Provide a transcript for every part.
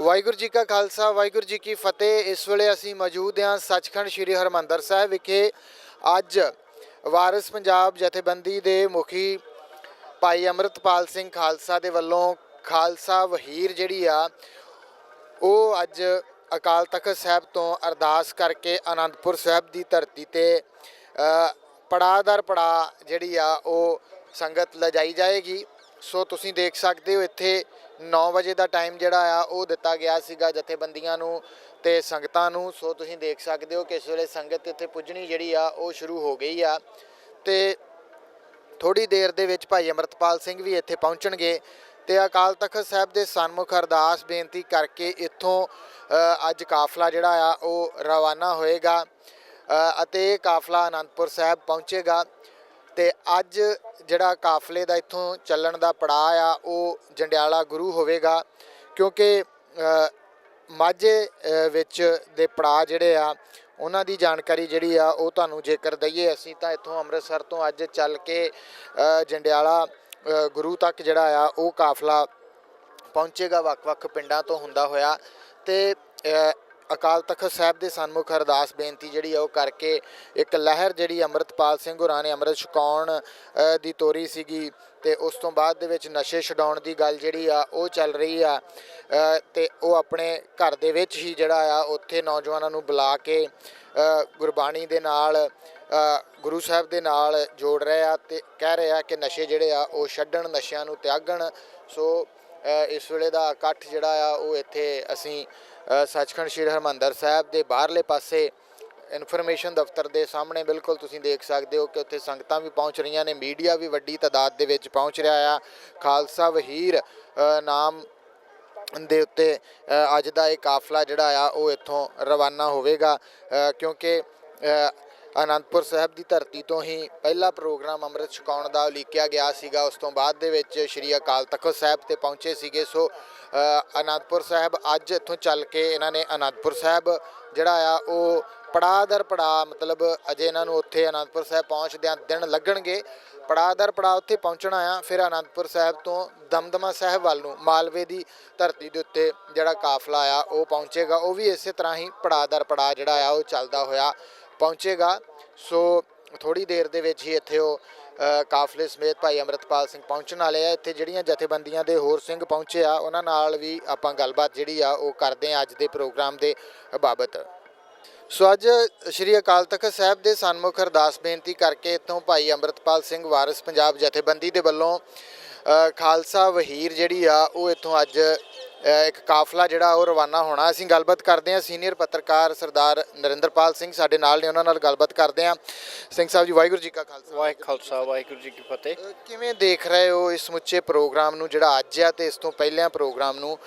ਵਾਹਿਗੁਰੂ ਜੀ ਕਾ ਖਾਲਸਾ ਵਾਹਿਗੁਰੂ ਜੀ ਕੀ ਫਤਿਹ। ਇਸ ਵੇਲੇ ਅਸੀਂ ਮੌਜੂਦ ਹਾਂ ਸੱਚਖੰਡ ਸ੍ਰੀ ਹਰਿਮੰਦਰ ਸਾਹਿਬ ਵਿਖੇ। ਅੱਜ ਵਾਰਿਸ ਪੰਜਾਬ ਜਥੇਬੰਦੀ ਦੇ ਮੁਖੀ ਭਾਈ ਅੰਮ੍ਰਿਤਪਾਲ ਸਿੰਘ ਖਾਲਸਾ ਦੇ ਵੱਲੋਂ ਖਾਲਸਾ ਵਹੀਰ ਜਿਹੜੀ ਆ ਉਹ ਅੱਜ ਅਕਾਲ ਤਖਤ ਸਾਹਿਬ ਤੋਂ ਅਰਦਾਸ ਕਰਕੇ ਆਨੰਦਪੁਰ ਸਾਹਿਬ ਦੀ ਧਰਤੀ ਤੇ ਪੜਾਅ ਦਰ ਪੜਾਅ ਜਿਹੜੀ ਆ ਉਹ ਸੰਗਤ ਲਿਜਾਈ ਜਾਏਗੀ। ਸੋ ਤੁਸੀਂ ਦੇਖ ਸਕਦੇ ਹੋ ਇੱਥੇ 9 ਵਜੇ ਦਾ ਟਾਈਮ ਜਿਹੜਾ ਆ ਉਹ ਦਿੱਤਾ ਗਿਆ ਸੀਗਾ ਜਥੇਬੰਦੀਆਂ ਨੂੰ ਤੇ ਸੰਗਤਾਂ ਨੂੰ। ਸੋ ਤੁਸੀਂ ਦੇਖ ਸਕਦੇ ਹੋ ਕਿ ਇਸ ਵੇਲੇ ਸੰਗਤ ਇੱਥੇ ਪੁੱਜਣੀ ਜਿਹੜੀ ਆ ਉਹ ਸ਼ੁਰੂ ਹੋ ਗਈ ਆ ਤੇ ਥੋੜੀ ਦੇਰ ਦੇ ਵਿੱਚ ਭਾਈ ਅੰਮ੍ਰਿਤਪਾਲ ਸਿੰਘ ਵੀ ਇੱਥੇ ਪਹੁੰਚਣਗੇ ਤੇ ਅਕਾਲ ਤਖਤ ਸਾਹਿਬ ਦੇ ਸਨਮੁਖ ਅਰਦਾਸ ਬੇਨਤੀ ਕਰਕੇ ਇੱਥੋਂ ਅੱਜ ਕਾਫਲਾ ਜਿਹੜਾ ਆ ਉਹ ਰਵਾਨਾ ਹੋਏਗਾ ਅਤੇ ਇਹ ਕਾਫਲਾ ਆਨੰਦਪੁਰ ਸਾਹਿਬ ਪਹੁੰਚੇਗਾ। ਤੇ ਅੱਜ ਜਿਹੜਾ ਕਾਫਲੇ ਦਾ ਇੱਥੋਂ ਚੱਲਣ ਦਾ ਪੜਾਅ ਆ ਉਹ ਜੰਡਿਆਲਾ ਗੁਰੂ ਹੋਵੇਗਾ, ਕਿਉਂਕਿ ਮਾਝੇ ਵਿੱਚ ਦੇ ਪੜਾਅ ਜਿਹੜੇ ਆ ਉਹਨਾਂ ਦੀ ਜਾਣਕਾਰੀ ਜਿਹੜੀ ਆ ਉਹ ਤੁਹਾਨੂੰ ਜੇਕਰ ਦਈਏ ਅਸੀਂ ਤਾਂ ਇੱਥੋਂ ਅੰਮ੍ਰਿਤਸਰ ਤੋਂ ਅੱਜ ਚੱਲ ਕੇ ਜੰਡਿਆਲਾ ਗੁਰੂ ਤੱਕ ਜਿਹੜਾ ਆ ਉਹ ਕਾਫਲਾ ਪਹੁੰਚੇਗਾ ਵੱਖ-ਵੱਖ ਪਿੰਡਾਂ ਤੋਂ ਹੁੰਦਾ ਹੋਇਆ ਤੇ ਅਕਾਲ ਤਖਤ ਸਾਹਿਬ ਦੇ ਸਨਮੁਖ ਅਰਦਾਸ ਬੇਨਤੀ ਜਿਹੜੀ ਆ ਉਹ ਕਰਕੇ ਇੱਕ ਲਹਿਰ ਜਿਹੜੀ ਅੰਮ੍ਰਿਤਪਾਲ ਸਿੰਘ ਹੋਰਾਂ ਨੇ ਅੰਮ੍ਰਿਤ ਛਕਾਉਣ ਦੀ ਤੋਰੀ ਸੀਗੀ ਤੇ ਉਸ ਤੋਂ ਬਾਅਦ ਦੇ ਵਿੱਚ ਨਸ਼ੇ ਛਡਾਉਣ ਦੀ ਗੱਲ ਜਿਹੜੀ ਆ ਉਹ ਚੱਲ ਰਹੀ ਆ ਤੇ ਉਹ ਆਪਣੇ ਘਰ ਦੇ ਵਿੱਚ ਹੀ ਜਿਹੜਾ ਆ ਉੱਥੇ ਨੌਜਵਾਨਾਂ ਨੂੰ ਬੁਲਾ ਕੇ ਗੁਰਬਾਣੀ ਦੇ ਨਾਲ ਗੁਰੂ ਸਾਹਿਬ ਦੇ ਨਾਲ ਜੋੜ ਰਹੇ ਆ ਤੇ ਕਹਿ ਰਹੇ ਆ ਕਿ ਨਸ਼ੇ ਜਿਹੜੇ ਆ ਉਹ ਛੱਡਣ, ਨਸ਼ਿਆਂ ਨੂੰ ਤਿਆਗਣ। ਸੋ ਇਸ ਵੇਲੇ ਦਾ ਇਕੱਠ ਜਿਹੜਾ ਆ ਉਹ ਇੱਥੇ ਅਸੀਂ ਸੱਚਖੰਡ ਸ੍ਰੀ ਹਰਿਮੰਦਰ ਸਾਹਿਬ ਦੇ ਬਾਹਰਲੇ ਪਾਸੇ ਇਨਫੋਰਮੇਸ਼ਨ ਦਫ਼ਤਰ ਦੇ ਸਾਹਮਣੇ ਬਿਲਕੁਲ ਤੁਸੀਂ ਦੇਖ ਸਕਦੇ ਹੋ ਕਿ ਉੱਥੇ ਸੰਗਤਾਂ ਵੀ ਪਹੁੰਚ ਰਹੀਆਂ ਨੇ, ਮੀਡੀਆ ਵੀ ਵੱਡੀ ਤਾਦਾਦ ਦੇ ਵਿੱਚ ਪਹੁੰਚ ਰਿਹਾ ਆ। ਖਾਲਸਾ ਵਹੀਰ ਨਾਮ ਦੇ ਉੱਤੇ ਅੱਜ ਦਾ ਇਹ ਕਾਫਲਾ ਜਿਹੜਾ ਆ ਉਹ ਇੱਥੋਂ ਰਵਾਨਾ ਹੋਵੇਗਾ, ਕਿਉਂਕਿ ਆਨੰਦਪੁਰ ਸਾਹਿਬ ਦੀ ਧਰਤੀ ਤੋਂ ਹੀ ਪਹਿਲਾ ਪ੍ਰੋਗਰਾਮ ਅੰਮ੍ਰਿਤ ਛਕਾਉਣ ਦਾ ਉਲੀਕਿਆ ਗਿਆ ਸੀਗਾ। ਉਸ ਤੋਂ ਬਾਅਦ ਦੇ ਵਿੱਚ ਸ਼੍ਰੀ ਅਕਾਲ ਤਖਤ ਸਾਹਿਬ ਤੇ ਪਹੁੰਚੇ ਸੀਗੇ। ਸੋ ਆਨੰਦਪੁਰ ਸਾਹਿਬ ਅੱਜ ਇੱਥੋਂ ਚੱਲ ਕੇ ਇਹਨਾਂ ਨੇ ਆਨੰਦਪੁਰ ਸਾਹਿਬ ਜਿਹੜਾ ਆ ਉਹ ਪੜਾਅ ਦਰ ਪੜਾਅ, ਮਤਲਬ ਅਜੇ ਇਹਨਾਂ ਨੂੰ ਉੱਥੇ ਆਨੰਦਪੁਰ ਸਾਹਿਬ ਪਹੁੰਚਦਿਆਂ ਦਿਨ ਲੱਗਣਗੇ। ਪੜਾਅ ਦਰ ਪੜਾਅ ਉੱਥੇ ਪਹੁੰਚਣਾ ਆ, ਫਿਰ ਆਨੰਦਪੁਰ ਸਾਹਿਬ ਤੋਂ ਦਮਦਮਾ ਸਾਹਿਬ ਵੱਲ ਨੂੰ ਮਾਲਵੇ ਦੀ ਧਰਤੀ ਦੇ ਉੱਤੇ ਜਿਹੜਾ ਕਾਫਲਾ ਆ ਉਹ ਪਹੁੰਚੇਗਾ। ਉਹ ਵੀ ਇਸੇ ਤਰ੍ਹਾਂ ਹੀ ਪੜਾਅ ਦਰ ਪੜਾਅ ਜਿਹੜਾ ਆ ਉਹ ਚੱਲਦਾ ਹੋਇਆ ਪਹੁੰਚੇਗਾ। ਸੋ ਥੋੜ੍ਹੀ ਦੇਰ ਦੇ ਵਿੱਚ ਹੀ ਇੱਥੇ ਉਹ ਕਾਫਲੇ ਸਮੇਤ ਭਾਈ ਅੰਮ੍ਰਿਤਪਾਲ ਸਿੰਘ ਪਹੁੰਚਣ ਵਾਲੇ ਆ। ਇੱਥੇ ਜਿਹੜੀਆਂ ਜਥੇਬੰਦੀਆਂ ਦੇ ਹੋਰ ਸਿੰਘ ਪਹੁੰਚੇ ਆ ਉਹਨਾਂ ਨਾਲ ਵੀ ਆਪਾਂ ਗੱਲਬਾਤ ਜਿਹੜੀ ਆ ਉਹ ਕਰਦੇ ਆ ਅੱਜ ਦੇ ਪ੍ਰੋਗਰਾਮ ਦੇ ਬਾਬਤ। ਸੋ ਅੱਜ ਸ਼੍ਰੀ ਅਕਾਲ ਤਖਤ ਸਾਹਿਬ ਦੇ ਸਨਮੁਖ ਅਰਦਾਸ ਬੇਨਤੀ ਕਰਕੇ ਇੱਥੋਂ ਭਾਈ ਅੰਮ੍ਰਿਤਪਾਲ ਸਿੰਘ ਵਾਰਿਸ ਪੰਜਾਬ ਜਥੇਬੰਦੀ ਦੇ ਵੱਲੋਂ ਖਾਲਸਾ ਵਹੀਰ ਜਿਹੜੀ ਆ ਉਹ ਇੱਥੋਂ ਅੱਜ ਇੱਕ ਕਾਫਲਾ ਜਿਹੜਾ ਉਹ ਰਵਾਨਾ ਹੋਣਾ। ਅਸੀਂ ਗੱਲਬਾਤ ਕਰਦੇ ਹਾਂ ਸੀਨੀਅਰ ਪੱਤਰਕਾਰ ਸਰਦਾਰ ਨਰਿੰਦਰਪਾਲ ਸਿੰਘ ਸਾਡੇ ਨਾਲ ਨੇ, ਉਹਨਾਂ ਨਾਲ ਗੱਲਬਾਤ ਕਰਦੇ ਹਾਂ। ਸਿੰਘ ਸਾਹਿਬ ਜੀ ਵਾਹਿਗੁਰੂ ਜੀ ਕਾ ਖਾਲਸਾ। ਵਾਹਿਗੁਰੂ ਜੀ ਕੀ ਫਤਿਹ। ਕਿਵੇਂ ਦੇਖ ਰਹੇ ਹੋ ਇਸ ਸਮੁੱਚੇ ਪ੍ਰੋਗਰਾਮ ਨੂੰ ਜਿਹੜਾ ਅੱਜ ਆ ਤੇ ਇਸ ਤੋਂ ਪਹਿਲਾਂ ਪ੍ਰੋਗਰਾਮ ਨੂੰ?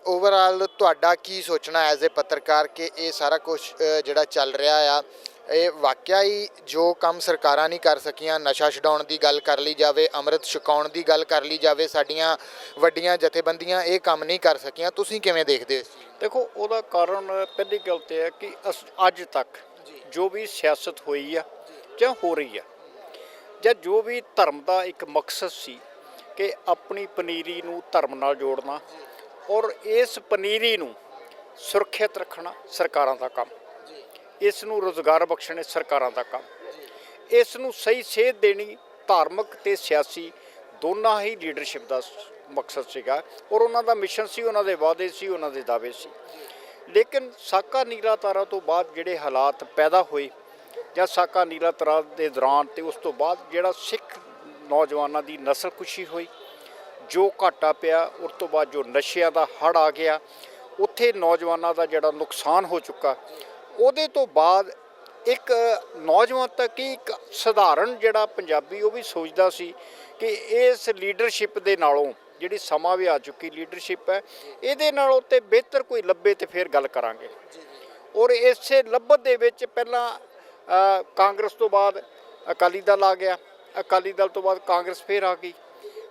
ਓਵਰਆਲ ਤੁਹਾਡਾ ਕੀ ਸੋਚਣਾ ਐਜ਼ ਏ ਪੱਤਰਕਾਰ ਕਿ ਇਹ ਸਾਰਾ ਕੁਝ ਜਿਹੜਾ ਚੱਲ ਰਿਹਾ ਆ ਇਹ ਵਾਕਿਆ ਹੀ ਜੋ ਕੰਮ ਸਰਕਾਰਾਂ ਨਹੀਂ ਕਰ ਸਕੀਆਂ, ਨਸ਼ਾ ਛਡਾਉਣ ਦੀ ਗੱਲ ਕਰ ਲਈ ਜਾਵੇ, ਅੰਮ੍ਰਿਤ ਛਕਾਉਣ ਦੀ ਗੱਲ ਕਰ ਲਈ ਜਾਵੇ, ਸਾਡੀਆਂ ਵੱਡੀਆਂ ਜਥੇਬੰਦੀਆਂ ਇਹ ਕੰਮ ਨਹੀਂ ਕਰ ਸਕੀਆਂ, ਤੁਸੀਂ ਕਿਵੇਂ ਦੇਖਦੇ ਹੋ? ਦੇਖੋ ਉਹਦਾ ਕਾਰਨ ਪਹਿਲੀ ਗੱਲ ਤਾਂ ਹੈ ਕਿ ਅੱਜ ਤੱਕ ਜੋ ਵੀ ਸਿਆਸਤ ਹੋਈ ਆ ਜਾਂ ਹੋ ਰਹੀ ਆ ਜਾਂ ਜੋ ਵੀ ਧਰਮ ਦਾ ਇੱਕ ਮਕਸਦ ਸੀ ਕਿ ਆਪਣੀ ਪਨੀਰੀ ਨੂੰ ਧਰਮ ਨਾਲ ਜੋੜਨਾ ਔਰ ਇਸ ਪਨੀਰੀ ਨੂੰ ਸੁਰੱਖਿਅਤ ਰੱਖਣਾ ਸਰਕਾਰਾਂ ਦਾ ਕੰਮ, ਇਸ ਨੂੰ ਰੁਜ਼ਗਾਰ ਬਖਸ਼ਣੇ ਸਰਕਾਰਾਂ ਦਾ ਕੰਮ, ਇਸ ਨੂੰ ਸਹੀ ਸੇਧ ਦੇਣੀ ਧਾਰਮਿਕ ਤੇ ਸਿਆਸੀ ਦੋਨਾਂ ਹੀ ਲੀਡਰਸ਼ਿਪ ਦਾ ਮਕਸਦ ਸੀਗਾ ਔਰ ਉਹਨਾਂ ਦਾ ਮਿਸ਼ਨ ਸੀ, ਉਹਨਾਂ ਦੇ ਵਾਅਦੇ ਸੀ, ਉਹਨਾਂ ਦੇ ਦਾਅਵੇ ਸੀ। ਲੇਕਿਨ ਸਾਕਾ ਨੀਲਾ ਤਾਰਾ ਤੋਂ ਬਾਅਦ ਜਿਹੜੇ ਹਾਲਾਤ ਪੈਦਾ ਹੋਏ ਜਾਂ ਸਾਕਾ ਨੀਲਾ ਤਾਰਾ ਦੇ ਦੌਰਾਨ ਤੇ ਉਸ ਤੋਂ ਬਾਅਦ ਜਿਹੜਾ ਸਿੱਖ ਨੌਜਵਾਨਾਂ ਦੀ ਨਸਲਕੁਸ਼ੀ ਹੋਈ, ਜੋ ਘਾਟਾ ਪਿਆ, ਉਸ ਤੋਂ ਬਾਅਦ ਜੋ ਨਸ਼ਿਆਂ ਦਾ ਹੜ੍ਹ ਆ ਗਿਆ, ਉੱਥੇ ਨੌਜਵਾਨਾਂ ਦਾ ਜਿਹੜਾ ਨੁਕਸਾਨ ਹੋ ਚੁੱਕਾ, ਉਹਦੇ ਤੋਂ ਬਾਅਦ ਇੱਕ ਨੌਜਵਾਨ ਤੱਕ ਹੀ ਇੱਕ ਸਧਾਰਨ ਜਿਹੜਾ ਪੰਜਾਬੀ ਉਹ ਵੀ ਸੋਚਦਾ ਸੀ ਕਿ ਇਸ ਲੀਡਰਸ਼ਿਪ ਦੇ ਨਾਲੋਂ ਜਿਹੜੀ ਸਮਾਂ ਵੀ ਆ ਚੁੱਕੀ ਲੀਡਰਸ਼ਿਪ ਹੈ ਇਹਦੇ ਨਾਲੋਂ ਤੇ ਬਿਹਤਰ ਕੋਈ ਲੱਭੇ ਤੇ ਫਿਰ ਗੱਲ ਕਰਾਂਗੇ। ਔਰ ਇਸੇ ਲੱਭਤ ਦੇ ਵਿੱਚ ਪਹਿਲਾਂ ਕਾਂਗਰਸ ਤੋਂ ਬਾਅਦ ਅਕਾਲੀ ਦਲ ਆ ਗਿਆ, ਅਕਾਲੀ ਦਲ ਤੋਂ ਬਾਅਦ ਕਾਂਗਰਸ ਫਿਰ ਆ ਗਈ,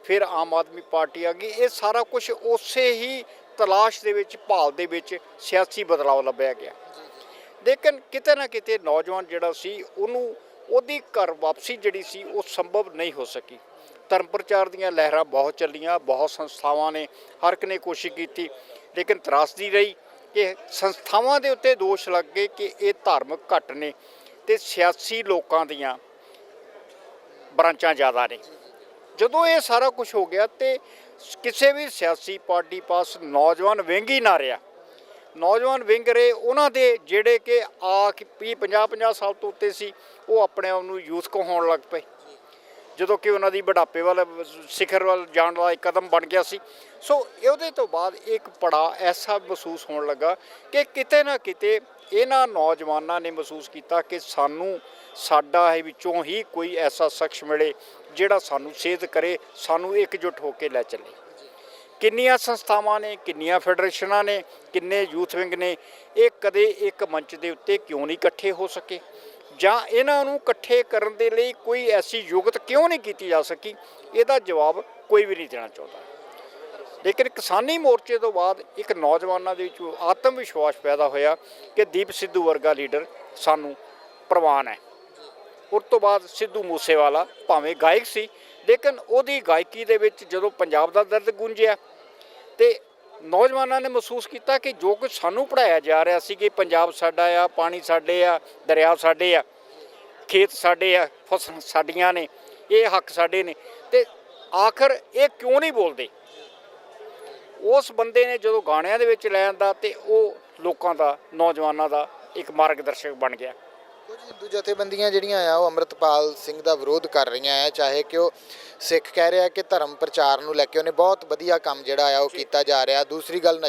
ਫਿਰ ਆਮ ਆਦਮੀ ਪਾਰਟੀ ਆ ਗਈ। ਇਹ ਸਾਰਾ ਕੁਝ ਉਸੇ ਹੀ ਤਲਾਸ਼ ਦੇ ਵਿੱਚ, ਭਾਲ ਦੇ ਵਿੱਚ ਸਿਆਸੀ ਬਦਲਾਅ ਲੱਭਿਆ ਗਿਆ। ਲੇਕਿਨ ਕਿਤੇ ਨਾ ਕਿਤੇ ਨੌਜਵਾਨ ਜਿਹੜਾ ਸੀ ਉਹਨੂੰ ਉਹਦੀ ਘਰ ਵਾਪਸੀ ਜਿਹੜੀ ਸੀ ਉਹ ਸੰਭਵ ਨਹੀਂ ਹੋ ਸਕੀ। ਧਰਮ ਪ੍ਰਚਾਰ ਦੀਆਂ ਲਹਿਰਾਂ ਬਹੁਤ ਚੱਲੀਆਂ, ਬਹੁਤ ਸੰਸਥਾਵਾਂ ਨੇ, ਹਰ ਇੱਕ ਨੇ ਕੋਸ਼ਿਸ਼ ਕੀਤੀ, ਲੇਕਿਨ ਤਰਾਸਦੀ ਰਹੀ ਕਿ ਸੰਸਥਾਵਾਂ ਦੇ ਉੱਤੇ ਦੋਸ਼ ਲੱਗ ਗਏ ਕਿ ਇਹ ਧਾਰਮਿਕ ਘੱਟ ਨੇ ਤੇ ਸਿਆਸੀ ਲੋਕਾਂ ਦੀਆਂ ਬ੍ਰਾਂਚਾਂ ਜ਼ਿਆਦਾ ਨੇ। ਜਦੋਂ ਇਹ ਸਾਰਾ ਕੁਝ ਹੋ ਗਿਆ ਤੇ ਕਿਸੇ ਵੀ ਸਿਆਸੀ ਪਾਰਟੀ ਪਾਸ ਨੌਜਵਾਨ ਵਿੰਗ ਹੀ ਨਾ ਰਿਹਾ। ਨੌਜਵਾਨ ਵਿੰਗ ਰਹੇ ਉਹਨਾਂ ਦੇ ਜਿਹੜੇ ਕਿ 50 ਸਾਲ ਤੋਂ ਉੱਤੇ ਸੀ, ਉਹ ਆਪਣੇ ਆਪ ਨੂੰ ਯੂਥ ਕਹਾਉਣ ਲੱਗ ਪਏ, ਜਦੋਂ ਕਿ ਉਹਨਾਂ ਦੀ ਬੁਢਾਪੇ ਵੱਲ ਸਿਖਰ ਵੱਲ ਜਾਣ ਦਾ ਇੱਕ ਕਦਮ ਬਣ ਗਿਆ ਸੀ। ਸੋ ਉਹਦੇ ਤੋਂ ਬਾਅਦ ਇੱਕ ਪੜਾਅ ਐਸਾ ਮਹਿਸੂਸ ਹੋਣ ਲੱਗਾ ਕਿ ਕਿਤੇ ਨਾ ਕਿਤੇ ਇਹਨਾਂ ਨੌਜਵਾਨਾਂ ਨੇ ਮਹਿਸੂਸ ਕੀਤਾ ਕਿ ਸਾਨੂੰ ਸਾਡਾ ਇਹ ਵਿੱਚੋਂ ਹੀ ਕੋਈ ਐਸਾ ਸ਼ਖਸ ਮਿਲੇ ਜਿਹੜਾ ਸਾਨੂੰ ਸੇਧ ਕਰੇ, ਸਾਨੂੰ ਇਕਜੁੱਟ ਹੋ ਕੇ ਲੈ ਚੱਲੇ। ਕਿੰਨੀਆਂ ਸੰਸਥਾਵਾਂ ਨੇ, ਕਿੰਨੀਆਂ ਫੈਡਰੇਸ਼ਨਾਂ ਨੇ, ਕਿੰਨੇ ਯੂਥ ਵਿੰਗ ਨੇ, ਇਹ ਕਦੇ ਇੱਕ ਮੰਚ ਦੇ ਉੱਤੇ ਕਿਉਂ ਨਹੀਂ ਇਕੱਠੇ ਹੋ ਸਕੇ, ਜਾਂ ਇਹਨਾਂ ਨੂੰ ਇਕੱਠੇ ਕਰਨ ਦੇ ਲਈ ਕੋਈ ਐਸੀ ਯੁਗਤ ਕਿਉਂ ਨਹੀਂ ਕੀਤੀ ਜਾ ਸਕੀ? ਇਹਦਾ ਜਵਾਬ ਕੋਈ ਵੀ ਨਹੀਂ ਦੇਣਾ ਚਾਹੁੰਦਾ। ਲੇਕਿਨ ਕਿਸਾਨੀ ਮੋਰਚੇ ਤੋਂ ਬਾਅਦ ਇੱਕ ਨੌਜਵਾਨਾਂ ਦੇ ਵਿੱਚ ਆਤਮ ਵਿਸ਼ਵਾਸ ਪੈਦਾ ਹੋਇਆ ਕਿ ਦੀਪ ਸਿੱਧੂ ਵਰਗਾ ਲੀਡਰ ਸਾਨੂੰ ਪ੍ਰਵਾਨ ਹੈ। ਉਸ ਤੋਂ ਬਾਅਦ ਸਿੱਧੂ ਮੂਸੇਵਾਲਾ ਭਾਵੇਂ ਗਾਇਕ ਸੀ, ਲੇਕਿਨ ਉਹਦੀ ਗਾਇਕੀ ਦੇ ਵਿੱਚ ਜਦੋਂ ਪੰਜਾਬ ਦਾ ਦਰਦ ਗੂੰਜਿਆ ਤੇ ਨੌਜਵਾਨਾਂ ਨੇ ਮਹਿਸੂਸ ਕੀਤਾ ਕਿ ਜੋ ਕੁਝ ਸਾਨੂੰ ਪੜ੍ਹਾਇਆ ਜਾ ਰਿਹਾ ਸੀ ਕਿ ਪੰਜਾਬ ਸਾਡਾ ਆ, ਪਾਣੀ ਸਾਡੇ ਆ, ਦਰਿਆ ਸਾਡੇ ਆ, ਖੇਤ ਸਾਡੇ ਆ, ਫਸਲਾਂ ਸਾਡੀਆਂ ਨੇ, ਇਹ ਹੱਕ ਸਾਡੇ ਨੇ, ਤੇ ਆਖਰ ਇਹ ਕਿਉਂ ਨਹੀਂ ਬੋਲਦੇ? ਉਸ ਬੰਦੇ ਨੇ ਜਦੋਂ ਗਾਣਿਆਂ ਦੇ ਵਿੱਚ ਲੈ ਆਂਦਾ ਤੇ ਉਹ ਲੋਕਾਂ ਦਾ, ਨੌਜਵਾਨਾਂ ਦਾ ਇੱਕ ਮਾਰਗਦਰਸ਼ਕ ਬਣ ਗਿਆ। ਕੁਝ ਹਿੰਦੂ ਜਥੇਬੰਦੀਆਂ ਜਿਹੜੀਆਂ ਆ ਉਹ ਅੰਮ੍ਰਿਤਪਾਲ ਸਿੰਘ ਦਾ ਵਿਰੋਧ ਕਰ ਰਹੀਆਂ ਆ, ਚਾਹੇ ਕਿ ਉਹ ਸਿੱਖ ਕਹਿ ਰਿਹਾ ਕਿ ਧਰਮ ਪ੍ਰਚਾਰ ਨੂੰ ਲੈ ਕੇ ਉਹਨੇ ਬਹੁਤ ਵਧੀਆ ਕੰਮ ਜਿਹੜਾ ਆ ਉਹ ਕੀਤਾ ਜਾ ਰਿਹਾ। ਦੂਸਰੀ ਗੱਲ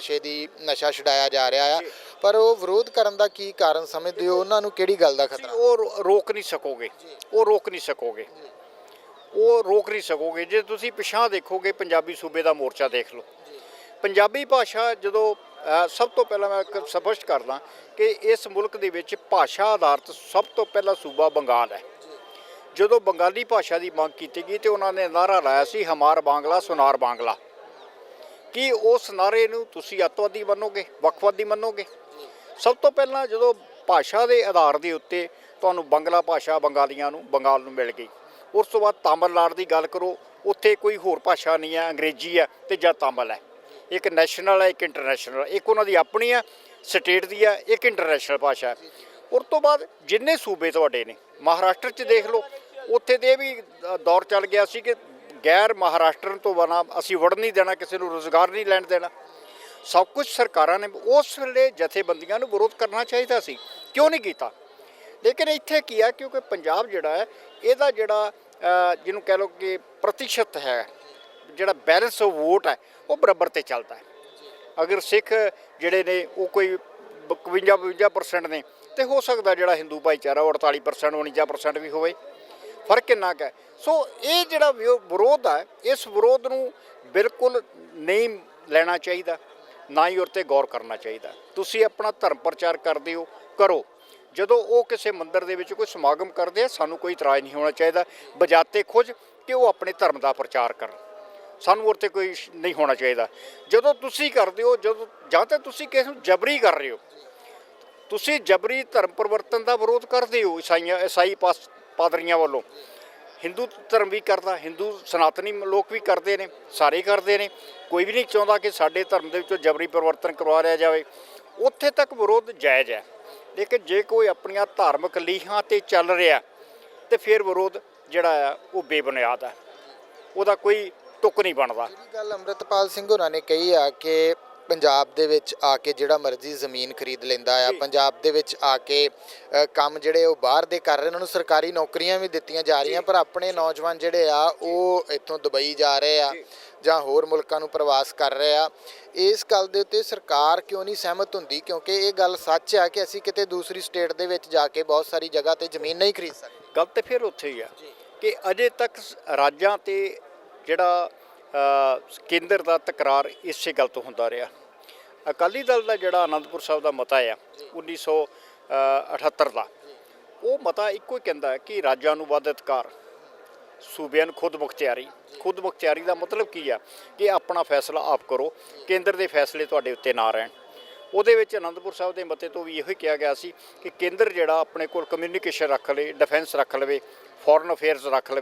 ਨਸ਼ਾ ਛਡਾਇਆ ਜਾ ਰਿਹਾ ਆ, ਪਰ ਉਹ ਵਿਰੋਧ ਕਰਨ ਦਾ ਕੀ ਕਾਰਨ ਸਮਝਦੇ ਹੋ? ਉਹਨਾਂ ਨੂੰ ਕਿਹੜੀ ਗੱਲ ਦਾ ਖਤਰਾ? ਉਹ ਰੋਕ ਨਹੀਂ ਸਕੋਗੇ, ਉਹ ਰੋਕ ਨਹੀਂ ਸਕੋਗੇ, ਉਹ ਰੋਕ ਨਹੀਂ ਸਕੋਗੇ। ਜੇ ਤੁਸੀਂ ਪਿਛਾਂਹ ਦੇਖੋਗੇ, ਪੰਜਾਬੀ ਸੂਬੇ ਦਾ ਮੋਰਚਾ ਦੇਖ ਲਓ। ਪੰਜਾਬੀ ਭਾਸ਼ਾ ਜਦੋਂ ਸਭ ਤੋਂ ਪਹਿਲਾਂ ਮੈਂ ਸਪਸ਼ਟ ਕਰਦਾ ਕਿ ਇਸ ਮੁਲਕ ਦੇ ਵਿੱਚ ਭਾਸ਼ਾ ਆਧਾਰਿਤ ਸਭ ਤੋਂ ਪਹਿਲਾ ਸੂਬਾ ਬੰਗਾਲ ਹੈ। ਜਦੋਂ ਬੰਗਾਲੀ ਭਾਸ਼ਾ ਦੀ ਮੰਗ ਕੀਤੀ ਗਈ ਤੇ ਉਹਨਾਂ ਨੇ ਨਾਅਰਾ ਲਾਇਆ ਸੀ, ਹਮਾਰ ਬਾਂਗਲਾ ਸੁਨਾਰ ਬਾਂਗਲਾ। ਕੀ ਉਸ ਨਾਅਰੇ ਨੂੰ ਤੁਸੀਂ ਅੱਤਵਾਦੀ ਮੰਨੋਗੇ, ਵੱਖਵਾਦੀ ਮੰਨੋਗੇ? ਸਭ ਤੋਂ ਪਹਿਲਾਂ ਜਦੋਂ ਭਾਸ਼ਾ ਦੇ ਆਧਾਰ ਦੇ ਉੱਤੇ ਤੁਹਾਨੂੰ ਬੰਗਲਾ ਭਾਸ਼ਾ ਬੰਗਾਲੀਆਂ ਨੂੰ, ਬੰਗਾਲ ਨੂੰ ਮਿਲ ਗਈ। ਉਸ ਤੋਂ ਬਾਅਦ ਤਾਮਿਲਨਾਡੂ ਦੀ ਗੱਲ ਕਰੋ, ਉੱਥੇ ਕੋਈ ਹੋਰ ਭਾਸ਼ਾ ਨਹੀਂ ਹੈ, ਅੰਗਰੇਜ਼ੀ ਹੈ ਤੇ ਜਾਂ ਤਾਮਿਲ ਹੈ। ਇੱਕ ਨੈਸ਼ਨਲ ਹੈ, ਇੱਕ ਇੰਟਰਨੈਸ਼ਨਲ, ਇੱਕ ਉਹਨਾਂ ਦੀ ਆਪਣੀ ਹੈ ਸਟੇਟ ਦੀ ਹੈ, ਇੱਕ ਇੰਟਰਨੈਸ਼ਨਲ ਭਾਸ਼ਾ ਹੈ। ਉਸ ਤੋਂ ਬਾਅਦ ਜਿੰਨੇ ਸੂਬੇ ਤੁਹਾਡੇ ਨੇ, ਮਹਾਰਾਸ਼ਟਰ 'ਚ ਦੇਖ ਲਓ, ਉੱਥੇ ਦੇ ਵੀ ਦੌਰ ਚੱਲ ਗਿਆ ਸੀ ਕਿ ਗੈਰ ਮਹਾਰਾਸ਼ਟਰਨ ਤੋਂ ਬਿਨਾਂ ਅਸੀਂ ਵੜ ਨਹੀਂ ਦੇਣਾ, ਕਿਸੇ ਨੂੰ ਰੁਜ਼ਗਾਰ ਨਹੀਂ ਲੈਣ ਦੇਣਾ। ਸਭ ਕੁਝ ਸਰਕਾਰਾਂ ਨੇ ਉਸ ਵੇਲੇ ਜਥੇਬੰਦੀਆਂ ਨੂੰ ਵਿਰੋਧ ਕਰਨਾ ਚਾਹੀਦਾ ਸੀ, ਕਿਉਂ ਨਹੀਂ ਕੀਤਾ? ਲੇਕਿਨ ਇੱਥੇ ਕੀ ਹੈ, ਕਿਉਂਕਿ ਪੰਜਾਬ ਜਿਹੜਾ ਹੈ ਇਹਦਾ ਜਿਹੜਾ ਜਿਹਨੂੰ ਕਹਿ ਲਓ ਕਿ ਪ੍ਰਤੀਸ਼ਤ ਹੈ, ਜਿਹੜਾ ਬੈਲੈਂਸ ਆਫ ਵੋਟ ਹੈ, ਉਹ ਬਰਾਬਰ 'ਤੇ ਚੱਲਦਾ ਹੈ। ਅਗਰ ਸਿੱਖ ਜਿਹੜੇ ਨੇ ਉਹ ਕੋਈ 52% ਨੇ, ਤੇ ਹੋ ਸਕਦਾ ਜਿਹੜਾ ਹਿੰਦੂ ਭਾਈਚਾਰਾ ਉਹ 48% 49% ਵੀ ਹੋਵੇ। ਫਰਕ ਕਿੰਨਾ ਕੁ ਹੈ? ਸੋ ਇਹ ਜਿਹੜਾ ਵਿਰੋਧ ਹੈ, ਇਸ ਵਿਰੋਧ ਨੂੰ ਬਿਲਕੁਲ ਨਹੀਂ ਲੈਣਾ ਚਾਹੀਦਾ, ਨਾ ਹੀ ਉਹਤੇ ਗੌਰ ਕਰਨਾ ਚਾਹੀਦਾ। ਤੁਸੀਂ ਆਪਣਾ ਧਰਮ ਪ੍ਰਚਾਰ ਕਰਦੇ ਹੋ, ਕਰੋ। ਜਦੋਂ ਉਹ ਕਿਸੇ ਮੰਦਿਰ ਦੇ ਵਿੱਚ ਕੋਈ ਸਮਾਗਮ ਕਰਦੇ ਆ, ਸਾਨੂੰ ਕੋਈ ਇਤਰਾਜ਼ ਨਹੀਂ ਹੋਣਾ ਚਾਹੀਦਾ, ਬਜਾਤੇ ਖੁਦ ਕਿ ਉਹ ਆਪਣੇ ਧਰਮ ਦਾ ਪ੍ਰਚਾਰ ਕਰਨ, ਸਾਨੂੰ ਉਹਤੇ ਕੋਈ ਨਹੀਂ ਹੋਣਾ ਚਾਹੀਦਾ। ਜਦੋਂ ਤੁਸੀਂ ਕਰਦੇ ਹੋ, ਜਦੋਂ ਜਾਂ ਤਾਂ ਤੁਸੀਂ ਕਿਸੇ ਨੂੰ ਜਬਰੀ ਕਰ ਰਹੇ ਹੋ, ਤੁਸੀਂ ਜਬਰੀ ਧਰਮ ਪਰਿਵਰਤਨ ਦਾ ਵਿਰੋਧ ਕਰਦੇ ਹੋ। ਈਸਾਈ ਪਾਦਰੀਆਂ ਵੱਲੋਂ ਹਿੰਦੂ ਧਰਮ ਵੀ ਕਰਦਾ, ਹਿੰਦੂ ਸਨਾਤਨੀ ਲੋਕ ਵੀ ਕਰਦੇ ਨੇ, ਸਾਰੇ ਕਰਦੇ ਨੇ। ਕੋਈ ਵੀ ਨਹੀਂ ਚਾਹੁੰਦਾ ਕਿ ਸਾਡੇ ਧਰਮ ਦੇ ਵਿੱਚੋਂ ਜਬਰੀ ਪਰਿਵਰਤਨ ਕਰਵਾ ਲਿਆ ਜਾਵੇ। ਉੱਥੇ ਤੱਕ ਵਿਰੋਧ ਜਾਇਜ਼ ਹੈ। ਲੇਕਿਨ ਜੇ ਕੋਈ ਆਪਣੀਆਂ ਧਾਰਮਿਕ ਲੀਹਾਂ 'ਤੇ ਚੱਲ ਰਿਹਾ ਤੇ ਫਿਰ ਵਿਰੋਧ ਜਿਹੜਾ ਆ ਉਹ ਬੇਬੁਨਿਆਦ ਹੈ, ਉਹਦਾ ਕੋਈ ਤੁੱਕ ਨਹੀਂ ਬਣਦਾ। ਜਿਹੜੀ ਗੱਲ ਅੰਮ੍ਰਿਤਪਾਲ ਸਿੰਘ ਹੋਰਾਂ ਨੇ ਕਹੀ ਆ ਕਿ ਪੰਜਾਬ ਦੇ ਵਿੱਚ ਆ ਕੇ ਜਿਹੜਾ ਮਰਜ਼ੀ ਜ਼ਮੀਨ ਖਰੀਦ ਲੈਂਦਾ ਆ, ਪੰਜਾਬ ਦੇ ਵਿੱਚ ਆ ਕੇ ਕੰਮ ਜਿਹੜੇ ਉਹ ਬਾਹਰ ਦੇ ਕਰ ਰਹੇ, ਉਹਨਾਂ ਨੂੰ ਸਰਕਾਰੀ ਨੌਕਰੀਆਂ ਵੀ ਦਿੱਤੀਆਂ ਜਾ ਰਹੀਆਂ, ਪਰ ਆਪਣੇ ਨੌਜਵਾਨ ਜਿਹੜੇ ਆ ਉਹ ਇੱਥੋਂ ਦੁਬਈ ਜਾ ਰਹੇ ਆ ਜਾਂ ਹੋਰ ਮੁਲਕਾਂ ਨੂੰ ਪ੍ਰਵਾਸ ਕਰ ਰਹੇ ਆ। ਇਸ ਗੱਲ ਦੇ ਉੱਤੇ ਸਰਕਾਰ ਕਿਉਂ ਨਹੀਂ ਸਹਿਮਤ ਹੁੰਦੀ? ਕਿਉਂਕਿ ਇਹ ਗੱਲ ਸੱਚ ਆ ਕਿ ਅਸੀਂ ਕਿਤੇ ਦੂਸਰੀ ਸਟੇਟ ਦੇ ਵਿੱਚ ਜਾ ਕੇ ਬਹੁਤ ਸਾਰੀ ਜਗ੍ਹਾ 'ਤੇ ਜ਼ਮੀਨ ਨਹੀਂ ਖਰੀਦ ਸਕਦੇ। ਗੱਲ ਤਾਂ ਫਿਰ ਉੱਥੇ ਹੀ ਆ ਕਿ ਅਜੇ ਤੱਕ ਰਾਜਾਂ 'ਤੇ ਜਿਹੜਾ ਕੇਂਦਰ ਦਾ ਤਕਰਾਰ ਇਸੇ ਗੱਲ ਤੋਂ ਹੁੰਦਾ ਰਿਹਾ। ਅਕਾਲੀ ਦਲ ਦਾ ਜਿਹੜਾ ਅਨੰਦਪੁਰ ਸਾਹਿਬ ਦਾ ਮਤਾ ਆ 1978 ਦਾ, ਉਹ ਮਤਾ ਇੱਕੋ ਹੀ ਕਹਿੰਦਾ ਕਿ ਰਾਜਾਂ ਨੂੰ ਵੱਧ ਅਧਿਕਾਰ, ਸੂਬਿਆਂ ਨੂੰ ਖੁਦ ਮੁਖਤਿਆਰੀ। ਖੁਦ ਮੁਖਤਿਆਰੀ ਦਾ ਮਤਲਬ ਕੀ ਆ ਕਿ ਆਪਣਾ ਫੈਸਲਾ ਆਪ ਕਰੋ, ਕੇਂਦਰ ਦੇ ਫੈਸਲੇ ਤੁਹਾਡੇ ਉੱਤੇ ਨਾ ਰਹਿਣ। ਉਹਦੇ ਵਿੱਚ ਅਨੰਦਪੁਰ ਸਾਹਿਬ ਦੇ ਮਤੇ ਤੋਂ ਵੀ ਇਹੋ ਹੀ ਕਿਹਾ ਗਿਆ ਸੀ ਕਿ ਕੇਂਦਰ ਜਿਹੜਾ ਆਪਣੇ ਕੋਲ ਕਮਿਊਨੀਕੇਸ਼ਨ ਰੱਖ ਲਵੇ, ਡਿਫੈਂਸ ਰੱਖ ਲਵੇ, ਫੋਰਨ ਅਫੇਅਰਸ ਰੱਖ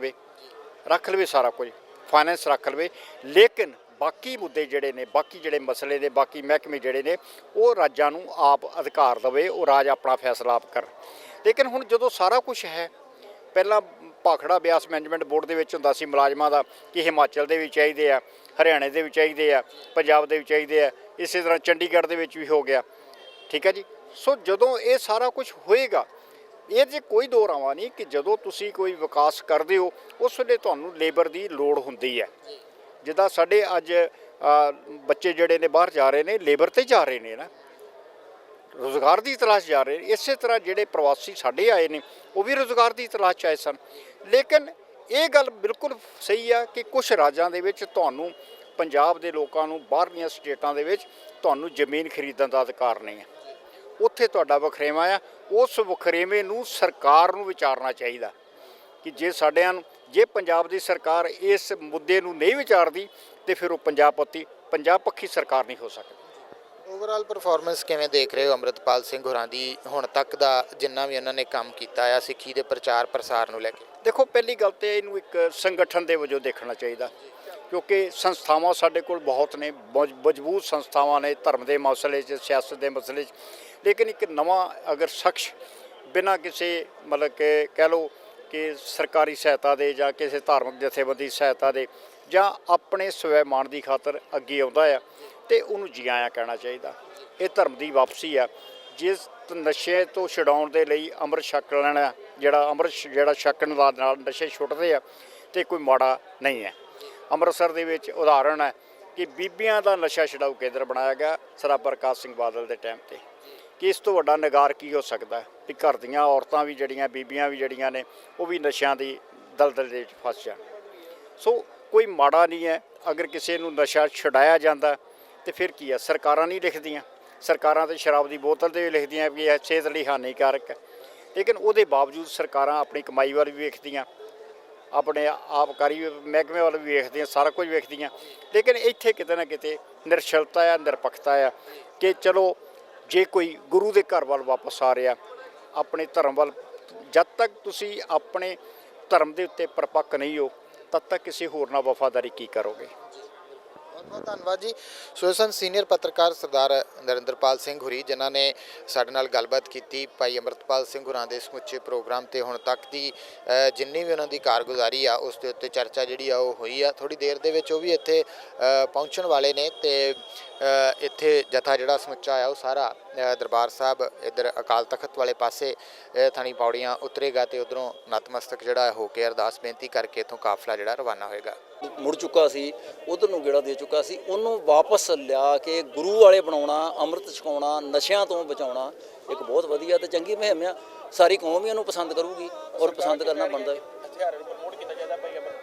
ਲਵੇ ਸਾਰਾ ਕੁਝ, ਫਾਈਨੈਂਸ ਰੱਖ ਲਵੇ, ਲੇਕਿਨ ਬਾਕੀ ਮੁੱਦੇ ਜਿਹੜੇ ਨੇ, ਬਾਕੀ ਜਿਹੜੇ ਮਸਲੇ ਨੇ, ਬਾਕੀ ਮਹਿਕਮੇ ਜਿਹੜੇ ਨੇ, ਉਹ ਰਾਜਾਂ ਨੂੰ ਆਪ ਅਧਿਕਾਰ ਦੇਵੇ, ਉਹ ਰਾਜ ਆਪਣਾ ਫੈਸਲਾ ਆਪ ਕਰਨ। ਲੇਕਿਨ ਹੁਣ ਜਦੋਂ ਸਾਰਾ ਕੁਝ ਹੈ, ਪਹਿਲਾਂ ਭਾਖੜਾ ਬਿਆਸ ਮੈਨੇਜਮੈਂਟ ਬੋਰਡ ਦੇ ਵਿੱਚ ਹੁੰਦਾ ਸੀ ਮੁਲਾਜ਼ਮਾਂ ਦਾ ਕਿ ਹਿਮਾਚਲ ਦੇ ਵੀ ਚਾਹੀਦੇ ਆ, ਹਰਿਆਣੇ ਦੇ ਵੀ ਚਾਹੀਦੇ ਆ, ਪੰਜਾਬ ਦੇ ਵੀ ਚਾਹੀਦੇ ਆ, ਇਸੇ ਤਰ੍ਹਾਂ ਚੰਡੀਗੜ੍ਹ ਦੇ ਵਿੱਚ ਵੀ ਹੋ ਗਿਆ। ਠੀਕ ਹੈ ਜੀ। ਸੋ ਜਦੋਂ ਇਹ ਸਾਰਾ ਕੁਝ ਹੋਏਗਾ, ਇਹ 'ਚ ਕੋਈ ਦੋ ਰਾਵਾਂ ਨਹੀਂ ਕਿ ਜਦੋਂ ਤੁਸੀਂ ਕੋਈ ਵਿਕਾਸ ਕਰਦੇ ਹੋ ਉਸ ਵੇਲੇ ਤੁਹਾਨੂੰ ਲੇਬਰ ਦੀ ਲੋੜ ਹੁੰਦੀ ਹੈ। ਜਿੱਦਾਂ ਸਾਡੇ ਅੱਜ ਬੱਚੇ ਜਿਹੜੇ ਨੇ ਬਾਹਰ ਜਾ ਰਹੇ ਨੇ, ਲੇਬਰ 'ਤੇ ਜਾ ਰਹੇ ਨੇ ਨਾ, ਰੁਜ਼ਗਾਰ ਦੀ ਤਲਾਸ਼ ਜਾ ਰਹੇ ਨੇ। ਇਸੇ ਤਰ੍ਹਾਂ ਜਿਹੜੇ ਪ੍ਰਵਾਸੀ ਸਾਡੇ ਆਏ ਨੇ ਉਹ ਵੀ ਰੁਜ਼ਗਾਰ ਦੀ ਤਲਾਸ਼ 'ਚ ਆਏ ਸਨ। ਲੇਕਿਨ ਇਹ ਗੱਲ ਬਿਲਕੁਲ ਸਹੀ ਆ ਕਿ ਕੁਝ ਰਾਜਾਂ ਦੇ ਵਿੱਚ ਤੁਹਾਨੂੰ, ਪੰਜਾਬ ਦੇ ਲੋਕਾਂ ਨੂੰ ਬਾਹਰਲੀਆਂ ਸਟੇਟਾਂ ਦੇ ਵਿੱਚ ਤੁਹਾਨੂੰ ਜ਼ਮੀਨ ਖਰੀਦਣ ਦਾ ਅਧਿਕਾਰ ਨਹੀਂ ਹੈ। ਉੱਥੇ ਤੁਹਾਡਾ ਵਖਰੇਵਾਂ ਆ, ਉਸ ਵਖਰੇਵੇਂ ਨੂੰ ਸਰਕਾਰ ਨੂੰ ਵਿਚਾਰਨਾ ਚਾਹੀਦਾ ਕਿ ਜੇ ਪੰਜਾਬ ਦੀ ਸਰਕਾਰ ਇਸ ਮੁੱਦੇ ਨੂੰ ਨਹੀਂ ਵਿਚਾਰਦੀ ਤੇ ਫਿਰ ਉਹ ਪੰਜਾਬ ਪੱਖੀ ਸਰਕਾਰ ਨਹੀਂ ਹੋ ਸਕਦੀ। ਓਵਰਆਲ ਪਰਫਾਰਮੈਂਸ ਕਿਵੇਂ ਦੇਖ ਰਹੇ ਹੋ ਅੰਮ੍ਰਿਤਪਾਲ ਸਿੰਘ ਹੋਰਾਂ ਦੀ ਹੁਣ ਤੱਕ ਦਾ, ਜਿੰਨਾ ਵੀ ਉਹਨਾਂ ਨੇ ਕੰਮ ਕੀਤਾ ਆ ਸਿੱਖੀ ਦੇ ਪ੍ਰਚਾਰ ਪ੍ਰਸਾਰ ਨੂੰ ਲੈ ਕੇ? ਦੇਖੋ, ਪਹਿਲੀ ਗੱਲ ਤੇ ਇਹਨੂੰ ਇੱਕ ਸੰਗਠਨ ਦੇ ਵਜੋਂ ਦੇਖਣਾ ਚਾਹੀਦਾ, ਕਿਉਂਕਿ ਸੰਸਥਾਵਾਂ ਸਾਡੇ ਕੋਲ ਬਹੁਤ ਨੇ, ਮਜ਼ਬੂਤ ਸੰਸਥਾਵਾਂ ਨੇ ਧਰਮ ਦੇ ਮਸਲੇ 'ਚ, ਸਿਆਸਤ ਦੇ ਮਸਲੇ 'ਚ। ਲੇਕਿਨ ਇੱਕ ਨਵਾਂ ਅਗਰ ਸ਼ਖਸ ਬਿਨਾਂ ਕਿਸੇ ਮਤਲਬ ਕਿ ਕਹਿ ਲਓ ਕਿ ਸਰਕਾਰੀ ਸਹਾਇਤਾ ਦੇ ਜਾਂ ਕਿਸੇ ਧਾਰਮਿਕ ਜਥੇਬੰਦੀ ਸਹਾਇਤਾ ਦੇ ਜਾਂ ਆਪਣੇ ਸਵੈਮਾਨ ਦੀ ਖਾਤਰ ਅੱਗੇ ਆਉਂਦਾ ਆ ਤੇ ਉਹਨੂੰ ਜੀ ਆਇਆਂ ਕਹਿਣਾ ਚਾਹੀਦਾ। ਇਹ ਧਰਮ ਦੀ ਵਾਪਸੀ ਆ। ਜਿਸ ਨਸ਼ੇ ਤੋਂ ਛਡਾਉਣ ਦੇ ਲਈ ਅੰਮ੍ਰਿਤ ਛਕ ਲੈਣਾ, ਜਿਹੜਾ ਛਕਣ ਦਾ ਨਾਲ ਨਸ਼ੇ ਛੁੱਟਦੇ ਆ ਤੇ ਕੋਈ ਮਾੜਾ ਨਹੀਂ ਹੈ। ਅੰਮ੍ਰਿਤਸਰ ਦੇ ਵਿੱਚ ਉਦਾਹਰਣ ਹੈ ਕਿ ਬੀਬੀਆਂ ਦਾ ਨਸ਼ਾ ਛਡਾਊ ਕੇਂਦਰ ਬਣਾਇਆ ਗਿਆ ਸਰਦਾਰ ਪ੍ਰਕਾਸ਼ ਸਿੰਘ ਬਾਦਲ ਦੇ ਟਾਈਮ 'ਤੇ। ਕਿ ਇਸ ਤੋਂ ਵੱਡਾ ਨਿਗਾਰ ਕੀ ਹੋ ਸਕਦਾ ਵੀ ਘਰ ਦੀਆਂ ਔਰਤਾਂ ਵੀ ਜਿਹੜੀਆਂ, ਬੀਬੀਆਂ ਵੀ ਜਿਹੜੀਆਂ ਨੇ, ਉਹ ਵੀ ਨਸ਼ਿਆਂ ਦੀ ਦਲਦਲ ਦੇ ਵਿੱਚ ਫਸ ਜਾਣ। ਸੋ ਕੋਈ ਮਾੜਾ ਨਹੀਂ ਹੈ ਅਗਰ ਕਿਸੇ ਨੂੰ ਨਸ਼ਾ ਛੁਡਾਇਆ ਜਾਂਦਾ ਤੇ ਫਿਰ ਕੀ ਹੈ, ਸਰਕਾਰਾਂ ਨਹੀਂ ਲਿਖਦੀਆਂ। ਸਰਕਾਰਾਂ ਤਾਂ ਸ਼ਰਾਬ ਦੀ ਬੋਤਲ 'ਤੇ ਵੀ ਲਿਖਦੀਆਂ ਵੀ ਇਹ ਸਿਹਤ ਲਈ ਹਾਨੀਕਾਰਕ ਹੈ। ਲੇਕਿਨ ਉਹਦੇ ਬਾਵਜੂਦ ਸਰਕਾਰਾਂ ਆਪਣੀ ਕਮਾਈ ਵੱਲ ਵੀ ਵੇਖਦੀਆਂ, ਆਪਣੇ ਆਪਕਾਰੀ ਮਹਿਕਮੇ ਵੱਲ ਵੀ ਵੇਖਦੀਆਂ, ਸਾਰਾ ਕੁਝ ਵੇਖਦੀਆਂ। ਲੇਕਿਨ ਇੱਥੇ ਕਿਤੇ ਨਾ ਕਿਤੇ ਨਿਰਛਲਤਾ ਆ, ਨਿਰਪੱਖਤਾ ਆ ਕਿ ਚਲੋ ਜੇ ਕੋਈ ਗੁਰੂ ਦੇ ਘਰ ਵੱਲ ਵਾਪਸ ਆ ਰਿਹਾ, ਆਪਣੇ ਧਰਮ ਵੱਲ, ਜਦ ਤੱਕ ਤੁਸੀਂ ਆਪਣੇ ਧਰਮ ਦੇ ਉੱਤੇ ਪਰਪੱਕ ਨਹੀਂ ਹੋ ਤਦ ਤੱਕ ਕਿਸੇ ਹੋਰ ਨਾਲ ਵਫਾਦਾਰੀ ਕੀ ਕਰੋਗੇ। ਬਹੁਤ ਬਹੁਤ ਧੰਨਵਾਦ ਜੀ। ਸੋ ਸਨ ਸੀਨੀਅਰ ਪੱਤਰਕਾਰ ਸਰਦਾਰ ਨਰਿੰਦਰਪਾਲ ਸਿੰਘ ਹੋਰੀ, ਜਿਨ੍ਹਾਂ ਨੇ ਸਾਡੇ ਨਾਲ ਗੱਲਬਾਤ ਕੀਤੀ ਭਾਈ ਅੰਮ੍ਰਿਤਪਾਲ ਸਿੰਘ ਹੋਰਾਂ ਦੇ ਸਮੁੱਚੇ ਪ੍ਰੋਗਰਾਮ ਤੇ ਹੁਣ ਤੱਕ ਦੀ ਜਿੰਨੀ ਵੀ ਉਹਨਾਂ ਦੀ ਕਾਰਗੁਜ਼ਾਰੀ ਆ ਉਸ ਦੇ ਉੱਤੇ ਚਰਚਾ ਜਿਹੜੀ ਆ ਉਹ ਹੋਈ ਆ। ਥੋੜ੍ਹੀ ਦੇਰ ਦੇ ਵਿੱਚ ਉਹ ਵੀ ਇੱਥੇ ਪਹੁੰਚਣ ਵਾਲੇ ਨੇ ਤੇ ਇੱਥੇ ਜਥਾ ਜਿਹੜਾ ਸਮੁੱਚਾ ਆ ਉਹ ਸਾਰਾ ਦਰਬਾਰ ਸਾਹਿਬ ਇੱਧਰ ਅਕਾਲ ਤਖਤ ਵਾਲੇ ਪਾਸੇ ਥਾਣੀ ਪੌੜੀਆਂ ਉਤਰੇਗਾ ਤੇ ਉੱਧਰੋਂ ਨਤਮਸਤਕ ਜਿਹੜਾ ਹੋ ਕੇ ਅਰਦਾਸ ਬੇਨਤੀ ਕਰਕੇ ਇੱਥੋਂ ਕਾਫਲਾ ਜਿਹੜਾ ਰਵਾਨਾ ਹੋਏਗਾ। ਮੁੜ ਚੁੱਕਾ ਸੀ, ਉਧਰ ਨੂੰ ਗੇੜਾ ਦੇ ਚੁੱਕਾ ਸੀ, ਉਹਨੂੰ ਵਾਪਸ ਲਿਆ ਕੇ ਗੁਰੂ ਵਾਲੇ ਬਣਾਉਣਾ, ਅੰਮ੍ਰਿਤ ਛਕਾਉਣਾ, ਨਸ਼ਿਆਂ ਤੋਂ ਬਚਾਉਣਾ ਇੱਕ ਬਹੁਤ ਵਧੀਆ ਤੇ ਚੰਗੀ ਮੁਹਿੰਮ ਆ। ਸਾਰੀ ਕੌਮ ਹੀ ਉਹਨੂੰ ਪਸੰਦ ਕਰੂਗੀ ਔਰ ਪਸੰਦ ਕਰਨਾ ਬਣਦਾ ਹੈ।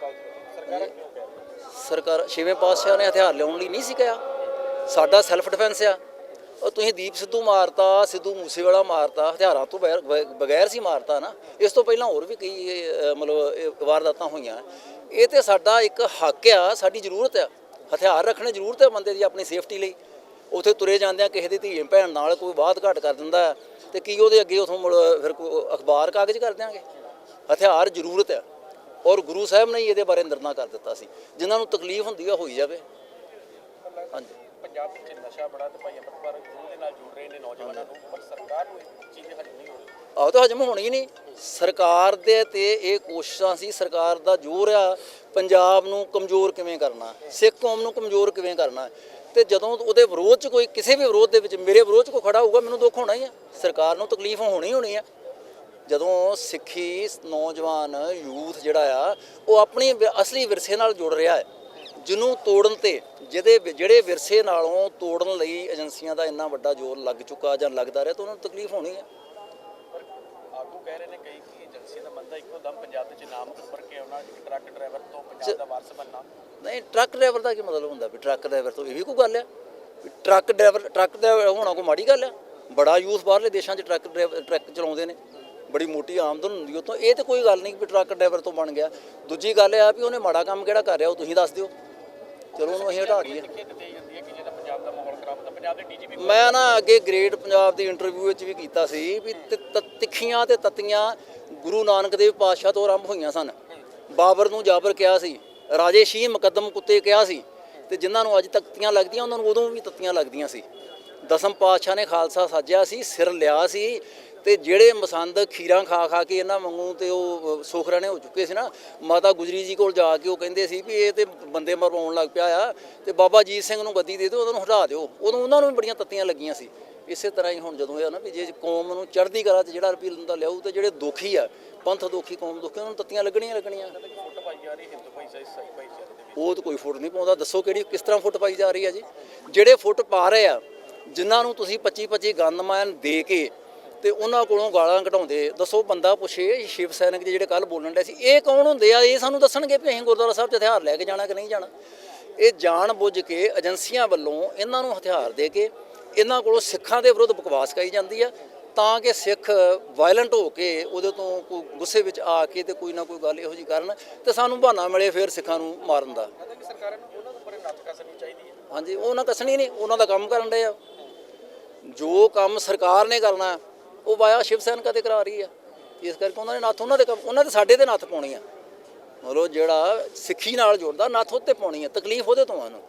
ਸਰਕਾਰ ਛੇਵੇਂ ਪਾਤਸ਼ਾਹ ਨੇ ਹਥਿਆਰ ਲਿਆਉਣ ਲਈ ਨਹੀਂ ਸੀ ਕਿਹਾ, ਸਾਡਾ ਸੈਲਫ ਡਿਫੈਂਸ ਆ। ਉਹ ਤੁਸੀਂ ਦੀਪ ਸਿੱਧੂ ਮਾਰਤਾ, ਸਿੱਧੂ ਮੂਸੇਵਾਲਾ ਮਾਰਤਾ, ਹਥਿਆਰਾਂ ਤੋਂ ਬਗੈਰ ਸੀ ਮਾਰਤਾ ਨਾ। ਇਸ ਤੋਂ ਪਹਿਲਾਂ ਹੋਰ ਵੀ ਕਈ ਮਤਲਬ ਵਾਰਦਾਤਾਂ ਹੋਈਆਂ। ਇਹ ਤੇ ਸਾਡਾ ਇੱਕ ਹੱਕ ਆ, ਸਾਡੀ ਜ਼ਰੂਰਤ ਆ, ਹਥਿਆਰ ਰੱਖਣੇ ਜ਼ਰੂਰਤ ਹੈ ਬੰਦੇ ਦੀ ਆਪਣੀ ਸੇਫਟੀ ਲਈ। ਉੱਥੇ ਤੁਰੇ ਜਾਂਦਿਆਂ ਕਿਸੇ ਦੀ ਧੀ ਭੈਣ ਨਾਲ ਕੋਈ ਬਾਤ ਘਾਟ ਕਰ ਦਿੰਦਾ ਤੇ ਕੀ ਉਹਦੇ ਅੱਗੇ ਉਥੋਂ ਫਿਰ ਕੋਈ ਅਖਬਾਰ ਕਾਗਜ਼ ਕਰ ਦਿਆਂਗੇ। ਹਥਿਆਰ ਜ਼ਰੂਰਤ ਆ ਔਰ ਗੁਰੂ ਸਾਹਿਬ ਨੇ ਇਹਦੇ ਬਾਰੇ ਨਿਰਣਾ ਕਰ ਦਿੱਤਾ ਸੀ। ਜਿਨ੍ਹਾਂ ਨੂੰ ਤਕਲੀਫ ਹੁੰਦੀ ਆ ਹੋਈ ਜਾਵੇ। ਹਾਂਜੀ, ਪੰਜਾਬ ਵਿੱਚ ਨਸ਼ਾ ਬੜਾ ਤੇ ਭਾਈ ਅੰਮ੍ਰਿਤਪਾਲ ਗੁਰੂ ਦੇ ਨਾਲ ਜੁੜ ਰਹੇ ਨੇ ਨੌਜਵਾਨਾਂ ਨੂੰ, ਪਰ ਸਰਕਾਰ ਨੂੰ ਇਹ ਚੀਜ਼ ਹਜਮ ਨਹੀਂ ਹੋ ਰਹੀ। ਆਹ ਤਾਂ ਹਜਮ ਹੋਣੀ ਹੀ ਨਹੀਂ। ਸਰਕਾਰ ਦੇ ਤੇ ਇਹ ਕੋਸ਼ਿਸ਼ਾਂ ਸੀ, ਸਰਕਾਰ ਦਾ ਜ਼ੋਰ ਆ ਪੰਜਾਬ ਨੂੰ ਕਮਜ਼ੋਰ ਕਿਵੇਂ ਕਰਨਾ, ਸਿੱਖ ਕੌਮ ਨੂੰ ਕਮਜ਼ੋਰ ਕਿਵੇਂ ਕਰਨਾ। ਤੇ ਜਦੋਂ ਉਹਦੇ ਵਿਰੋਧ 'ਚ ਕੋਈ, ਕਿਸੇ ਵੀ ਵਿਰੋਧ ਦੇ ਵਿੱਚ ਮੇਰੇ ਵਿਰੋਧ 'ਚ ਕੋਈ ਖੜਾ ਹੋਊਗਾ, ਮੈਨੂੰ ਦੁੱਖ ਹੋਣਾ ਹੀ ਆ। ਸਰਕਾਰ ਨੂੰ ਤਕਲੀਫ ਹੋਣੀ ਆ। ਜਦੋਂ ਸਿੱਖੀ ਨੌਜਵਾਨ ਯੂਥ ਜਿਹੜਾ ਆ ਉਹ ਆਪਣੀ ਅਸਲੀ ਵਿਰਸੇ ਨਾਲ ਜੁੜ ਰਿਹਾ ਹੈ, ਜਿਹਨੂੰ ਤੋੜਨ ਤੇ ਜਿਹੜੇ ਵਿਰਸੇ ਨਾਲੋਂ ਤੋੜਨ ਲਈ ਏਜੰਸੀਆਂ ਦਾ ਇੰਨਾ ਵੱਡਾ ਜ਼ੋਰ ਲੱਗ ਚੁੱਕਾ ਜਾਂ ਲੱਗਦਾ ਰਿਹਾ, ਤਾਂ ਉਹਨਾਂ ਨੂੰ ਤਕਲੀਫ ਹੋਣੀ ਹੈ। ਆਗੂ ਕਹਿ ਰਹੇ ਨੇ ਕਈ ਕਿ ਏਜੰਸੀ ਦਾ ਬੰਦਾ ਇੱਕੋ ਦਮ ਪੰਜਾਬ ਵਿੱਚ ਨਾਮ ਉੱਪਰ ਕੇ ਆਉਣਾ, ਟਰੱਕ ਡਰਾਈਵਰ ਤੋਂ ਪੰਜਾਬ ਦਾ ਵਾਰਸ ਬਣਨਾ। ਨਹੀਂ, ਟਰੱਕ ਡਰਾਈਵਰ ਦਾ ਕੀ ਮਤਲਬ ਹੁੰਦਾ ਵੀ ਟਰੱਕ ਡਰਾਈਵਰ ਤੋਂ? ਇਹ ਵੀ ਕੋਈ ਗੱਲ ਆ? ਟਰੱਕ ਡਰਾਈਵਰ ਹੋਣਾ ਕੋਈ ਮਾੜੀ ਗੱਲ ਆ? ਬੜਾ ਯੂਥ ਬਾਹਰਲੇ ਦੇਸ਼ਾਂ 'ਚ ਟਰੱਕ ਚਲਾਉਂਦੇ ਨੇ, ਬੜੀ ਮੋਟੀ ਆਮਦਨ ਹੁੰਦੀ ਉੱਥੋਂ। ਇਹ ਤਾਂ ਕੋਈ ਗੱਲ ਨਹੀਂ ਵੀ ਟਰੱਕ ਡਰਾਈਵਰ ਤੋਂ ਬਣ ਗਿਆ। ਦੂਜੀ ਗੱਲ ਆ ਵੀ ਉਹਨੇ ਮਾੜਾ ਕੰਮ ਕਿਹੜਾ ਕਰ ਰਿਹਾ ਉਹ ਤੁਸੀਂ ਦੱਸ ਦਿਓ, ਚਲੋ ਉਹਨੂੰ ਅਸੀਂ ਹਟਾ ਦਈਏ। ਮੈਂ ਨਾ ਅੱਗੇ ਗ੍ਰੇਟ ਪੰਜਾਬ ਦੀ ਇੰਟਰਵਿਊ ਵਿੱਚ ਵੀ ਕੀਤਾ ਸੀ ਵੀ ਤਿੱਖੀਆਂ ਤੇ ਤੱਤੀਆਂ ਗੁਰੂ ਨਾਨਕ ਦੇਵ ਪਾਤਸ਼ਾਹ ਤੋਂ ਆਰੰਭ ਹੋਈਆਂ ਸਨ। ਬਾਬਰ ਨੂੰ ਜਾਬਰ ਕਿਹਾ ਸੀ, ਰਾਜੇ ਸ਼ੀਹ ਮੁਕੱਦਮ ਕੁੱਤੇ ਕਿਹਾ ਸੀ ਤੇ ਜਿਨ੍ਹਾਂ ਨੂੰ ਅੱਜ ਤੱਤੀਆਂ ਲੱਗਦੀਆਂ ਉਹਨਾਂ ਨੂੰ ਉਦੋਂ ਵੀ ਤੱਤੀਆਂ ਲੱਗਦੀਆਂ ਸੀ। ਦਸਮ ਪਾਤਸ਼ਾਹ ਨੇ ਖਾਲਸਾ ਸਾਜਿਆ ਸੀ, ਸਿਰ ਲਿਆ ਸੀ, ਤੇ ਜਿਹੜੇ ਮਸੰਦ ਖੀਰਾਂ ਖਾ ਖਾ ਕੇ ਇਹਨਾਂ ਵਾਂਗੂ ਤੇ ਉਹ ਸੋਖਰਾਣੇ ਹੋ ਚੁੱਕੇ ਸੀ ਨਾ, ਮਾਤਾ ਗੁਜਰੀ ਜੀ ਕੋਲ ਜਾ ਕੇ ਉਹ ਕਹਿੰਦੇ ਸੀ ਵੀ ਇਹ ਤੇ ਬੰਦੇ ਮਰਵਾਉਣ ਲੱਗ ਪਿਆ ਆ, ਤੇ ਬਾਬਾ ਅਜੀਤ ਸਿੰਘ ਨੂੰ ਗੱਦੀ ਦੇ ਦਿਓ, ਉਹਨਾਂ ਨੂੰ ਹਟਾ ਦਿਓ। ਉਦੋਂ ਉਹਨਾਂ ਨੂੰ ਵੀ ਬੜੀਆਂ ਤੱਤੀਆਂ ਲੱਗੀਆਂ ਸੀ। ਇਸੇ ਤਰ੍ਹਾਂ ਹੀ ਹੁਣ ਜਦੋਂ ਇਹ ਨਾ ਵੀ ਜੇ ਕੌਮ ਨੂੰ ਚੜ੍ਹਦੀ ਕਲਾ 'ਚ ਜਿਹੜਾ ਰੁਪਈਆ ਦਾ ਲਿਆਊ, ਤੇ ਜਿਹੜੇ ਦੁਖੀ ਆ, ਪੰਥ ਦੁਖੀ, ਕੌਮ ਦੁਖੀ, ਉਹਨਾਂ ਨੂੰ ਤੱਤੀਆਂ ਲੱਗਣੀਆਂ। ਫੁੱਟ ਪਾਈ ਜਾ ਰਹੀ ਹਿੰਦੂ ਭਾਈਚਾਰੇ ਦੇ ਵਿੱਚ। ਉਹ ਤਾਂ ਕੋਈ ਫੁੱਟ ਨਹੀਂ ਪਾਉਂਦਾ। ਦੱਸੋ ਕਿਹੜੀ ਕਿਸ ਤਰ੍ਹਾਂ ਫੁੱਟ ਪਾਈ ਜਾ ਰਹੀ ਆ ਜੀ? ਜਿਹੜੇ ਫੁੱਟ ਪਾ ਰਹੇ ਆ, ਜਿਨ੍ਹਾਂ ਨੂੰ ਤੁਸੀਂ 25-25 ਗਨਮੈਨ ਦੇ ਕੇ ਤੇ ਉਹਨਾਂ ਕੋਲੋਂ ਗਾਲਾਂ ਕਢਾਉਂਦੇ, ਦੱਸੋ ਬੰਦਾ ਪੁੱਛੇ ਸ਼ਿਵ ਸੈਨਿਕ ਜਿਹੜੇ ਕੱਲ ਬੋਲਣ ਡਏ ਸੀ, ਇਹ ਕੌਣ ਹੁੰਦੇ ਆ? ਇਹ ਸਾਨੂੰ ਦੱਸਣਗੇ ਵੀ ਅਸੀਂ ਗੁਰਦੁਆਰਾ ਸਾਹਿਬ 'ਚ ਹਥਿਆਰ ਲੈ ਕੇ ਜਾਣਾ ਕਿ ਨਹੀਂ ਜਾਣਾ। ਇਹ ਜਾਣ ਬੁੱਝ ਕੇ ਏਜੰਸੀਆਂ ਵੱਲੋਂ ਇਹਨਾਂ ਨੂੰ ਹਥਿਆਰ ਦੇ ਕੇ ਇਹਨਾਂ ਕੋਲੋਂ ਸਿੱਖਾਂ ਦੇ ਵਿਰੁੱਧ ਬਕਵਾਸ ਕਰੀ ਜਾਂਦੀ ਆ, ਤਾਂ ਕਿ ਸਿੱਖ ਵਾਇਲੈਂਟ ਹੋ ਕੇ ਉਹਦੇ ਤੋਂ ਕੋਈ ਗੁੱਸੇ ਵਿੱਚ ਆ ਕੇ ਤੇ ਕੋਈ ਨਾ ਕੋਈ ਗੱਲ ਇਹੋ ਜਿਹੀ ਕਰਨ ਤੇ ਸਾਨੂੰ ਬਹਾਨਾ ਮਿਲੇ ਫਿਰ ਸਿੱਖਾਂ ਨੂੰ ਮਾਰਨ ਦਾ। ਸਰਕਾਰਾਂ ਨੂੰ ਉਹਨਾਂ ਉੱਪਰ ਨੱਥ ਕੱਸਣੀ ਚਾਹੀਦੀ ਹੈ। ਹਾਂਜੀ, ਉਹਨਾਂ ਕੱਸਣੀ ਨਹੀਂ, ਉਹਨਾਂ ਦਾ ਕੰਮ ਕਰਨ ਡਏ ਆ। ਜੋ ਕੰਮ ਸਰਕਾਰ ਨੇ ਕਰਨਾ ਉਹ ਵਾਇਆ ਸ਼ਿਵ ਸੈਨਿਕਾਂ ਤੇ ਕਰਾ ਰਹੀ ਆ। ਇਸ ਕਰਕੇ ਉਹਨਾਂ ਨੇ ਨੱਥ ਉਹਨਾਂ ਦੇ ਕੰਮ, ਉਹਨਾਂ ਦੇ ਸਾਡੇ ਤੇ ਨੱਥ ਪਾਉਣੀ ਆ। ਮਤਲਬ ਜਿਹੜਾ ਸਿੱਖੀ ਨਾਲ ਜੁੜਦਾ ਨੱਥ ਉੱਤੇ ਪਾਉਣੀ ਆ। ਤਕਲੀਫ ਉਹਦੇ ਤੋਂ ਆ ਨੂੰ,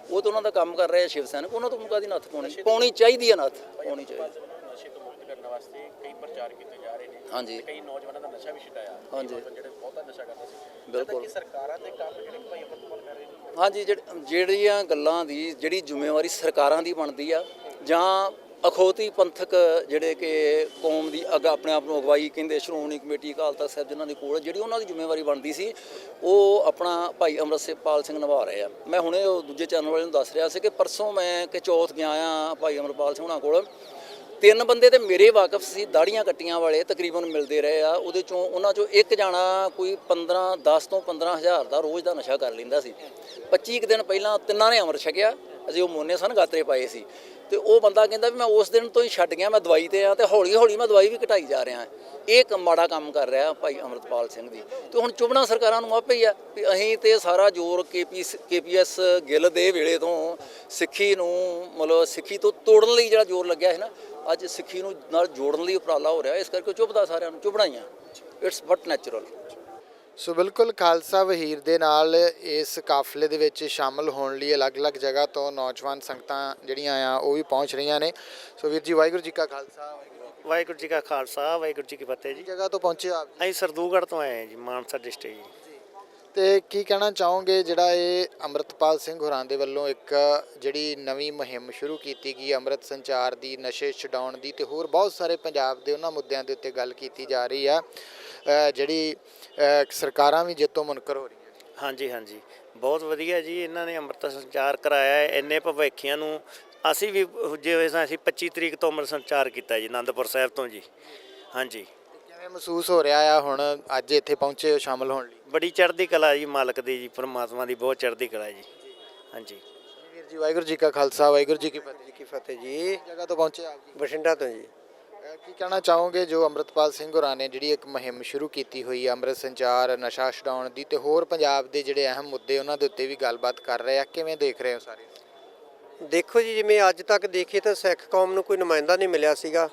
ਉਹ ਤਾਂ ਉਹਨਾਂ ਦਾ ਕੰਮ ਕਰ ਰਹੇ ਆ ਸ਼ਿਵ ਸੈਨਿਕ, ਉਹਨਾਂ ਤੋਂ ਕਾਹਦੀ ਨੱਥ ਪਾਉਣੀ ਚਾਹੀਦੀ ਆ। ਨੱਥ ਪਾਉਣੀ ਚਾਹੀਦੀ। ਨਸ਼ੇ ਤੋਂ ਮੁਕਤ ਕਰਨ ਵਾਸਤੇ ਕਈ ਪ੍ਰਚਾਰ ਕੀਤੇ ਜਾ ਰਹੇ ਨੇ। ਹਾਂਜੀ, ਕਈ ਨੌਜਵਾਨਾਂ ਦਾ ਨਸ਼ਾ ਵੀ ਛਡਾਇਆ। ਹਾਂਜੀ, ਜਿਹੜੇ ਬਹੁਤਾ ਨਸ਼ਾ ਕਰਦੇ ਸੀ। ਬਿਲਕੁਲ। ਕਿ ਸਰਕਾਰਾਂ ਦੇ ਕੰਮ ਜਿਹੜੇ ਭਾਈ ਅਮਰਪਾਲ ਕਰ ਰਹੇ ਨੇ। ਹਾਂਜੀ, ਜਿਹੜੀਆਂ ਗੱਲਾਂ ਦੀ ਜਿਹੜੀ ਜ਼ਿੰਮੇਵਾਰੀ ਸਰਕਾਰਾਂ ਦੀ ਬਣਦੀ ਆ, ਜਾਂ ਅਖੌਤੀ ਪੰਥਕ ਜਿਹੜੇ ਕਿ ਕੌਮ ਦੀ ਆਪਣੇ ਆਪ ਨੂੰ ਅਗਵਾਈ ਕਹਿੰਦੇ ਸ਼੍ਰੋਮਣੀ ਕਮੇਟੀ ਅਕਾਲ ਤਖਤ ਸਾਹਿਬ ਜਿਨ੍ਹਾਂ ਦੇ ਕੋਲ ਜਿਹੜੀ ਉਹਨਾਂ ਦੀ ਜ਼ਿੰਮੇਵਾਰੀ ਬਣਦੀ ਸੀ, ਉਹ ਆਪਣਾ ਭਾਈ ਅੰਮ੍ਰਿਤਪਾਲ ਸਿੰਘ ਨਿਭਾ ਰਹੇ ਆ। ਮੈਂ ਹੁਣੇ ਉਹ ਦੂਜੇ ਚੈਨਲ ਵਾਲੇ ਨੂੰ ਦੱਸ ਰਿਹਾ ਸੀ ਕਿ ਪਰਸੋਂ ਮੈਂ ਕਿ ਚੌਥ ਗਿਆ ਆ ਭਾਈ ਅੰਮ੍ਰਿਤਪਾਲ ਸਿੰਘ ਹੁਣਾਂ ਕੋਲ। 3 ਬੰਦੇ ਤੇ ਮੇਰੇ ਵਾਕਫ ਸੀ, ਦਾੜੀਆਂ ਕੱਟੀਆਂ ਵਾਲੇ, ਤਕਰੀਬਨ ਮਿਲਦੇ ਰਹੇ ਆ। ਉਹਦੇ ਚੋਂ ਉਹਨਾਂ ਚੋਂ ਇੱਕ ਜਾਣਾ ਕੋਈ 10 ਤੋਂ 15 ਹਜ਼ਾਰ ਦਾ ਰੋਜ਼ ਦਾ ਨਸ਼ਾ ਕਰ ਲੈਂਦਾ ਸੀ। 25 ਕੁ ਦਿਨ ਪਹਿਲਾਂ ਤਿੰਨਾਂ ਨੇ ਅੰਮ੍ਰਿਤ ਛਕਿਆ। ਅਸੀਂ ਉਹ ਮੋਨੇ ਸਨ, ਗਾਤਰੇ ਪਾਏ ਸੀ, ਤੇ ਉਹ ਬੰਦਾ ਕਹਿੰਦਾ ਵੀ ਮੈਂ ਉਸ ਦਿਨ ਤੋਂ ਹੀ ਛੱਡ ਗਿਆ, ਮੈਂ ਦਵਾਈ ਤੇ ਆ, ਤੇ ਹੌਲੀ ਹੌਲੀ ਮੈਂ ਦਵਾਈ ਵੀ ਘਟਾਈ ਜਾ ਰਿਹਾ। ਇਹ ਇੱਕ ਮਾੜਾ ਕੰਮ ਕਰ ਰਿਹਾ ਭਾਈ ਅੰਮ੍ਰਿਤਪਾਲ ਸਿੰਘ ਦੀ। ਤੇ ਹੁਣ ਚੁਭਣਾ ਸਰਕਾਰਾਂ ਨੂੰ ਆਪੇ ਹੀ ਆ ਵੀ ਅਸੀਂ ਤੇ ਸਾਰਾ ਜ਼ੋਰ KPS ਗਿੱਲ ਦੇ ਵੇਲੇ ਤੋਂ ਸਿੱਖੀ ਨੂੰ, ਮਤਲਬ ਸਿੱਖੀ ਤੋਂ ਤੋੜਨ ਲਈ ਜਿਹੜਾ ਜ਼ੋਰ ਲੱਗਿਆ ਹੈ ਨਾ, ਅੱਜ ਸਿੱਖੀ ਨੂੰ ਨਾਲ ਜੋੜਨ ਲਈ ਉਪਰਾਲਾ ਹੋ ਰਿਹਾ। ਇਸ ਕਰਕੇ ਚੁਭਦਾ ਸਾਰਿਆਂ ਨੂੰ, ਚੁਭਣਾ ਹੀ ਆ। It's but natural. ਸੋ ਬਿਲਕੁਲ ਖਾਲਸਾ ਵਹੀਰ ਦੇ ਨਾਲ ਇਸ ਕਾਫਲੇ ਦੇ ਵਿੱਚ ਸ਼ਾਮਲ ਹੋਣ ਲਈ ਅਲੱਗ-ਅਲੱਗ ਜਗ੍ਹਾ ਤੋਂ ਨੌਜਵਾਨ ਸੰਗਤਾਂ ਜਿਹੜੀਆਂ ਆ ਉਹ ਵੀ ਪਹੁੰਚ ਰਹੀਆਂ ਨੇ। ਸੋ ਵੀਰ ਜੀ, ਵਾਹਿਗੁਰੂ ਜੀ ਕਾ ਖਾਲਸਾ, ਵਾਹਿਗੁਰੂ ਜੀ ਕਾ ਖਾਲਸਾ, ਵਾਹਿਗੁਰੂ ਜੀ ਕੀ ਫਤਿਹ ਜੀ। ਜਗ੍ਹਾ ਤੋਂ ਪਹੁੰਚੇ ਆਪ ਜੀ? ਅਸੀਂ ਸਰਦੂਗੜ੍ਹ ਤੋਂ ਆਏ ਹਾਂ ਜੀ, ਮਾਨਸਾ ਡਿਸਟ੍ਰਿਕਟ ਜੀ। ਤੇ ਕੀ ਕਹਿਣਾ ਚਾਹੋਗੇ, ਜਿਹੜਾ ਇਹ ਅੰਮ੍ਰਿਤਪਾਲ ਸਿੰਘ ਹੋਰਾਂ ਦੇ ਵੱਲੋਂ ਇੱਕ ਜਿਹੜੀ ਨਵੀਂ ਮੁਹਿੰਮ ਸ਼ੁਰੂ ਕੀਤੀ ਗਈ ਅੰਮ੍ਰਿਤ ਸੰਚਾਰ ਦੀ, ਨਸ਼ੇ ਛਡਾਉਣ ਦੀ, ਤੇ ਹੋਰ ਬਹੁਤ ਸਾਰੇ ਪੰਜਾਬ ਦੇ ਉਹਨਾਂ ਮੁੱਦਿਆਂ ਦੇ ਉੱਤੇ ਗੱਲ ਕੀਤੀ ਜਾ ਰਹੀ ਆ, ਜਿਹੜੀ ਸਰਕਾਰਾਂ ਵੀ ਜਿੱਤੋਂ ਮੁਨਕਰ ਹੋ ਰਹੀਆਂ? ਹਾਂਜੀ ਹਾਂਜੀ, ਬਹੁਤ ਵਧੀਆ ਜੀ। ਇਹਨਾਂ ਨੇ ਅੰਮ੍ਰਿਤ ਸੰਚਾਰ ਕਰਾਇਆ ਹੈ। ਇੰਨੇ ਭਵਿੱਖੀਆਂ ਨੂੰ ਅਸੀਂ ਵੀ ਜਿਵੇਂ ਅਸੀਂ 25 ਤਰੀਕ ਤੋਂ ਅੰਮ੍ਰਿਤ ਸੰਚਾਰ ਕੀਤਾ ਜੀ, ਆਨੰਦਪੁਰ ਸਾਹਿਬ ਤੋਂ ਜੀ। ਹਾਂਜੀ, ਕਿਵੇਂ ਮਹਿਸੂਸ ਹੋ ਰਿਹਾ ਆ ਹੁਣ ਅੱਜ ਇੱਥੇ ਪਹੁੰਚੇ ਹੋ ਸ਼ਾਮਲ ਹੋਣ ਲਈ? ਬੜੀ ਚੜ੍ਹਦੀ ਕਲਾ ਜੀ, ਮਾਲਕ ਦੀ ਜੀ, ਪਰਮਾਤਮਾ ਦੀ ਬਹੁਤ ਚੜ੍ਹਦੀ ਕਲਾ ਜੀ। ਹਾਂਜੀ ਵੀਰ ਜੀ, ਵਾਹਿਗੁਰੂ ਜੀ ਕਾ ਖਾਲਸਾ, ਵਾਹਿਗੁਰੂ ਜੀ ਕੀ ਫਤਿਹ। ਕੀ ਫਤਿਹ ਜੀ। ਜਗ੍ਹਾ ਤੋਂ ਪਹੁੰਚੇ ਆਪ ਜੀ? ਬਠਿੰਡਾ ਤੋਂ ਜੀ। ਕੀ ਕਹਿਣਾ ਚਾਹੋਗੇ, ਜੋ ਅੰਮ੍ਰਿਤਪਾਲ ਸਿੰਘ ਹੋਰਾਂ ਨੇ ਜਿਹੜੀ ਇੱਕ ਮੁਹਿੰਮ ਸ਼ੁਰੂ ਕੀਤੀ ਹੋਈ ਹੈ ਅੰਮ੍ਰਿਤ ਸੰਚਾਰ, ਨਸ਼ਾ ਛਡਾਉਣ ਦੀ, ਤੇ ਹੋਰ ਪੰਜਾਬ ਦੇ ਜਿਹੜੇ ਅਹਿਮ ਮੁੱਦੇ ਉਹਨਾਂ ਦੇ ਉੱਤੇ ਵੀ ਗੱਲਬਾਤ ਕਰ ਰਹੇ ਆ, ਕਿਵੇਂ ਦੇਖ ਰਹੇ ਹੋ ਸਾਰੇ? ਦੇਖੋ ਜੀ, ਜਿਵੇਂ ਅੱਜ ਤੱਕ ਦੇਖੀਏ ਤਾਂ ਸਿੱਖ ਕੌਮ ਨੂੰ ਕੋਈ ਨੁਮਾਇੰਦਾ ਨਹੀਂ ਮਿਲਿਆ ਸੀਗਾ,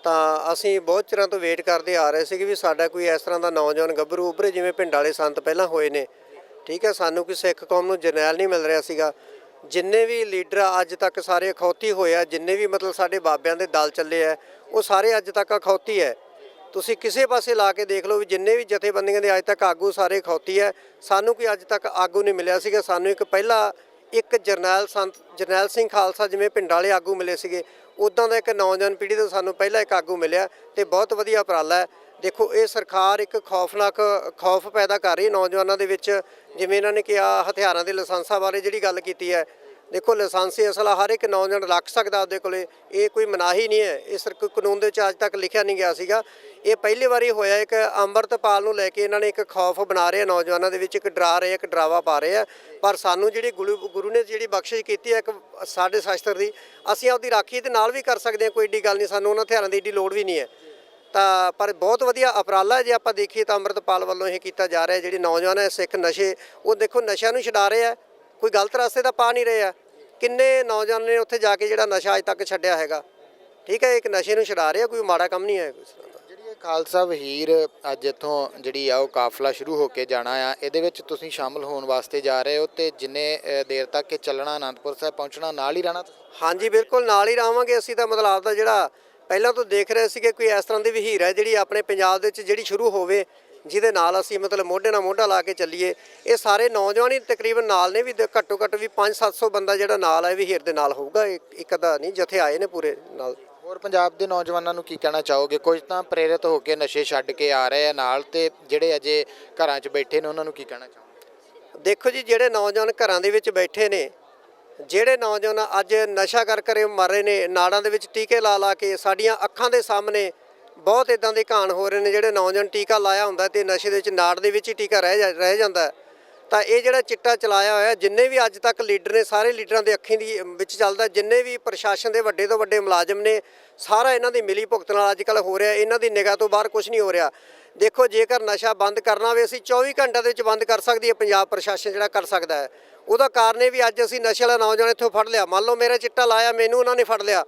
ਤਾਂ ਅਸੀਂ ਬਹੁਤ ਚਿਰਾਂ ਤੋਂ ਵੇਟ ਕਰਦੇ ਆ ਰਹੇ ਸੀਗੇ ਵੀ ਸਾਡਾ ਕੋਈ ਇਸ ਤਰ੍ਹਾਂ ਦਾ ਨੌਜਵਾਨ ਗੱਭਰੂ ਉੱਭਰੇ ਜਿਵੇਂ ਪਿੰਡ ਵਾਲੇ ਸੰਤ ਪਹਿਲਾਂ ਹੋਏ ਨੇ। ਠੀਕ ਹੈ, ਸਾਨੂੰ ਕੋਈ ਸਿੱਖ ਕੌਮ ਨੂੰ ਜਰਨੈਲ ਨਹੀਂ ਮਿਲ ਰਿਹਾ ਸੀਗਾ। ਜਿੰਨੇ ਵੀ ਲੀਡਰ ਅੱਜ ਤੱਕ ਸਾਰੇ ਅਖੌਤੀ ਹੋਏ ਆ, ਜਿੰਨੇ ਵੀ ਮਤਲਬ ਸਾਡੇ ਬਾਬਿਆਂ ਦੇ ਦਲ ਚੱਲੇ ਆ, ਉਹ ਸਾਰੇ ਅੱਜ ਤੱਕ ਅਖੌਤੀ ਹੈ। ਤੁਸੀਂ ਕਿਸੇ ਪਾਸੇ ਲਾ ਕੇ ਦੇਖ ਲਓ ਵੀ ਜਿੰਨੇ ਵੀ ਜਥੇਬੰਦੀਆਂ ਦੇ ਅੱਜ ਤੱਕ ਆਗੂ ਸਾਰੇ ਅਖੌਤੀ ਹੈ। ਸਾਨੂੰ ਕੋਈ ਅੱਜ ਤੱਕ ਆਗੂ ਨਹੀਂ ਮਿਲਿਆ ਸੀਗਾ। ਸਾਨੂੰ ਇੱਕ ਜਰਨੈਲ ਸਿੰਘ ਖਾਲਸਾ ਜਿਵੇਂ ਪਿੰਡ ਵਾਲੇ ਆਗੂ ਮਿਲੇ ਸੀਗੇ, ਉੱਦਾਂ ਦਾ ਇੱਕ ਨੌਜਵਾਨ ਪੀੜ੍ਹੀ ਤੋਂ ਸਾਨੂੰ ਪਹਿਲਾਂ ਇੱਕ ਆਗੂ ਮਿਲਿਆ, ਤੇ ਬਹੁਤ ਵਧੀਆ ਉਪਰਾਲਾ ਹੈ। ਦੇਖੋ, ਇਹ ਸਰਕਾਰ ਇੱਕ ਖੌਫ ਪੈਦਾ ਕਰ ਰਹੀ ਨੌਜਵਾਨਾਂ ਦੇ ਵਿੱਚ। ਜਿਵੇਂ ਇਹਨਾਂ ਨੇ ਕਿਹਾ ਹਥਿਆਰਾਂ ਦੇ ਲਾਇਸੈਂਸਾਂ ਬਾਰੇ ਜਿਹੜੀ ਗੱਲ ਕੀਤੀ ਹੈ, ਦੇਖੋ ਲਾਇਸੈਂਸੀ ਅਸਲਾ ਹਰ ਇੱਕ ਨੌਜਵਾਨ ਰੱਖ ਸਕਦਾ ਉਹਦੇ ਕੋਲੇ, ਇਹ ਕੋਈ ਮਨਾਹੀ ਨਹੀਂ ਹੈ। ਇਸ ਕਾਨੂੰਨ ਦੇ ਵਿੱਚ ਅੱਜ ਤੱਕ ਲਿਖਿਆ ਨਹੀਂ ਗਿਆ ਸੀਗਾ। ਇਹ ਪਹਿਲੀ ਵਾਰੀ ਹੋਇਆ। ਇੱਕ ਅੰਮ੍ਰਿਤਪਾਲ ਨੂੰ ਲੈ ਕੇ ਇਹਨਾਂ ਨੇ ਇੱਕ ਖੌਫ ਬਣਾ ਰਹੇ ਨੌਜਵਾਨਾਂ ਦੇ ਵਿੱਚ, ਇੱਕ ਡਰਾ ਰਹੇ, ਇੱਕ ਡਰਾਵਾ ਪਾ ਰਹੇ ਆ। ਪਰ ਸਾਨੂੰ ਜਿਹੜੀ ਗੁਰੂ ਨੇ ਜਿਹੜੀ ਬਖਸ਼ਿਸ਼ ਕੀਤੀ ਹੈ ਇੱਕ ਸਾਡੇ ਸ਼ਾਸਤਰ ਦੀ, ਅਸੀਂ ਆਪਦੀ ਰਾਖੀ ਦੇ ਨਾਲ ਵੀ ਕਰ ਸਕਦੇ ਹਾਂ, ਕੋਈ ਏਡੀ ਗੱਲ ਨਹੀਂ। ਸਾਨੂੰ ਉਹਨਾਂ ਹਥਿਆਰਾਂ ਦੀ ਏਡੀ ਲੋੜ ਵੀ ਨਹੀਂ ਹੈ। ਤਾਂ ਪਰ ਬਹੁਤ ਵਧੀਆ ਉਪਰਾਲਾ ਜੇ ਆਪਾਂ ਦੇਖੀਏ ਤਾਂ ਅੰਮ੍ਰਿਤਪਾਲ ਵੱਲੋਂ ਇਹ ਕੀਤਾ ਜਾ ਰਿਹਾ। ਜਿਹੜੇ ਨੌਜਵਾਨ ਹੈ ਸਿੱਖ ਨਸ਼ੇ, ਉਹ ਦੇਖੋ ਨਸ਼ਿਆਂ ਨੂੰ ਛਡਾ ਰਹੇ ਆ, ਕੋਈ ਗਲਤ ਰਸਤੇ ਤਾਂ ਪਾ ਨਹੀਂ ਰਹੇ ਆ। ਕਿੰਨੇ ਨੌਜਵਾਨ ਨੇ ਉੱਥੇ ਜਾ ਕੇ ਜਿਹੜਾ ਨਸ਼ਾ ਅੱਜ ਤੱਕ ਛੱਡਿਆ ਹੈਗਾ। ਠੀਕ ਹੈ, ਇੱਕ ਨਸ਼ੇ ਨੂੰ ਛਡਾ ਰਿਹਾ, ਕੋਈ ਮਾੜਾ ਕੰਮ ਨਹੀਂ ਹੈ। ਜਿਹੜੀ ਇਹ ਖਾਲਸਾ ਵਹੀਰ ਅੱਜ ਇੱਥੋਂ ਜਿਹੜੀ ਆ ਉਹ ਕਾਫਲਾ ਸ਼ੁਰੂ ਹੋ ਕੇ ਜਾਣਾ ਆ, ਇਹਦੇ ਵਿੱਚ ਤੁਸੀਂ ਸ਼ਾਮਲ ਹੋਣ ਵਾਸਤੇ ਜਾ ਰਹੇ ਹੋ ਤੇ ਜਿੰਨੇ ਦੇਰ ਤੱਕ ਇਹ ਚੱਲਣਾ, ਆਨੰਦਪੁਰ ਸਾਹਿਬ ਪਹੁੰਚਣਾ, ਨਾਲ ਹੀ ਰਹਿਣਾ ਤੁਸੀਂ? ਹਾਂਜੀ ਬਿਲਕੁਲ ਨਾਲ ਹੀ ਰਹਾਂਗੇ ਅਸੀਂ। ਤਾਂ ਮਤਲਬ ਆਪਦਾ ਜਿਹੜਾ ਪਹਿਲਾਂ ਤੋਂ ਦੇਖ ਰਹੇ ਸੀਗੇ ਕੋਈ ਇਸ ਤਰ੍ਹਾਂ ਦੀ ਵਹੀਰ ਹੈ ਜਿਹੜੀ ਆਪਣੇ ਪੰਜਾਬ ਦੇ ਵਿੱਚ ਜਿਹੜੀ ਸ਼ੁਰੂ ਹੋਵੇ, ਜਿਹਦੇ ਨਾਲ ਅਸੀਂ ਮਤਲਬ ਮੋਢੇ ਨਾਲ ਮੋਢਾ ਲਾ ਕੇ ਚੱਲੀਏ। ਇਹ ਸਾਰੇ ਨੌਜਵਾਨ ਹੀ ਤਕਰੀਬਨ ਨਾਲ ਨੇ, ਵੀ ਘੱਟੋ ਘੱਟ ਵੀ 500-700 ਬੰਦਾ ਜਿਹੜਾ ਨਾਲ ਹੈ ਵਹੀਰ ਦੇ ਨਾਲ ਹੋਊਗਾ। ਇੱਕ ਅੱਧਾ ਨਹੀਂ, ਜਥੇ ਆਏ ਨੇ ਪੂਰੇ ਨਾਲ। ਹੋਰ ਪੰਜਾਬ ਦੇ ਨੌਜਵਾਨਾਂ ਨੂੰ ਕੀ ਕਹਿਣਾ ਚਾਹੋਗੇ? ਕੁਝ ਤਾਂ ਪ੍ਰੇਰਿਤ ਹੋ ਕੇ ਨਸ਼ੇ ਛੱਡ ਕੇ ਆ ਰਹੇ ਆ ਨਾਲ, ਤੇ ਜਿਹੜੇ ਅਜੇ ਘਰਾਂ 'ਚ ਬੈਠੇ ਨੇ ਉਹਨਾਂ ਨੂੰ ਕੀ ਕਹਿਣਾ ਚਾਹੋਗੇ? ਦੇਖੋ ਜੀ, ਜਿਹੜੇ ਨੌਜਵਾਨ ਘਰਾਂ ਦੇ ਵਿੱਚ ਬੈਠੇ ਨੇ, ਜਿਹੜੇ ਨੌਜਵਾਨ ਅੱਜ ਨਸ਼ਾ ਕਰ ਮਰ ਰਹੇ ਨੇ, ਨਾੜਾਂ ਦੇ ਵਿੱਚ ਟੀਕੇ ਲਾ ਕੇ, ਸਾਡੀਆਂ ਅੱਖਾਂ ਦੇ ਸਾਹਮਣੇ ਬਹੁਤ ਇਦਾਂ ਦੇ ਘਾਣ ਹੋ ਰਹੇ ਨੇ। ਜਿਹੜੇ ਨੌਜਵਾਨ ਟੀਕਾ ਲਾਇਆ ਹੁੰਦਾ ਤੇ ਨਸ਼ੇ ਦੇ ਵਿੱਚ ਨਾੜ ਦੇ ਵਿੱਚ ਹੀ ਟੀਕਾ ਰਹਿ ਜਾਂਦਾ। ਤਾਂ ਇਹ ਜਿਹੜਾ ਚਿੱਟਾ ਚਲਾਇਆ ਹੋਇਆ, ਜਿੰਨੇ ਵੀ ਅੱਜ ਤੱਕ ਲੀਡਰ ਨੇ, ਸਾਰੇ ਲੀਡਰਾਂ ਦੇ ਅੱਖੀਂ ਦੀ ਵਿੱਚ ਚੱਲਦਾ। ਜਿੰਨੇ ਵੀ ਪ੍ਰਸ਼ਾਸਨ ਦੇ ਵੱਡੇ ਤੋਂ ਵੱਡੇ ਮੁਲਾਜ਼ਮ ਨੇ, ਸਾਰਾ ਇਹਨਾਂ ਦੀ ਮਿਲੀ ਭੁਗਤ ਨਾਲ ਅੱਜ ਕੱਲ੍ਹ ਹੋ ਰਿਹਾ। ਇਹਨਾਂ ਦੀ ਨਿਗਾਹ ਤੋਂ ਬਾਹਰ ਕੁਝ ਨਹੀਂ ਹੋ ਰਿਹਾ। ਦੇਖੋ, ਜੇਕਰ ਨਸ਼ਾ ਬੰਦ ਕਰਨਾ ਹੋਵੇ, ਅਸੀਂ 24 ਘੰਟਿਆਂ ਦੇ ਵਿੱਚ ਬੰਦ ਕਰ ਸਕਦੀ ਹੈ ਪੰਜਾਬ ਪ੍ਰਸ਼ਾਸਨ, ਜਿਹੜਾ ਕਰ ਸਕਦਾ ਹੈ। ਉਹਦਾ ਕਾਰਨ ਇਹ ਵੀ ਅੱਜ ਅਸੀਂ ਨਸ਼ੇ ਵਾਲਾ ਨੌਜਵਾਨ ਇੱਥੋਂ ਫੜ ਲਿਆ। ਮੰਨ ਲਓ ਮੇਰਾ ਚਿੱਟਾ ਲਾਇਆ, ਮੈਨੂੰ ਉਹਨਾਂ ਨੇ ਫੜ ਲਿਆ,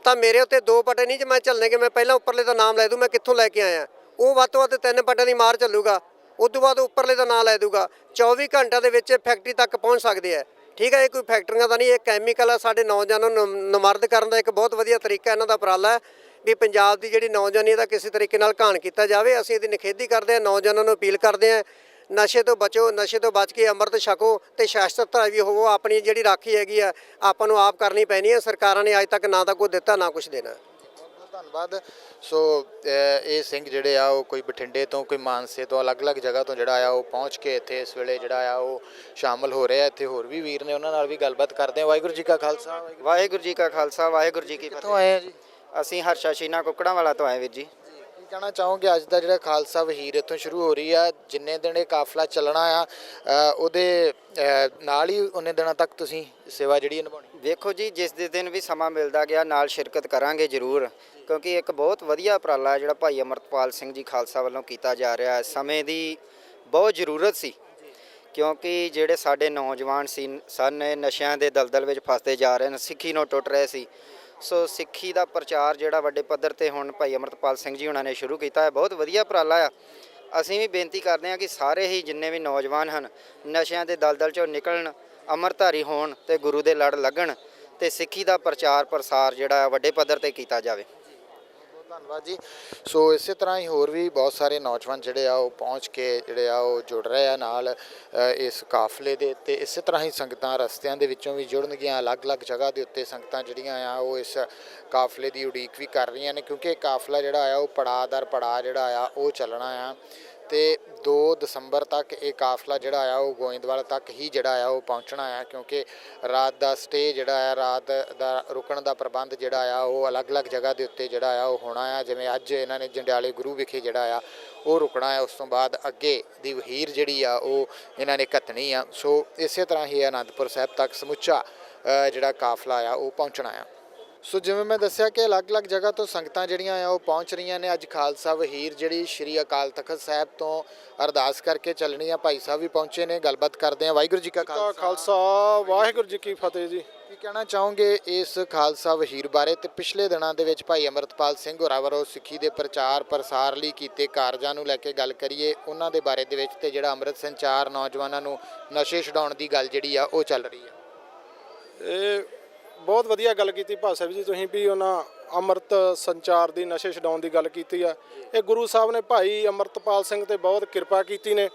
ਤਾਂ ਮੇਰੇ ਉੱਤੇ 2 ਪਟੇ ਨਹੀਂ ਜੇ ਮੈਂ ਚੱਲਣਗੇ। ਮੈਂ ਪਹਿਲਾਂ ਉੱਪਰਲੇ ਦਾ ਨਾਮ ਲੈ ਦੂੰ, ਮੈਂ ਕਿੱਥੋਂ ਲੈ ਕੇ ਆਇਆ। ਉਹ ਵੱਧ ਤੋਂ ਵੱਧ 3 ਪਟਿਆਂ ਦੀ ਮਾਰ ਚੱਲੂਗਾ, ਉਸ ਤੋਂ ਬਾਅਦ ਉੱਪਰਲੇ ਦਾ ਨਾਮ ਲੈ ਦੂਗਾ। 24 ਘੰਟਿਆਂ ਦੇ ਵਿੱਚ ਫੈਕਟਰੀ ਤੱਕ ਪਹੁੰਚ ਸਕਦੇ ਆ। ਠੀਕ ਹੈ, ਇਹ ਕੋਈ ਫੈਕਟਰੀਆਂ ਦਾ ਨਹੀਂ, ਇਹ ਕੈਮੀਕਲ ਆ। ਸਾਡੇ ਨੌਜਵਾਨਾਂ ਨੂੰ ਨਮਰਦ ਕਰਨ ਦਾ ਇੱਕ ਬਹੁਤ ਵਧੀਆ ਤਰੀਕਾ ਇਹਨਾਂ ਦਾ ਉਪਰਾਲਾ ਹੈ ਵੀ ਪੰਜਾਬ ਦੀ ਜਿਹੜੀ ਨੌਜਵਾਨੀ ਇਹਦਾ ਕਿਸੇ ਤਰੀਕੇ ਨਾਲ ਘਾਣ ਕੀਤਾ ਜਾਵੇ। ਅਸੀਂ ਇਹਦੀ ਨਿਖੇਧੀ ਕਰਦੇ ਹਾਂ, ਨੌਜਵਾਨਾਂ ਨੂੰ ਅਪੀਲ ਕਰਦੇ ਹਾਂ, ਨਸ਼ੇ ਤੋਂ ਬਚੋ, ਨਸ਼ੇ ਤੋਂ ਬਚ ਕੇ ਅੰਮ੍ਰਿਤ ਛਕੋ ਤੇ ਸ਼ਾਸਤਰਤਾ ਵੀ ਹੋਵੋ। ਆਪਣੀ ਜਿਹੜੀ ਰਾਖੀ ਹੈਗੀ ਆ ਆਪਾਂ ਨੂੰ ਆਪ ਕਰਨੀ ਪੈਣੀ ਹੈ। ਸਰਕਾਰਾਂ ਨੇ ਅੱਜ ਤੱਕ ਨਾ ਤਾਂ ਕੋਈ ਦਿੱਤਾ, ਨਾ ਕੁਝ ਦੇਣਾ। ਧੰਨਵਾਦ। ਸੋ ਇਹ ਸਿੰਘ ਜਿਹੜੇ ਆ ਉਹ ਕੋਈ ਬਠਿੰਡੇ ਤੋਂ, ਕੋਈ ਮਾਨਸੇ ਤੋਂ, ਅਲੱਗ-ਅਲੱਗ ਜਗ੍ਹਾ ਤੋਂ ਜਿਹੜਾ ਆ ਉਹ ਪਹੁੰਚ ਕੇ ਇੱਥੇ ਇਸ ਵੇਲੇ ਜਿਹੜਾ ਆ ਉਹ ਸ਼ਾਮਲ ਹੋ ਰਿਹਾ। ਇੱਥੇ ਹੋਰ ਵੀ ਵੀਰ ਨੇ, ਉਹਨਾਂ ਨਾਲ ਵੀ ਗੱਲਬਾਤ ਕਰਦੇ ਆ। ਵਾਹਿਗੁਰੂ ਜੀ ਕਾ ਖਾਲਸਾ। ਵਾਹਿਗੁਰੂ ਜੀ ਕਾ ਖਾਲਸਾ, ਵਾਹਿਗੁਰੂ ਜੀ ਕੀ ਫਤਿਹ। ਕਿੱਥੋਂ ਆਏ ਆ ਜੀ? ਅਸੀਂ ਹਰਸ਼ਾ ਸ਼ੀਨਾ ਕੁੱਕੜਾਂ ਵਾਲਾ ਤੋਂ ਆਏ ਵੀਰ ਜੀ। ਕੀ ਕਹਿਣਾ ਚਾਹੋਗੇ? ਅੱਜ ਦਾ ਜਿਹੜਾ ਖਾਲਸਾ ਵਹੀਰ ਇੱਥੋਂ ਸ਼ੁਰੂ ਹੋ ਰਹੀ ਆ, ਜਿੰਨੇ ਦਿਨ ਇਹ ਕਾਫਲਾ ਚੱਲਣਾ ਆ, ਉਹਦੇ ਨਾਲ ਹੀ ਉਹਨੇ ਦਿਨਾਂ ਤੱਕ ਤੁਸੀਂ ਸੇਵਾ ਜਿਹੜੀ ਨਿਭਾਉਣੀ? ਵੇਖੋ ਜੀ, ਜਿਸ ਦੇ ਦਿਨ ਵੀ ਸਮਾਂ ਮਿਲਦਾ ਗਿਆ ਨਾਲ ਸ਼ਿਰਕਤ ਕਰਾਂਗੇ ਜ਼ਰੂਰ, ਕਿਉਂਕਿ ਇੱਕ ਬਹੁਤ ਵਧੀਆ ਉਪਰਾਲਾ ਹੈ ਜਿਹੜਾ ਭਾਈ ਅਮਰਤਪਾਲ ਸਿੰਘ ਜੀ ਖਾਲਸਾ ਵੱਲੋਂ ਕੀਤਾ ਜਾ ਰਿਹਾ ਹੈ। ਸਮੇਂ ਦੀ ਬਹੁਤ ਜ਼ਰੂਰਤ ਸੀ, ਕਿਉਂਕਿ ਜਿਹੜੇ ਸਾਡੇ ਨੌਜਵਾਨ ਸਨ ਨਸ਼ਿਆਂ ਦੇ ਦਲਦਲ ਵਿੱਚ ਫਸਦੇ ਜਾ ਰਹੇ ਨੇ, ਸਿੱਖੀ ਨੂੰ ਟੁੱਟ ਰਹੇ ਸੀ। ਸੋ ਸਿੱਖੀ ਦਾ ਪ੍ਰਚਾਰ ਜਿਹੜਾ ਵੱਡੇ ਪੱਧਰ ਤੇ ਹੁਣ ਭਾਈ ਅਮਰਤਪਾਲ ਸਿੰਘ ਜੀ ਉਹਨਾਂ ਨੇ ਸ਼ੁਰੂ ਕੀਤਾ ਹੈ, ਬਹੁਤ ਵਧੀਆ ਉਪਰਾਲਾ ਆ। ਅਸੀਂ ਵੀ ਬੇਨਤੀ ਕਰਦੇ ਹਾਂ ਕਿ ਸਾਰੇ ਹੀ ਜਿੰਨੇ ਵੀ ਨੌਜਵਾਨ ਹਨ ਨਸ਼ਿਆਂ ਦੇ ਦਲਦਲ 'ਚੋਂ ਨਿਕਲਣ, ਅੰਮ੍ਰਿਤਧਾਰੀ ਹੋਣ ਤੇ ਗੁਰੂ ਦੇ ਲੜ ਲੱਗਣ ਤੇ ਸਿੱਖੀ ਦਾ ਪ੍ਰਚਾਰ ਪ੍ਰਸਾਰ ਜਿਹੜਾ ਵੱਡੇ ਪੱਧਰ ਤੇ ਕੀਤਾ ਜਾਵੇ। ਧੰਨਵਾਦ ਜੀ। ਸੋ ਇਸੇ ਤਰ੍ਹਾਂ ਹੀ ਹੋਰ ਵੀ ਬਹੁਤ ਸਾਰੇ ਨੌਜਵਾਨ ਜਿਹੜੇ ਆ ਉਹ ਪਹੁੰਚ ਕੇ ਜਿਹੜੇ ਆ ਉਹ ਜੁੜ ਰਹੇ ਆ ਨਾਲ ਇਸ ਕਾਫਲੇ ਦੇ। ਤੇ ਇਸੇ ਤਰ੍ਹਾਂ ਹੀ ਸੰਗਤਾਂ ਰਸਤਿਆਂ ਦੇ ਵਿੱਚੋਂ ਵੀ ਜੁੜਨਗੀਆਂ। ਅਲੱਗ-ਅਲੱਗ ਜਗ੍ਹਾ ਦੇ ਉੱਤੇ ਸੰਗਤਾਂ ਜਿਹੜੀਆਂ ਆ ਉਹ ਇਸ ਕਾਫਲੇ ਦੀ ਉਡੀਕ ਵੀ ਕਰ ਰਹੀਆਂ ਨੇ, ਕਿਉਂਕਿ ਇਹ ਕਾਫਲਾ ਜਿਹੜਾ ਆ ਉਹ ਪੜਾਅ ਦਰ ਪੜਾਅ ਜਿਹੜਾ ਆ ਉਹ ਚੱਲਣਾ ਆ। ਤੇ 2 ਦਸੰਬਰ ਤੱਕ ਇਹ ਕਾਫਲਾ ਜਿਹੜਾ ਆ ਉਹ ਗੋਇੰਦਵਾਲ ਤੱਕ ਹੀ ਜਿਹੜਾ ਆ ਉਹ ਪਹੁੰਚਣਾ ਆ, ਕਿਉਂਕਿ ਰਾਤ ਦਾ ਸਟੇ ਜਿਹੜਾ ਆ, ਰਾਤ ਦਾ ਰੁਕਣ ਦਾ ਪ੍ਰਬੰਧ ਜਿਹੜਾ ਆ ਉਹ ਅਲੱਗ-ਅਲੱਗ ਜਗ੍ਹਾ ਦੇ ਉੱਤੇ ਜਿਹੜਾ ਆ ਉਹ ਹੋਣਾ ਆ। ਜਿਵੇਂ ਅੱਜ ਇਹਨਾਂ ਨੇ ਜੰਡਿਆਲੇ ਗੁਰੂ ਵਿਖੇ ਜਿਹੜਾ ਆ ਉਹ ਰੁਕਣਾ ਆ, ਉਸ ਤੋਂ ਬਾਅਦ ਅੱਗੇ ਦੀ ਵਹੀਰ ਜਿਹੜੀ ਆ ਉਹ ਇਹਨਾਂ ਨੇ ਘੱਤਣੀ ਆ। ਸੋ ਇਸੇ ਤਰ੍ਹਾਂ ਹੀ ਆਨੰਦਪੁਰ ਸਾਹਿਬ ਤੱਕ ਸਮੁੱਚਾ ਜਿਹੜਾ ਕਾਫਲਾ ਆ ਉਹ ਪਹੁੰਚਣਾ ਆ। ਸੋ ਜਿਵੇਂ ਮੈਂ ਦੱਸਿਆ ਕਿ ਅਲੱਗ-ਅਲੱਗ ਜਗ੍ਹਾ ਤੋਂ ਸੰਗਤਾਂ ਜਿਹੜੀਆਂ ਆ ਉਹ ਪਹੁੰਚ ਰਹੀਆਂ ਨੇ। ਅੱਜ ਖਾਲਸਾ ਵਹੀਰ ਜਿਹੜੀ ਸ਼੍ਰੀ ਅਕਾਲ ਤਖਤ ਸਾਹਿਬ ਤੋਂ ਅਰਦਾਸ ਕਰਕੇ ਚੱਲਣੀ ਆ। ਭਾਈ ਸਾਹਿਬ ਵੀ ਪਹੁੰਚੇ ਨੇ, ਗੱਲਬਾਤ ਕਰਦੇ ਆ। ਵਾਹਿਗੁਰੂ ਜੀ ਕਾ ਖਾਲਸਾ, ਵਾਹਿਗੁਰੂ ਜੀ ਕੀ ਫਤਿਹ ਜੀ। ਕੀ ਕਹਿਣਾ ਚਾਹੋਗੇ ਇਸ ਖਾਲਸਾ ਵਹੀਰ ਬਾਰੇ? ਤੇ ਪਿਛਲੇ ਦਿਨਾਂ ਦੇ ਵਿੱਚ ਭਾਈ ਅਮਰਤਪਾਲ ਸਿੰਘ ਹੋਰਾਂ ਵੱਲੋਂ ਸਿੱਖੀ ਦੇ ਪ੍ਰਚਾਰ ਪ੍ਰਸਾਰ ਲਈ ਕੀਤੇ ਕਾਰਜਾਂ ਨੂੰ ਲੈ ਕੇ ਗੱਲ ਕਰੀਏ, ਉਹਨਾਂ ਦੇ ਬਾਰੇ ਦੇ ਵਿੱਚ, ਤੇ ਜਿਹੜਾ ਅੰਮ੍ਰਿਤ ਸੰਚਾਰ ਨੌਜਵਾਨਾਂ ਨੂੰ ਨਸ਼ੇ ਛਡਾਉਣ ਦੀ ਗੱਲ ਜਿਹੜੀ ਆ ਉਹ ਚੱਲ ਰਹੀ ਆ। ਇਹ ਬਹੁਤ ਵਧੀਆ ਗੱਲ ਕੀਤੀ ਭਾਈ ਸਾਹਿਬ ਜੀ ਤੁਸੀਂ, ਵੀ ਉਹਨਾਂ ਅੰਮ੍ਰਿਤ ਸੰਚਾਰ ਦੀ, ਨਸ਼ੇ ਛਡਾਉਣ ਦੀ ਗੱਲ ਕੀਤੀ ਆ। ਇਹ ਗੁਰੂ ਸਾਹਿਬ ਨੇ ਭਾਈ ਅਮਰਤਪਾਲ ਸਿੰਘ ਤੇ ਬਹੁਤ ਕਿਰਪਾ ਕੀਤੀ ਨੇ।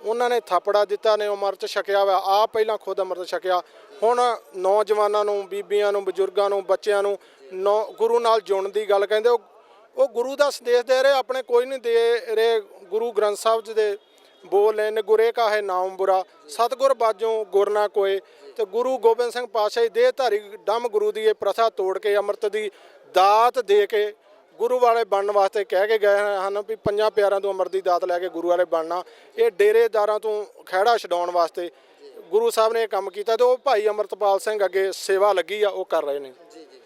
ਉਹਨਾਂ ਨੇ ਥਾਪੜਾ ਦਿੱਤਾ ਨੇ, ਅੰਮ੍ਰਿਤ ਛਕਿਆ ਵਾ। ਆਪ ਪਹਿਲਾਂ ਖੁਦ ਅੰਮ੍ਰਿਤ ਛਕਿਆ। ਹੁਣ ਨੌਜਵਾਨਾਂ ਨੂੰ, ਬੀਬੀਆਂ ਨੂੰ, ਬਜ਼ੁਰਗਾਂ ਨੂੰ, ਬੱਚਿਆਂ ਨੂੰ ਗੁਰੂ ਨਾਲ ਜੁੜਨ ਦੀ ਗੱਲ ਕਹਿੰਦੇ। ਉਹ ਗੁਰੂ ਦਾ ਸੰਦੇਸ਼ ਦੇ ਰਹੇ, ਆਪਣੇ ਕੋਈ ਨਹੀਂ ਦੇ ਰਹੇ। ਗੁਰੂ ਗ੍ਰੰਥ ਸਾਹਿਬ ਜੀ ਦੇ ਬੋਲ ਨੇ, ਗੁਰੇ ਕਾਹੇ ਨਾਮ ਬੁਰਾ, ਸਤਿਗੁਰ ਬਾਝੋਂ ਗੁਰ ਨਾ ਕੋਏ। ਤੇ ਗੁਰੂ ਗੋਬਿੰਦ ਸਿੰਘ ਪਾਤਸ਼ਾਹ ਜੀ ਦੇਹਧਾਰੀ ਡੰਮ ਗੁਰੂ ਦੀ ਇਹ ਪ੍ਰਥਾ ਤੋੜ ਕੇ ਅੰਮ੍ਰਿਤ ਦੀ ਦਾਤ ਦੇ ਕੇ ਗੁਰੂ ਵਾਲੇ ਬਣਨ ਵਾਸਤੇ ਕਹਿ ਕੇ ਗਏ ਹਨ ਵੀ 5 ਪਿਆਰਿਆਂ ਤੋਂ ਅੰਮ੍ਰਿਤ ਦੀ ਦਾਤ ਲੈ ਕੇ ਗੁਰੂ ਵਾਲੇ ਬਣਨਾ। ਇਹ ਡੇਰੇਦਾਰਾਂ ਤੋਂ ਖਹਿੜਾ ਛਡਾਉਣ ਵਾਸਤੇ ਗੁਰੂ ਸਾਹਿਬ ਨੇ ਇਹ ਕੰਮ ਕੀਤਾ, ਤੇ ਉਹ ਭਾਈ ਅਮਰਤਪਾਲ ਸਿੰਘ ਅੱਗੇ ਸੇਵਾ ਲੱਗੀ ਆ, ਉਹ ਕਰ ਰਹੇ ਨੇ। ਜੀ ਜੀ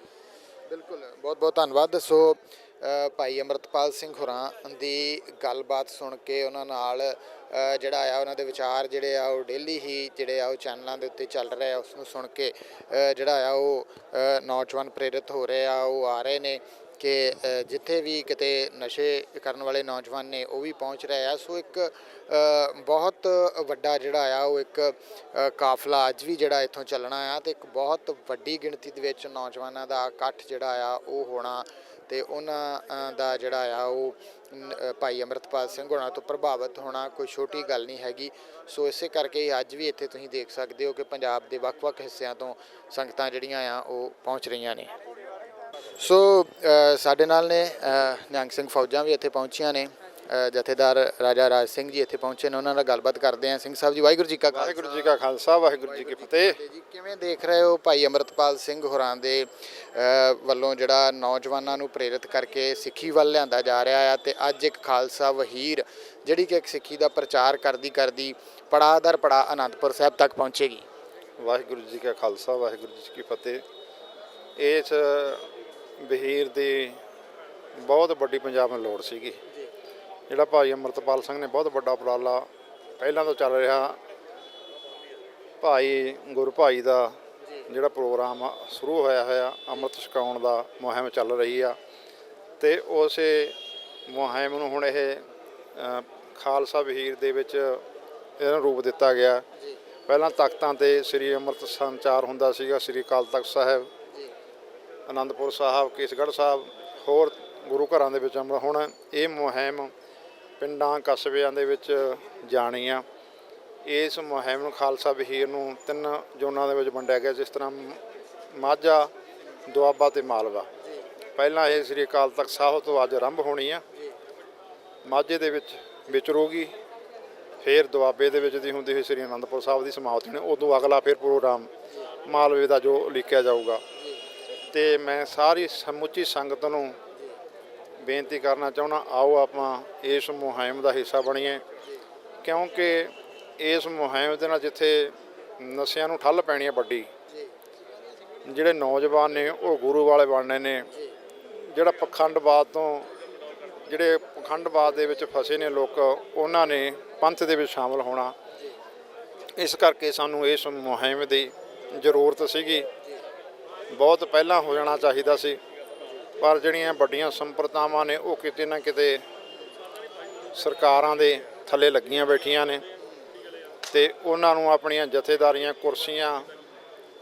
ਬਿਲਕੁਲ, ਬਹੁਤ ਬਹੁਤ ਧੰਨਵਾਦ। ਸੋ ਭਾਈ ਅਮਰਤਪਾਲ ਸਿੰਘ ਹੋਰਾਂ ਦੀ ਗੱਲਬਾਤ ਸੁਣ ਕੇ, ਉਹਨਾਂ ਨਾਲ ਜਿਹੜਾ ਆ ਉਹਨਾਂ ਦੇ ਵਿਚਾਰ ਜਿਹੜੇ ਆ ਉਹ ਡੇਲੀ ਹੀ ਜਿਹੜੇ ਆ ਉਹ ਚੈਨਲਾਂ ਦੇ ਉੱਤੇ ਚੱਲ ਰਹੇ ਆ, ਉਸ ਨੂੰ ਸੁਣ ਕੇ ਜਿਹੜਾ ਆ ਉਹ ਨੌਜਵਾਨ ਪ੍ਰੇਰਿਤ ਹੋ ਰਹੇ ਆ, ਉਹ ਆ ਰਹੇ ਨੇ। ਕਿ ਜਿੱਥੇ ਵੀ ਕਿਤੇ ਨਸ਼ੇ ਕਰਨ ਵਾਲੇ ਨੌਜਵਾਨ ਨੇ ਉਹ ਵੀ ਪਹੁੰਚ ਰਹੇ ਆ। ਸੋ ਇੱਕ ਬਹੁਤ ਵੱਡਾ ਜਿਹੜਾ ਆ ਉਹ ਇੱਕ ਕਾਫਲਾ ਅੱਜ ਵੀ ਜਿਹੜਾ ਇੱਥੋਂ ਚੱਲਣਾ ਆ ਤੇ ਇੱਕ ਬਹੁਤ ਵੱਡੀ ਗਿਣਤੀ ਦੇ ਵਿੱਚ ਨੌਜਵਾਨਾਂ ਦਾ ਇਕੱਠ ਜਿਹੜਾ ਆ ਉਹ ਹੋਣਾ ਤੇ ਉਹਨਾਂ ਦਾ ਜਿਹੜਾ ਆ ਉਹ ਭਾਈ ਅੰਮ੍ਰਿਤਪਾਲ ਸਿੰਘ ਹੋਣਾ ਤੋਂ ਪ੍ਰਭਾਵਿਤ ਹੋਣਾ ਕੋਈ ਛੋਟੀ ਗੱਲ ਨਹੀਂ ਹੈਗੀ। ਸੋ ਇਸੇ ਕਰਕੇ ਹੀ ਅੱਜ ਵੀ ਇੱਥੇ ਤੁਸੀਂ ਦੇਖ ਸਕਦੇ ਹੋ ਕਿ ਪੰਜਾਬ ਦੇ ਵੱਖ-ਵੱਖ ਹਿੱਸਿਆਂ ਤੋਂ ਸੰਗਤਾਂ ਜਿਹੜੀਆਂ ਆ ਉਹ ਪਹੁੰਚ ਰਹੀਆਂ ਨੇ। ਸੋ ਸਾਡੇ ਨਾਲ ਨੇ ਨਿਹੰਗ ਸਿੰਘ ਫੌਜਾਂ ਵੀ ਇੱਥੇ ਪਹੁੰਚੀਆਂ ਨੇ। ਜਥੇਦਾਰ ਰਾਜਾ ਰਾਜ ਸਿੰਘ ਜੀ ਇੱਥੇ ਪਹੁੰਚੇ ਨੇ, ਉਹਨਾਂ ਨਾਲ ਗੱਲਬਾਤ ਕਰਦੇ ਹਾਂ। ਸਿੰਘ ਸਾਹਿਬ ਜੀ, ਵਾਹਿਗੁਰੂ ਜੀ ਕਾ ਖਾਲਸਾ। ਵਾਹਿਗੁਰੂ ਜੀ ਕਾ ਖਾਲਸਾ, ਵਾਹਿਗੁਰੂ ਜੀ ਕੀ ਫਤਿਹ। ਜੀ, ਕਿਵੇਂ ਦੇਖ ਰਹੇ ਹੋ ਭਾਈ ਅੰਮ੍ਰਿਤਪਾਲ ਸਿੰਘ ਹੋਰਾਂ ਦੇ ਵੱਲੋਂ ਜਿਹੜਾ ਨੌਜਵਾਨਾਂ ਨੂੰ ਪ੍ਰੇਰਿਤ ਕਰਕੇ ਸਿੱਖੀ ਵੱਲ ਲਿਆਂਦਾ ਜਾ ਰਿਹਾ ਆ ਤੇ ਅੱਜ ਇੱਕ ਖਾਲਸਾ ਵਹੀਰ ਜਿਹੜੀ ਕਿ ਇੱਕ ਸਿੱਖੀ ਦਾ ਪ੍ਰਚਾਰ ਕਰਦੀ ਕਰਦੀ ਪੜਾਅ ਦਰ ਪੜਾਅ ਅਨੰਦਪੁਰ ਸਾਹਿਬ ਤੱਕ ਪਹੁੰਚੇਗੀ? ਵਾਹਿਗੁਰੂ ਜੀ ਕਾ ਖਾਲਸਾ, ਵਾਹਿਗੁਰੂ ਜੀ ਕੀ ਫਤਿਹ। ਇਸ ਵਹੀਰ ਦੀ ਬਹੁਤ ਵੱਡੀ ਪੰਜਾਬ ਨੂੰ ਲੋੜ ਸੀਗੀ। ਜਿਹੜਾ ਭਾਈ ਅੰਮ੍ਰਿਤਪਾਲ ਸਿੰਘ ਨੇ ਬਹੁਤ ਵੱਡਾ ਉਪਰਾਲਾ ਪਹਿਲਾਂ ਤੋਂ ਚੱਲ ਰਿਹਾ, ਭਾਈ ਗੁਰੂ ਭਾਈ ਦਾ ਜਿਹੜਾ ਪ੍ਰੋਗਰਾਮ ਸ਼ੁਰੂ ਹੋਇਆ ਅੰਮ੍ਰਿਤ ਛਕਾਉਣ ਦਾ ਮੁਹਿੰਮ ਚੱਲ ਰਹੀ ਆ ਤੇ ਉਸੇ ਮੁਹਿੰਮ ਨੂੰ ਹੁਣ ਇਹ ਖਾਲਸਾ ਵਹੀਰ ਦੇ ਵਿੱਚ ਇਹਨੂੰ ਰੂਪ ਦਿੱਤਾ ਗਿਆ। ਪਹਿਲਾਂ ਤਖਤਾਂ ਤੇ ਸ੍ਰੀ ਅੰਮ੍ਰਿਤ ਸੰਚਾਰ ਹੁੰਦਾ ਸੀਗਾ, ਸ੍ਰੀ ਅਕਾਲ ਤਖਤ ਸਾਹਿਬ, ਅਨੰਦਪੁਰ ਸਾਹਿਬ, ਕੇਸਗੜ੍ਹ ਸਾਹਿਬ, ਹੋਰ ਗੁਰੂ ਘਰਾਂ ਦੇ ਵਿੱਚ। ਹੁਣ ਇਹ ਮੁਹਿੰਮ ਪਿੰਡਾਂ ਕਸਬਿਆਂ ਦੇ ਵਿੱਚ ਜਾਣੀ ਆ। ਇਸ ਮੁਹਿੰਮ ਨੂੰ ਖਾਲਸਾ ਵਹੀਰ ਨੂੰ 3 ਜ਼ੋਨਾਂ ਦੇ ਵਿੱਚ ਵੰਡਿਆ ਗਿਆ, ਜਿਸ ਤਰ੍ਹਾਂ ਮਾਝਾ, ਦੁਆਬਾ ਤੇ ਮਾਲਵਾ। ਪਹਿਲਾਂ ਇਹ ਸ੍ਰੀ ਅਕਾਲ ਤਖਤ ਸਾਹਿਬ ਤੋਂ ਅੱਜ ਆਰੰਭ ਹੋਣੀ ਆ, ਮਾਝੇ ਦੇ ਵਿੱਚ ਵਿਚਰੂਗੀ, ਫਿਰ ਦੁਆਬੇ ਦੇ ਵਿੱਚ ਦੀ ਹੁੰਦੀ ਹੋਈ ਸ੍ਰੀ ਅਨੰਦਪੁਰ ਸਾਹਿਬ ਦੀ ਸਮਾਪਤੀ ਹੋਣੀ। ਉਦੋਂ ਅਗਲਾ ਫਿਰ ਪ੍ਰੋਗਰਾਮ ਮਾਲਵੇ ਦਾ ਜੋ ਲਿਖਿਆ ਜਾਊਗਾ। ਤੇ ਮੈਂ ਸਾਰੀ ਸਮੁੱਚੀ ਸੰਗਤ ਨੂੰ ਬੇਨਤੀ ਕਰਨਾ ਚਾਹੁੰਦਾ, ਆਓ ਆਪਾਂ ਇਸ ਮੁਹਿੰਮ ਦਾ ਹਿੱਸਾ ਬਣੀਏ, ਕਿਉਂਕਿ ਇਸ ਮੁਹਿੰਮ ਦੇ ਨਾਲ ਜਿੱਥੇ ਨਸ਼ਿਆਂ ਨੂੰ ਠੱਲ ਪੈਣੀ ਹੈ ਵੱਡੀ, ਜਿਹੜੇ ਨੌਜਵਾਨ ਨੇ ਉਹ ਗੁਰੂ ਵਾਲੇ ਬਣਨੇ ਨੇ। ਜਿਹੜਾ ਪਖੰਡਵਾਦ ਦੇ ਵਿੱਚ ਫਸੇ ਨੇ ਲੋਕ, ਉਹਨਾਂ ਨੇ ਪੰਥ ਦੇ ਵਿੱਚ ਸ਼ਾਮਲ ਹੋਣਾ। ਇਸ ਕਰਕੇ ਸਾਨੂੰ ਇਸ ਮੁਹਿੰਮ ਦੀ ਜ਼ਰੂਰਤ ਸੀਗੀ। ਬਹੁਤ ਪਹਿਲਾਂ ਹੋ ਜਾਣਾ ਚਾਹੀਦਾ ਸੀ, ਪਰ ਜਿਹੜੀਆਂ ਵੱਡੀਆਂ ਸੰਪਰਦਾਵਾਂ ਨੇ ਉਹ ਕਿਤੇ ਨਾ ਕਿਤੇ ਸਰਕਾਰਾਂ ਦੇ ਥੱਲੇ ਲੱਗੀਆਂ ਬੈਠੀਆਂ ਨੇ ਤੇ ਉਹਨਾਂ ਨੂੰ ਆਪਣੀਆਂ ਜਥੇਦਾਰੀਆਂ, ਕੁਰਸੀਆਂ,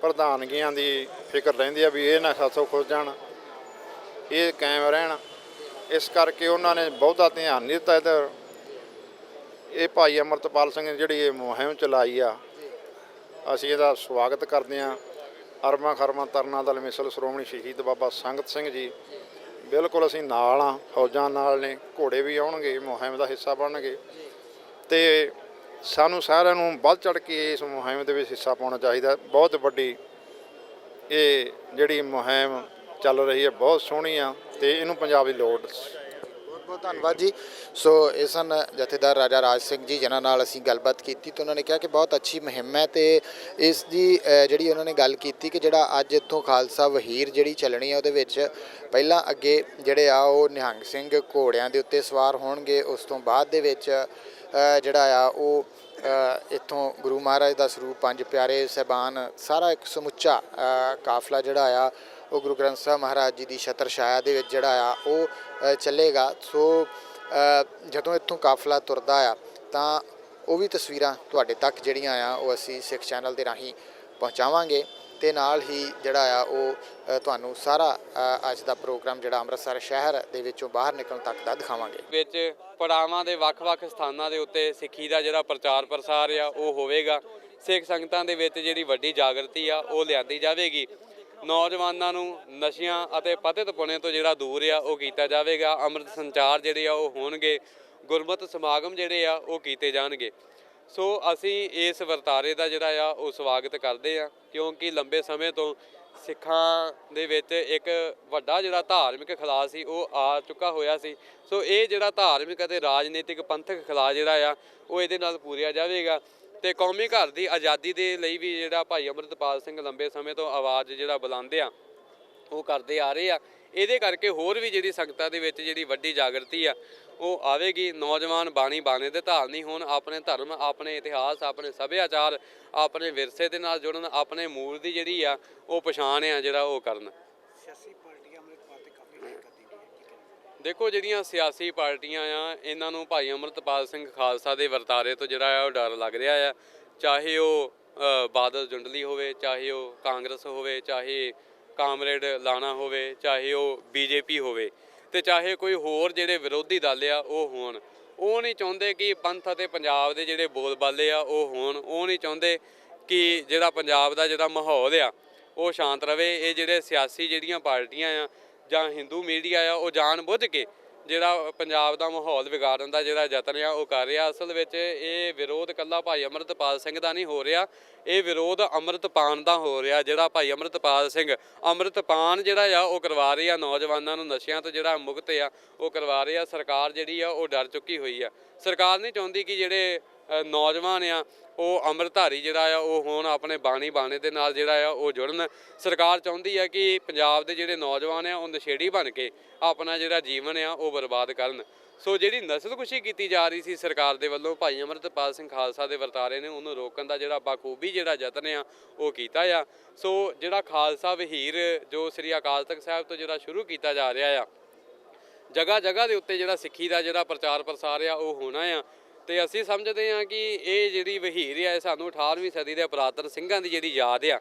ਪ੍ਰਧਾਨਗੀਆਂ ਦੀ ਫਿਕਰ ਰਹਿੰਦੀ ਆ ਵੀ ਇਹ ਨਾ ਸਾਥੋਂ ਖੁੱਸ ਜਾਣ, ਇਹ ਕਾਇਮ ਰਹਿਣ। ਇਸ ਕਰਕੇ ਉਹਨਾਂ ਨੇ ਬਹੁਤਾ ਧਿਆਨ ਨਹੀਂ ਦਿੱਤਾ ਇੱਧਰ। ਇਹ ਭਾਈ ਅੰਮ੍ਰਿਤਪਾਲ ਸਿੰਘ ਨੇ ਜਿਹੜੀ ਇਹ ਮੁਹਿੰਮ ਚਲਾਈ ਆ, ਅਸੀਂ ਇਹਦਾ ਸਵਾਗਤ ਕਰਦੇ ਹਾਂ। ਅਰਮਾਂ ਖਰਮਾਂ ਤਰਨਾ ਦਲ ਮਿਸਲ ਸ਼੍ਰੋਮਣੀ ਸ਼ਹੀਦ ਬਾਬਾ ਸੰਗਤ ਸਿੰਘ ਜੀ, ਬਿਲਕੁਲ ਅਸੀਂ ਨਾਲ ਹਾਂ, ਫੌਜਾਂ ਨਾਲ ਨੇ, ਘੋੜੇ ਵੀ ਆਉਣਗੇ, ਮੁਹਿੰਮ ਦਾ ਹਿੱਸਾ ਬਣਨਗੇ ਤੇ ਸਾਨੂੰ ਸਾਰਿਆਂ ਨੂੰ ਵੱਧ ਚੜ੍ਹ ਕੇ ਇਸ ਮੁਹਿੰਮ ਦੇ ਵਿੱਚ ਹਿੱਸਾ ਪਾਉਣਾ ਚਾਹੀਦਾ। ਬਹੁਤ ਵੱਡੀ ਇਹ ਜਿਹੜੀ ਮੁਹਿੰਮ ਚੱਲ ਰਹੀ ਹੈ, ਬਹੁਤ ਸੋਹਣੀ ਆ ਤੇ ਇਹਨੂੰ ਪੰਜਾਬ ਦੀ ਲੋੜ। ਬਹੁਤ ਧੰਨਵਾਦ ਜੀ। ਸੋ ਇਹ ਸਨ ਜਥੇਦਾਰ ਰਾਜਾ ਰਾਜ ਸਿੰਘ ਜੀ, ਜਿਨ੍ਹਾਂ ਨਾਲ ਅਸੀਂ ਗੱਲਬਾਤ ਕੀਤੀ ਤੇ ਉਹਨਾਂ ਨੇ ਕਿਹਾ ਕਿ ਬਹੁਤ ਅੱਛੀ ਮੁਹਿੰਮ ਹੈ ਤੇ ਇਸ ਦੀ ਜਿਹੜੀ ਉਹਨਾਂ ਨੇ ਗੱਲ ਕੀਤੀ ਕਿ ਜਿਹੜਾ ਅੱਜ ਇੱਥੋਂ ਖਾਲਸਾ ਵਹੀਰ ਜਿਹੜੀ ਚੱਲਣੀ ਹੈ ਉਹਦੇ ਵਿੱਚ ਪਹਿਲਾਂ ਅੱਗੇ ਜਿਹੜੇ ਆ ਉਹ ਨਿਹੰਗ ਸਿੰਘ ਘੋੜਿਆਂ ਦੇ ਉੱਤੇ ਸਵਾਰ ਹੋਣਗੇ। ਉਸ ਤੋਂ ਬਾਅਦ ਦੇ ਵਿੱਚ ਜਿਹੜਾ ਆ ਉਹ ਇੱਥੋਂ ਗੁਰੂ ਮਹਾਰਾਜ ਦਾ ਸਰੂਪ, 5 ਪਿਆਰੇ ਸਾਹਿਬਾਨ, ਸਾਰਾ ਇੱਕ ਸਮੁੱਚਾ ਕਾਫਲਾ ਜਿਹੜਾ ਆ ਉਹ ਗੁਰੂ ਗ੍ਰੰਥ ਸਾਹਿਬ ਮਹਾਰਾਜ ਜੀ ਦੀ ਛਤਰ ਛਾਇਆ ਦੇ ਵਿੱਚ ਜਿਹੜਾ ਆ ਉਹ ਚੱਲੇਗਾ। ਸੋ ਜਦੋਂ ਇੱਥੋਂ ਕਾਫਲਾ ਤੁਰਦਾ ਆ ਤਾਂ ਉਹ ਵੀ ਤਸਵੀਰਾਂ ਤੁਹਾਡੇ ਤੱਕ ਜਿਹੜੀਆਂ ਆ ਉਹ ਅਸੀਂ ਸਿੱਖ ਚੈਨਲ ਦੇ ਰਾਹੀਂ ਪਹੁੰਚਾਵਾਂਗੇ ਤੇ ਨਾਲ ਹੀ ਜਿਹੜਾ ਆ ਉਹ ਤੁਹਾਨੂੰ ਸਾਰਾ ਅੱਜ ਦਾ ਪ੍ਰੋਗਰਾਮ ਜਿਹੜਾ ਅੰਮ੍ਰਿਤਸਰ ਸ਼ਹਿਰ ਦੇ ਵਿੱਚੋਂ ਬਾਹਰ ਨਿਕਲਣ ਤੱਕ ਦਾ ਦਿਖਾਵਾਂਗੇ। ਵਿੱਚ ਪੜਾਵਾਂ ਦੇ ਵੱਖ-ਵੱਖ ਸਥਾਨਾਂ ਦੇ ਉੱਤੇ ਸਿੱਖੀ ਦਾ ਜਿਹੜਾ ਪ੍ਰਚਾਰ ਪ੍ਰਸਾਰ ਆ ਉਹ ਹੋਵੇਗਾ। ਸਿੱਖ ਸੰਗਤਾਂ ਦੇ ਵਿੱਚ ਜਿਹੜੀ ਵੱਡੀ ਜਾਗਰਤੀ ਆ ਉਹ ਲਿਆਂਦੀ ਜਾਵੇਗੀ। ਨੌਜਵਾਨਾਂ ਨੂੰ ਨਸ਼ਿਆਂ ਅਤੇ ਪਤਿਤ ਪੁਣੇ ਤੋਂ ਜਿਹੜਾ ਦੂਰ ਆ ਉਹ ਕੀਤਾ ਜਾਵੇਗਾ। ਅੰਮ੍ਰਿਤ ਸੰਚਾਰ ਜਿਹੜੇ ਆ ਉਹ ਹੋਣਗੇ, ਗੁਰਮਤਿ ਸਮਾਗਮ ਜਿਹੜੇ ਆ ਉਹ ਕੀਤੇ ਜਾਣਗੇ। ਸੋ ਅਸੀਂ ਇਸ ਵਰਤਾਰੇ ਦਾ ਜਿਹੜਾ ਆ ਉਹ ਸਵਾਗਤ ਕਰਦੇ ਆ, ਕਿਉਂਕਿ ਲੰਬੇ ਸਮੇਂ ਤੋਂ ਸਿੱਖਾਂ ਦੇ ਵਿੱਚ ਇੱਕ ਵੱਡਾ ਜਿਹੜਾ ਧਾਰਮਿਕ ਖਲਾਅ ਸੀ ਉਹ ਆ ਚੁੱਕਾ ਹੋਇਆ ਸੀ। ਸੋ ਇਹ ਜਿਹੜਾ ਧਾਰਮਿਕ ਅਤੇ ਰਾਜਨੀਤਿਕ ਪੰਥਕ ਖਲਾਅ ਜਿਹੜਾ ਆ ਉਹ ਇਹਦੇ ਨਾਲ ਪੂਰਿਆ ਜਾਵੇਗਾ ਤੇ ਕੌਮੀ ਘਰ ਦੀ ਆਜ਼ਾਦੀ ਦੇ ਲਈ ਵੀ ਜਿਹੜਾ ਭਾਈ ਅੰਮ੍ਰਿਤਪਾਲ ਸਿੰਘ ਲੰਬੇ ਸਮੇਂ ਤੋਂ ਆਵਾਜ਼ ਜਿਹੜਾ ਬੁਲੰਦੇ ਆ ਉਹ ਕਰਦੇ ਆ ਰਹੇ ਆ। ਇਹਦੇ ਕਰਕੇ ਹੋਰ ਵੀ ਜਿਹੜੀ ਸੰਗਤਾਂ ਦੇ ਵਿੱਚ ਜਿਹੜੀ ਵੱਡੀ ਜਾਗਰਤੀ ਆ ਉਹ ਆਵੇਗੀ। ਨੌਜਵਾਨ ਬਾਣੇ ਦੇ ਧਾਰਨੀ ਹੋਣ, ਆਪਣੇ ਧਰਮ, ਆਪਣੇ ਇਤਿਹਾਸ, ਆਪਣੇ ਸੱਭਿਆਚਾਰ, ਆਪਣੇ ਵਿਰਸੇ ਦੇ ਨਾਲ ਜੁੜਨ, ਆਪਣੇ ਮੂਲ ਦੀ ਜਿਹੜੀ ਆ ਉਹ ਪਛਾਣ ਆ ਜਿਹੜਾ ਉਹ ਕਰਨ। ਸਿਆਸੀ ਪਾਰਟੀਆਂ ਅੰਮ੍ਰਿਤਪਾਲ ਤੇ ਕਾਫੀ ਦੇਖੋ ਜਿਹੜੀਆਂ ਸਿਆਸੀ ਪਾਰਟੀਆਂ ਆ ਇਹਨਾਂ ਨੂੰ ਭਾਈ ਅੰਮ੍ਰਿਤਪਾਲ ਸਿੰਘ ਖਾਲਸਾ ਦੇ ਵਰਤਾਰੇ ਤੋਂ ਜਿਹੜਾ ਆ ਉਹ ਡਰ ਲੱਗ ਰਿਹਾ ਆ। ਚਾਹੇ ਉਹ ਬਾਦਲ ਜੁੰਡਲੀ ਹੋਵੇ, ਚਾਹੇ ਉਹ ਕਾਂਗਰਸ ਹੋਵੇ, ਚਾਹੇ ਕਾਮਰੇਡ ਲਾਣਾ ਹੋਵੇ, ਚਾਹੇ ਉਹ ਬੀਜੇਪੀ ਹੋਵੇ, ਤੇ ਚਾਹੇ ਕੋਈ ਹੋਰ ਜਿਹੜੇ ਵਿਰੋਧੀ ਦਲ ਆ ਉਹ ਹੋਣ। ਉਹ ਨਹੀਂ ਚਾਹੁੰਦੇ ਕਿ ਪੰਥ ਅਤੇ ਪੰਜਾਬ ਦੇ ਜਿਹੜੇ ਬੋਲਬਾਲੇ ਆ ਉਹ ਹੋਣ। ਉਹ ਨਹੀਂ ਚਾਹੁੰਦੇ ਕਿ ਜਿਹੜਾ ਪੰਜਾਬ ਦਾ ਜਿਹੜਾ ਮਾਹੌਲ ਆ ਉਹ ਸ਼ਾਂਤ ਰਵੇ। ਇਹ ਜਿਹੜੇ ਸਿਆਸੀ ਜਿਹੜੀਆਂ ਪਾਰਟੀਆਂ ਆ ਜਾਂ ਹਿੰਦੂ ਮੀਡੀਆ ਆ ਉਹ ਜਾਣ ਬੁੱਝ ਕੇ ਜਿਹੜਾ ਪੰਜਾਬ ਦਾ ਮਾਹੌਲ ਵਿਗਾੜਨ ਦਾ ਜਿਹੜਾ ਯਤਨ ਆ ਉਹ ਕਰ ਰਿਹਾ। ਅਸਲ ਵਿੱਚ ਇਹ ਵਿਰੋਧ ਇਕੱਲਾ ਭਾਈ ਅੰਮ੍ਰਿਤਪਾਲ ਸਿੰਘ ਦਾ ਨਹੀਂ ਹੋ ਰਿਹਾ, ਇਹ ਵਿਰੋਧ ਅੰਮ੍ਰਿਤਪਾਨ ਦਾ ਹੋ ਰਿਹਾ। ਜਿਹੜਾ ਭਾਈ ਅੰਮ੍ਰਿਤਪਾਲ ਸਿੰਘ ਅੰਮ੍ਰਿਤਪਾਨ ਜਿਹੜਾ ਆ ਉਹ ਕਰਵਾ ਰਹੀ ਆ, ਨੌਜਵਾਨਾਂ ਨੂੰ ਨਸ਼ਿਆਂ ਤੋਂ ਜਿਹੜਾ ਮੁਕਤ ਆ ਉਹ ਕਰਵਾ ਰਹੀ ਆ। ਸਰਕਾਰ ਜਿਹੜੀ ਆ ਉਹ ਡਰ ਚੁੱਕੀ ਹੋਈ ਆ। ਸਰਕਾਰ ਨਹੀਂ ਚਾਹੁੰਦੀ ਕਿ ਜਿਹੜੇ ਨੌਜਵਾਨ ਆ ਉਹ ਅੰਮ੍ਰਿਤਧਾਰੀ ਜਿਹੜਾ ਆ ਉਹ ਹੁਣ ਆਪਣੇ ਬਾਣੀ ਦੇ ਨਾਲ ਜਿਹੜਾ ਆ ਉਹ ਜੁੜਨ। ਸਰਕਾਰ ਚਾਹੁੰਦੀ ਆ ਕਿ ਪੰਜਾਬ ਦੇ ਜਿਹੜੇ ਨੌਜਵਾਨ ਆ ਉਹ ਨਸ਼ੇੜੀ ਬਣ ਕੇ ਆਪਣਾ ਜਿਹੜਾ ਜੀਵਨ ਆ ਉਹ ਬਰਬਾਦ ਕਰਨ। ਸੋ ਜਿਹੜੀ ਨਸਲਕੁਸ਼ੀ ਕੀਤੀ ਜਾ ਰਹੀ ਸੀ ਸਰਕਾਰ ਦੇ ਵੱਲੋਂ ਭਾਈ ਅੰਮ੍ਰਿਤਪਾਲ ਸਿੰਘ ਖਾਲਸਾ ਦੇ ਵਰਤਾਰੇ ਨੇ ਉਹਨੂੰ ਰੋਕਣ ਦਾ ਜਿਹੜਾ ਬਾਖੂਬੀ ਜਿਹੜਾ ਯਤਨ ਆ ਉਹ ਕੀਤਾ ਆ। ਸੋ ਜਿਹੜਾ ਖਾਲਸਾ ਵਹੀਰ ਜੋ ਸ੍ਰੀ ਅਕਾਲ ਤਖਤ ਸਾਹਿਬ ਤੋਂ ਜਿਹੜਾ ਸ਼ੁਰੂ ਕੀਤਾ ਜਾ ਰਿਹਾ ਆ, ਜਗ੍ਹਾ ਜਗ੍ਹਾ ਦੇ ਉੱਤੇ ਜਿਹੜਾ ਸਿੱਖੀ ਦਾ ਜਿਹੜਾ ਪ੍ਰਚਾਰ ਪ੍ਰਸਾਰ ਆ ਉਹ ਹੋਣਾ ਆ। ਤੇ ਅਸੀਂ ਸਮਝਦੇ ਹਾਂ ਕਿ ਇਹ ਜਿਹੜੀ ਵਹੀਰ ਆ ਇਹ ਸਾਨੂੰ 18ਵੀਂ ਸਦੀ ਦੇ ਪੁਰਾਤਨ ਸਿੰਘਾਂ ਦੀ ਜਿਹੜੀ ਯਾਦ ਆ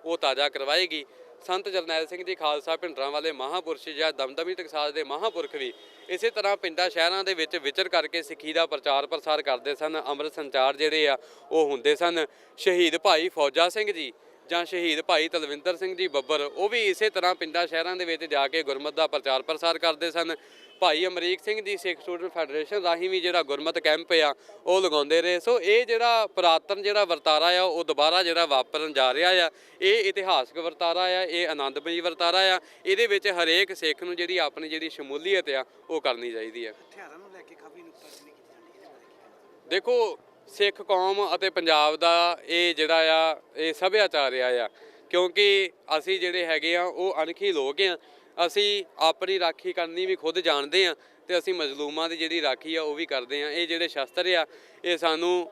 ਉਹ ਤਾਜ਼ਾ ਕਰਵਾਏਗੀ। ਸੰਤ ਜਰਨੈਲ ਸਿੰਘ ਜੀ ਖਾਲਸਾ ਭਿੰਡਰਾਂ ਵਾਲੇ ਮਹਾਂਪੁਰਸ਼ ਜਾਂ ਦਮਦਮੀ ਟਕਸਾਲ ਦੇ ਮਹਾਂਪੁਰਖ ਵੀ ਇਸੇ ਤਰ੍ਹਾਂ ਪਿੰਡਾਂ ਸ਼ਹਿਰਾਂ ਦੇ ਵਿੱਚ ਵਿਚਰ ਕਰਕੇ ਸਿੱਖੀ ਦਾ ਪ੍ਰਚਾਰ ਪ੍ਰਸਾਰ ਕਰਦੇ ਸਨ। ਅੰਮ੍ਰਿਤ ਸੰਚਾਰ ਜਿਹੜੇ ਆ ਉਹ ਹੁੰਦੇ ਸਨ। ਸ਼ਹੀਦ ਭਾਈ ਫੌਜਾ ਸਿੰਘ ਜੀ ਜਾਂ ਸ਼ਹੀਦ ਭਾਈ ਤਲਵਿੰਦਰ ਸਿੰਘ ਜੀ ਬੱਬਰ ਉਹ ਵੀ ਇਸੇ ਤਰ੍ਹਾਂ ਪਿੰਡਾਂ ਸ਼ਹਿਰਾਂ ਦੇ ਵਿੱਚ ਜਾ ਕੇ ਗੁਰਮਤਿ ਦਾ ਪ੍ਰਚਾਰ ਪ੍ਰਸਾਰ ਕਰਦੇ ਸਨ। ਭਾਈ ਅਮਰੀਕ ਸਿੰਘ ਜੀ ਸਿੱਖ ਸਟੂਡੈਂਟ ਫੈਡਰੇਸ਼ਨ ਰਾਹੀਂ ਵੀ ਜਿਹੜਾ ਗੁਰਮਤਿ ਕੈਂਪ ਆ ਉਹ ਲਗਾਉਂਦੇ ਰਹੇ। ਸੋ ਇਹ ਜਿਹੜਾ ਪੁਰਾਤਨ ਜਿਹੜਾ ਵਰਤਾਰਾ ਆ ਉਹ ਦੁਬਾਰਾ ਜਿਹੜਾ ਵਾਪਰਨ ਜਾ ਰਿਹਾ ਆ। ਇਹ ਇਤਿਹਾਸਕ ਵਰਤਾਰਾ ਆ, ਇਹ ਆਨੰਦਮਈ ਵਰਤਾਰਾ ਆ। ਇਹਦੇ ਵਿੱਚ ਹਰੇਕ ਸਿੱਖ ਨੂੰ ਜਿਹੜੀ ਆਪਣੀ ਜਿਹੜੀ ਸ਼ਮੂਲੀਅਤ ਆ ਉਹ ਕਰਨੀ ਚਾਹੀਦੀ ਆ। ਹਥਿਆਰਾਂ ਨੂੰ ਲੈ ਕੇ ਕਾਫੀ ਨੁਕਤਾਚੀਨੀ ਕੀਤੀ ਜਾਂਦੀ ਹੈ, ਇਹਦੇ ਬਾਰੇ ਕੀ ਦੇਖੋ ਸਿੱਖ ਕੌਮ ਅਤੇ ਪੰਜਾਬ ਦਾ ਇਹ ਜਿਹੜਾ ਆ ਇਹ ਸੱਭਿਆਚਾਰ ਆ, ਕਿਉਂਕਿ ਅਸੀਂ ਜਿਹੜੇ ਹੈਗੇ ਆ ਉਹ ਅਣਖੀ ਲੋਕ ਆ। ਅਸੀਂ ਆਪਣੀ ਰਾਖੀ ਕਰਨੀ ਵੀ ਖੁਦ ਜਾਣਦੇ ਆ ਤੇ ਅਸੀਂ ਮਜ਼ਲੂਮਾਂ ਦੀ ਜਿਹੜੀ ਰਾਖੀ ਆ ਉਹ ਵੀ ਕਰਦੇ ਆ। ਇਹ ਜਿਹੜੇ ਸ਼ਸਤਰ ਆ ਇਹ ਸਾਨੂੰ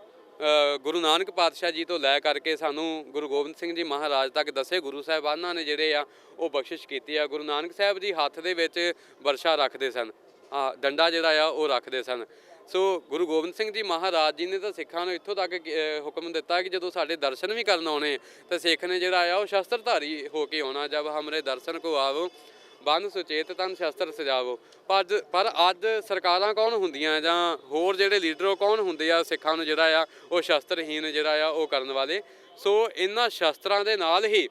ਗੁਰੂ ਨਾਨਕ ਪਾਤਸ਼ਾਹ ਜੀ ਤੋਂ ਲੈ ਕਰਕੇ ਸਾਨੂੰ ਗੁਰੂ ਗੋਬਿੰਦ ਸਿੰਘ ਜੀ ਮਹਾਰਾਜ ਤੱਕ ਦੱਸੇ ਗੁਰੂ ਸਾਹਿਬਾਨਾਂ ਨੇ ਜਿਹੜੇ ਆ ਉਹ ਬਖਸ਼ਿਸ਼ ਕੀਤੀ ਆ। ਗੁਰੂ ਨਾਨਕ ਸਾਹਿਬ ਜੀ ਹੱਥ ਦੇ ਵਿੱਚ ਵਰਸ਼ਾ ਰੱਖਦੇ ਸਨ, ਡੰਡਾ ਜਿਹੜਾ ਆ ਉਹ ਰੱਖਦੇ ਸਨ। ਸੋ ਗੁਰੂ ਗੋਬਿੰਦ ਸਿੰਘ ਜੀ ਮਹਾਰਾਜ ਜੀ ਨੇ ਤਾਂ ਸਿੱਖਾਂ ਨੂੰ ਇੱਥੋਂ ਤੱਕ ਹੁਕਮ ਦਿੱਤਾ ਕਿ ਜਦੋਂ ਸਾਡੇ ਦਰਸ਼ਨ ਵੀ ਕਰਨ ਆਉਣੇ ਤਾਂ ਸਿੱਖ ਨੇ ਜਿਹੜਾ ਆ ਉਹ ਸ਼ਸਤਰਧਾਰੀ ਹੋ ਕੇ ਆਉਣਾ। ਜਬ ਹਮਰੇ ਦਰਸ਼ਨ ਕੋ ਆਵੋ ਬੰਨ ਸੁਚੇਤ ਤਨ ਸ਼ਸਤਰ ਸਜਾਵੋ। ਪਰ ਅੱਜ ਸਰਕਾਰਾਂ ਕੌਣ ਹੁੰਦੀਆਂ ਜਾਂ ਹੋਰ ਜਿਹੜੇ ਲੀਡਰ ਉਹ ਕੌਣ ਹੁੰਦੇ ਆ ਸਿੱਖਾਂ ਨੂੰ ਜਿਹੜਾ ਆ ਉਹ ਸ਼ਸਤਰਹੀਨ ਜਿਹੜਾ ਆ ਉਹ ਕਰਨ ਵਾਲੇ। ਸੋ ਇਹਨਾਂ ਸ਼ਸਤਰਾਂ ਦੇ ਨਾਲ ਹੀ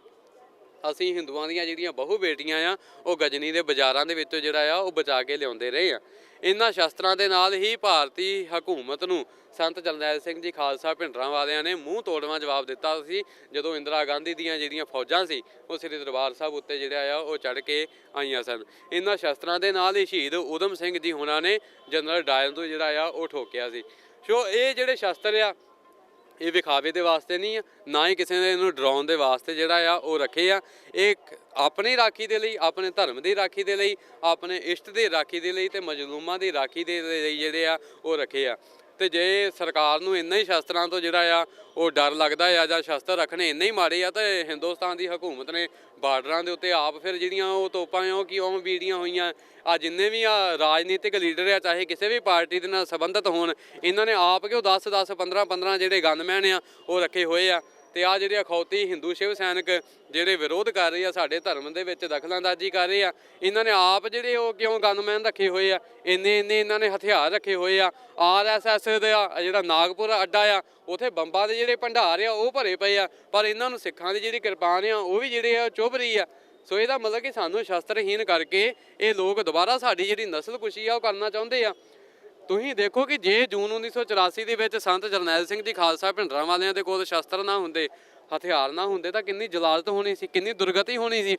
ਅਸੀਂ ਹਿੰਦੂਆਂ ਦੀਆਂ ਜਿਹੜੀਆਂ ਬਹੂ ਬੇਟੀਆਂ ਆ ਉਹ ਗਜਨੀ ਦੇ ਬਾਜ਼ਾਰਾਂ ਦੇ ਵਿੱਚੋਂ ਜਿਹੜਾ ਆ ਉਹ ਬਚਾ ਕੇ ਲਿਆਉਂਦੇ ਰਹੇ ਆ। ਇਹਨਾਂ ਸ਼ਸਤਰਾਂ ਦੇ ਨਾਲ ਹੀ ਭਾਰਤੀ ਹਕੂਮਤ ਨੂੰ ਸੰਤ ਜਰਨੈਲ ਸਿੰਘ ਜੀ ਖਾਲਸਾ ਭਿੰਡਰਾਂ ਵਾਲਿਆਂ ਨੇ ਮੂੰਹ ਤੋੜਵਾਂ ਜਵਾਬ ਦਿੱਤਾ ਸੀ ਜਦੋਂ ਇੰਦਰਾ ਗਾਂਧੀ ਦੀਆਂ ਜਿਹੜੀਆਂ ਫੌਜਾਂ ਸੀ ਉਹ ਸ੍ਰੀ ਦਰਬਾਰ ਸਾਹਿਬ ਉੱਤੇ ਜਿਹੜਾ ਆ ਉਹ ਚੜ੍ਹ ਕੇ ਆਈਆਂ ਸਨ। ਇਹਨਾਂ ਸ਼ਸਤਰਾਂ ਦੇ ਨਾਲ ਹੀ ਸ਼ਹੀਦ ਊਧਮ ਸਿੰਘ ਜੀ ਹੋਣਾ ਨੇ ਜਨਰਲ ਡਾਇਰ ਨੂੰ ਜਿਹੜਾ ਆ ਉਹ ਠੋਕਿਆ ਸੀ। ਸੋ ਇਹ ਜਿਹੜੇ ਸ਼ਸਤਰ ਆ ਇਹ ਵਿਖਾਵੇ ਦੇ ਵਾਸਤੇ ਨਹੀਂ ਆ, ਨਾ ਹੀ ਕਿਸੇ ਨੇ ਇਹਨੂੰ ਡਰਾਉਣ ਦੇ ਵਾਸਤੇ ਜਿਹੜਾ ਆ ਉਹ ਰੱਖੇ ਆ। ਇਹ ਆਪਣੀ ਰਾਖੀ ਦੇ ਲਈ, ਆਪਣੇ ਧਰਮ ਦੀ ਰਾਖੀ ਦੇ ਲਈ, ਆਪਣੇ ਇਸ਼ਟ ਦੀ ਰਾਖੀ ਦੇ ਲਈ ਤੇ ਮਜ਼ਲੂਮਾਂ ਦੀ ਰਾਖੀ ਦੇ ਲਈ ਜਿਹੜੇ ਆ ਉਹ ਰੱਖੇ ਆ। ਤੇ ਜੇ ਸਰਕਾਰ ਨੂੰ ਇੰਨਾ ਹੀ ਸ਼ਸਤਰਾਂ ਤੋਂ ਜਿਹੜਾ ਆ ਉਹ ਡਰ ਲੱਗਦਾ ਆ ਜਾਂ ਸ਼ਸਤਰ ਰੱਖਣੇ ਇੰਨੇ ਹੀ ਮਾੜੇ ਆ ਤਾਂ ਹਿੰਦੁਸਤਾਨ ਦੀ ਹਕੂਮਤ ਨੇ ਬਾਰਡਰਾਂ ਦੇ ਉੱਤੇ ਆਪ ਫਿਰ ਜਿਹੜੀਆਂ ਉਹ ਤੋਪਾਂ ਆ ਉਹ ਕਿਉਂ ਬੀੜੀਆਂ ਹੋਈਆਂ। ਆ ਜਿੰਨੇ ਵੀ ਆ ਰਾਜਨੀਤਿਕ ਲੀਡਰ ਆ ਚਾਹੇ ਕਿਸੇ ਵੀ ਪਾਰਟੀ ਦੇ ਨਾਲ ਸੰਬੰਧਿਤ ਹੋਣ, ਇਹਨਾਂ ਨੇ ਆਪ ਕਿਉਂ 10-10 15-15 ਜਿਹੜੇ ਗਨਮੈਨ ਆ ਉਹ ਰੱਖੇ ਹੋਏ ਆ। ਤੇ ਆ ਜਿਹੜੇ ਅਖੌਤੀ ਹਿੰਦੂ ਸ਼ਿਵ ਸੈਨਿਕ ਜਿਹੜੇ ਵਿਰੋਧ ਕਰ ਰਹੇ ਆ, ਸਾਡੇ ਧਰਮ ਦੇ ਵਿੱਚ ਦਖਲਅੰਦਾਜ਼ੀ ਕਰ ਰਹੇ ਆ, ਇਹਨਾਂ ਨੇ ਆਪ ਜਿਹੜੇ ਉਹ ਕਿਉਂ ਗਨਮੈਨ ਰੱਖੇ ਹੋਏ ਆ, ਇੰਨੇ ਇਹਨਾਂ ਨੇ ਹਥਿਆਰ ਰੱਖੇ ਹੋਏ ਆ। RSS ਦਾ ਜਿਹੜਾ ਨਾਗਪੁਰ ਅੱਡਾ ਆ ਉੱਥੇ ਬੰਬਾਂ ਦੇ ਜਿਹੜੇ ਭੰਡਾਰ ਆ ਉਹ ਭਰੇ ਪਏ ਆ, ਪਰ ਇਹਨਾਂ ਨੂੰ ਸਿੱਖਾਂ ਦੀ ਜਿਹੜੀ ਕਿਰਪਾਨ ਆ ਉਹ ਵੀ ਜਿਹੜੇ ਆ ਚੁੱਭ ਰਹੀ ਆ। ਸੋ ਇਹਦਾ ਮਤਲਬ ਕਿ ਸਾਨੂੰ ਸ਼ਸਤਰਹੀਨ ਕਰਕੇ ਇਹ ਲੋਕ ਦੁਬਾਰਾ ਸਾਡੀ ਜਿਹੜੀ ਨਸਲਕੁਸ਼ੀ ਆ ਉਹ ਕਰਨਾ ਚਾਹੁੰਦੇ ਆ। ਤੁਸੀਂ ਦੇਖੋ ਕਿ ਜੇ ਜੂਨ 1984 ਦੇ ਵਿੱਚ ਸੰਤ ਜਰਨੈਲ ਸਿੰਘ ਜੀ ਖਾਲਸਾ ਭਿੰਡਰਾਂ ਵਾਲਿਆਂ ਦੇ ਕੋਲ ਸ਼ਸਤਰ ਨਾ ਹੁੰਦੇ, ਹਥਿਆਰ ਨਾ ਹੁੰਦੇ ਤਾਂ ਕਿੰਨੀ ਜਲਾਲਤ ਹੋਣੀ ਸੀ, ਕਿੰਨੀ ਦੁਰਗਤੀ ਹੋਣੀ ਸੀ।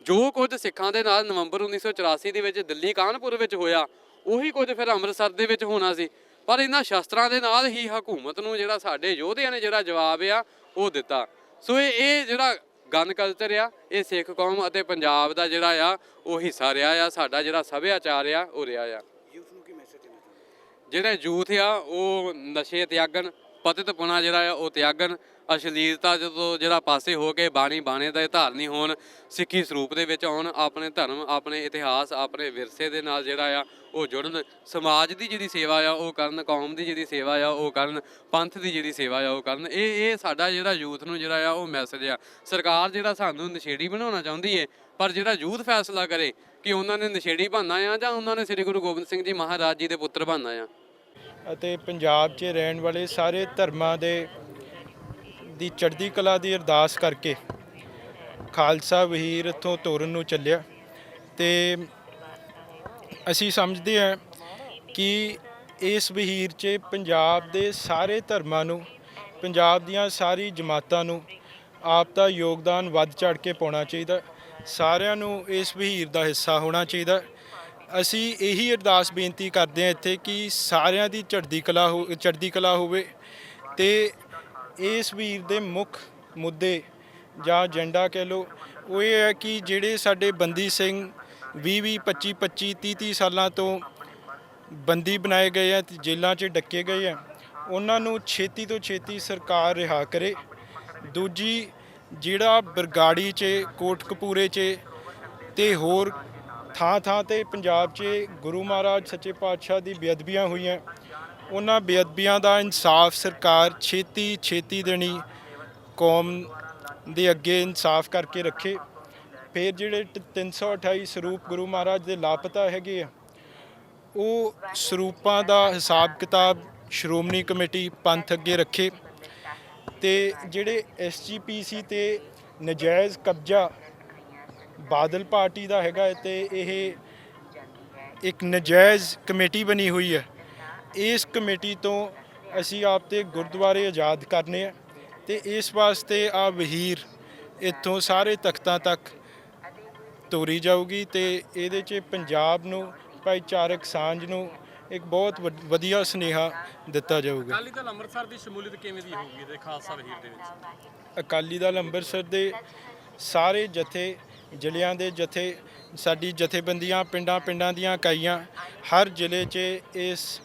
ਜੋ ਕੁਝ ਸਿੱਖਾਂ ਦੇ ਨਾਲ ਨਵੰਬਰ 1984 ਦੇ ਵਿੱਚ ਦਿੱਲੀ ਕਾਨਪੁਰ ਵਿੱਚ ਹੋਇਆ ਉਹੀ ਕੁਝ ਫਿਰ ਅੰਮ੍ਰਿਤਸਰ ਦੇ ਵਿੱਚ ਹੋਣਾ ਸੀ। ਪਰ ਇਹਨਾਂ ਸ਼ਸਤਰਾਂ ਦੇ ਨਾਲ ਹੀ ਹਕੂਮਤ ਨੂੰ ਜਿਹੜਾ ਸਾਡੇ ਯੋਧਿਆਂ ਨੇ ਜਿਹੜਾ ਜਵਾਬ ਆ ਉਹ ਦਿੱਤਾ। ਸੋ ਇਹ ਜਿਹੜਾ ਗਨ ਕਲਚਰ ਆ ਇਹ ਸਿੱਖ ਕੌਮ ਅਤੇ ਪੰਜਾਬ ਦਾ ਜਿਹੜਾ ਆ ਉਹ ਹਿੱਸਾ ਰਿਹਾ ਆ, ਸਾਡਾ ਜਿਹੜਾ ਸੱਭਿਆਚਾਰ ਆ ਉਹ ਰਿਹਾ ਆ। ਯੂਥ ਨੂੰ ਕੀ ਮੈਸੇਜ ਦੇਣਾ ਚਾਹੁੰਦੇ? ਜਿਹੜੇ ਯੂਥ ਆ ਉਹ ਨਸ਼ੇ ਤਿਆਗਣ, ਪਤਿਤਪੁਣਾ ਜਿਹੜਾ ਆ ਉਹ ਤਿਆਗਣ, ਅਸ਼ਲੀਲਤਾ ਜਦੋਂ ਜਿਹੜਾ ਪਾਸੇ ਹੋ ਕੇ ਬਾਣੀ ਬਾਣੇ ਦਾ ਧਾਰਨੀ ਹੋਣ, ਸਿੱਖੀ ਸਰੂਪ ਦੇ ਵਿੱਚ ਆਉਣ, ਆਪਣੇ ਧਰਮ, ਆਪਣੇ ਇਤਿਹਾਸ, ਆਪਣੇ ਵਿਰਸੇ ਦੇ ਨਾਲ ਜਿਹੜਾ ਆ ਉਹ ਜੁੜਨ, ਸਮਾਜ ਦੀ ਜਿਹੜੀ ਸੇਵਾ ਆ ਉਹ ਕਰਨ, ਕੌਮ ਦੀ ਜਿਹੜੀ ਸੇਵਾ ਆ ਉਹ ਕਰਨ, ਪੰਥ ਦੀ ਜਿਹੜੀ ਸੇਵਾ ਆ ਉਹ ਕਰਨ। ਇਹ ਸਾਡਾ ਜਿਹੜਾ ਯੂਥ ਨੂੰ ਜਿਹੜਾ ਆ ਉਹ ਮੈਸੇਜ ਆ। ਸਰਕਾਰ ਜਿਹੜਾ ਸਾਨੂੰ ਨਸ਼ੇੜੀ ਬਣਾਉਣਾ ਚਾਹੁੰਦੀ ਹੈ, ਪਰ ਜਿਹੜਾ ਯੂਥ ਫੈਸਲਾ ਕਰੇ ਕਿ ਉਹਨਾਂ ਨੇ ਨਸ਼ੇੜੀ ਬਣਨਾ ਆ ਜਾਂ ਉਹਨਾਂ ਨੇ ਸ੍ਰੀ ਗੁਰੂ ਗੋਬਿੰਦ ਸਿੰਘ ਜੀ ਮਹਾਰਾਜ ਜੀ ਦੇ ਪੁੱਤਰ ਬਣਨਾ ਆ। ਅਤੇ ਪੰਜਾਬ 'ਚ ਰਹਿਣ ਵਾਲੇ ਸਾਰੇ ਧਰਮਾਂ ਦੀ ਚੜ੍ਹਦੀ ਕਲਾ ਦੀ ਅਰਦਾਸ ਕਰਕੇ ਖਾਲਸਾ ਵਹੀਰ ਇੱਥੋਂ ਤੋਰਨ ਨੂੰ ਚੱਲਿਆ। ਤੇ ਅਸੀਂ ਸਮਝਦੇ ਹਾਂ ਕਿ ਇਸ ਵਹੀਰ 'ਚ ਪੰਜਾਬ ਦੇ ਸਾਰੇ ਧਰਮਾਂ ਨੂੰ, ਪੰਜਾਬ ਦੀਆਂ ਸਾਰੀ ਜਮਾਤਾਂ ਨੂੰ ਆਪ ਦਾ ਯੋਗਦਾਨ ਵੱਧ ਚੜ੍ਹ ਕੇ ਪਾਉਣਾ ਚਾਹੀਦਾ। ਸਾਰਿਆਂ ਨੂੰ ਇਸ ਵਹੀਰ ਦਾ ਹਿੱਸਾ ਹੋਣਾ ਚਾਹੀਦਾ। ਅਸੀਂ ਇਹੀ ਅਰਦਾਸ ਬੇਨਤੀ ਕਰਦੇ ਹਾਂ ਇੱਥੇ ਕਿ ਸਾਰਿਆਂ ਦੀ ਚੜ੍ਹਦੀ ਕਲਾ ਹੋਵੇ ਤੇ ਇਸ ਵਹੀਰ ਦੇ ਮੁੱਖ ਮੁੱਦੇ ਜਾਂ ਏਜੰਡਾ ਕਹਿ ਲਓ ਉਹ ਇਹ ਹੈ ਕਿ ਜਿਹੜੇ ਸਾਡੇ ਬੰਦੀ ਸਿੰਘ 20 25 25 30 ਸਾਲਾਂ ਤੋਂ ਬੰਦੀ ਬਣਾਏ ਗਏ ਆ ਤੇ ਜੇਲ੍ਹਾਂ 'ਚ ਡੱਕੇ ਗਏ ਆ, ਉਹਨਾਂ ਨੂੰ ਛੇਤੀ ਤੋਂ ਛੇਤੀ ਸਰਕਾਰ ਰਿਹਾ ਕਰੇ। ਦੂਜੀ, ਜਿਹੜਾ ਬਰਗਾੜੀ 'ਚ, ਕੋਟਕਪੂਰੇ 'ਚ ਤੇ ਹੋਰ ਥਾਂ ਤੇ ਪੰਜਾਬ 'ਚ ਗੁਰੂ ਮਹਾਰਾਜ ਸੱਚੇ ਪਾਤਸ਼ਾਹ ਦੀ ਬੇਅਦਬੀਆਂ ਹੋਈਆਂ, ਉਹਨਾਂ ਬੇਅਦਬੀਆਂ ਦਾ ਇਨਸਾਫ ਸਰਕਾਰ ਛੇਤੀ ਦੇਣੀ, ਕੌਮ ਦੇ ਅੱਗੇ ਇਨਸਾਫ ਕਰਕੇ ਰੱਖੇ। ਫਿਰ ਜਿਹੜੇ 328 ਸਰੂਪ ਗੁਰੂ ਮਹਾਰਾਜ ਦੇ ਲਾਪਤਾ ਹੈਗੇ ਆ, ਉਹ ਸਰੂਪਾਂ ਦਾ ਹਿਸਾਬ ਕਿਤਾਬ ਸ਼੍ਰੋਮਣੀ ਕਮੇਟੀ ਪੰਥ ਅੱਗੇ ਰੱਖੇ। ਤੇ ਜਿਹੜੇ SGPC ਤੇ ਨਜਾਇਜ਼ ਕਬਜ਼ਾ ਬਾਦਲ ਪਾਰਟੀ ਦਾ ਹੈਗਾ ਤੇ ਇਹ ਇੱਕ ਨਜਾਇਜ਼ ਕਮੇਟੀ ਬਣੀ ਹੋਈ ਹੈ, ਇਸ ਕਮੇਟੀ ਤੋਂ ਅਸੀਂ ਆਪ ਤੇ ਗੁਰਦੁਆਰੇ ਆਜ਼ਾਦ ਕਰਨੇ ਆ ਤੇ ਇਸ ਵਾਸਤੇ ਆ ਵਹੀਰ ਇੱਥੋਂ ਸਾਰੇ ਤਖਤਾਂ ਤੱਕ ਤੋਰੀ ਜਾਊਗੀ ਤੇ ਇਹਦੇ 'ਚ ਪੰਜਾਬ ਨੂੰ, ਭਾਈਚਾਰਕ ਸਾਂਝ ਨੂੰ ਇੱਕ ਬਹੁਤ ਵਧੀਆ ਸੁਨੇਹਾ ਦਿੱਤਾ ਜਾਊਗਾ। ਅਕਾਲੀ ਦਲ ਅੰਮ੍ਰਿਤਸਰ ਦੀ ਸ਼ਮੂਲੀਅਤ ਕਿਵੇਂ ਦੀ ਹੋਊਗੀ ਤੇ ਖਾਲਸਾ ਵਹੀਰ ਦੇ ਵਿੱਚ? ਅਕਾਲੀ ਦਲ ਅੰਮ੍ਰਿਤਸਰ ਦੇ ਸਾਰੇ ਜਥੇ, ਜ਼ਿਲ੍ਹਿਆਂ ਦੇ ਜਥੇ, ਸਾਡੀ ਜਥੇਬੰਦੀਆਂ, ਪਿੰਡਾਂ ਦੀਆਂ ਇਕਾਈਆਂ ਹਰ ਜ਼ਿਲ੍ਹੇ 'ਚ ਇਸ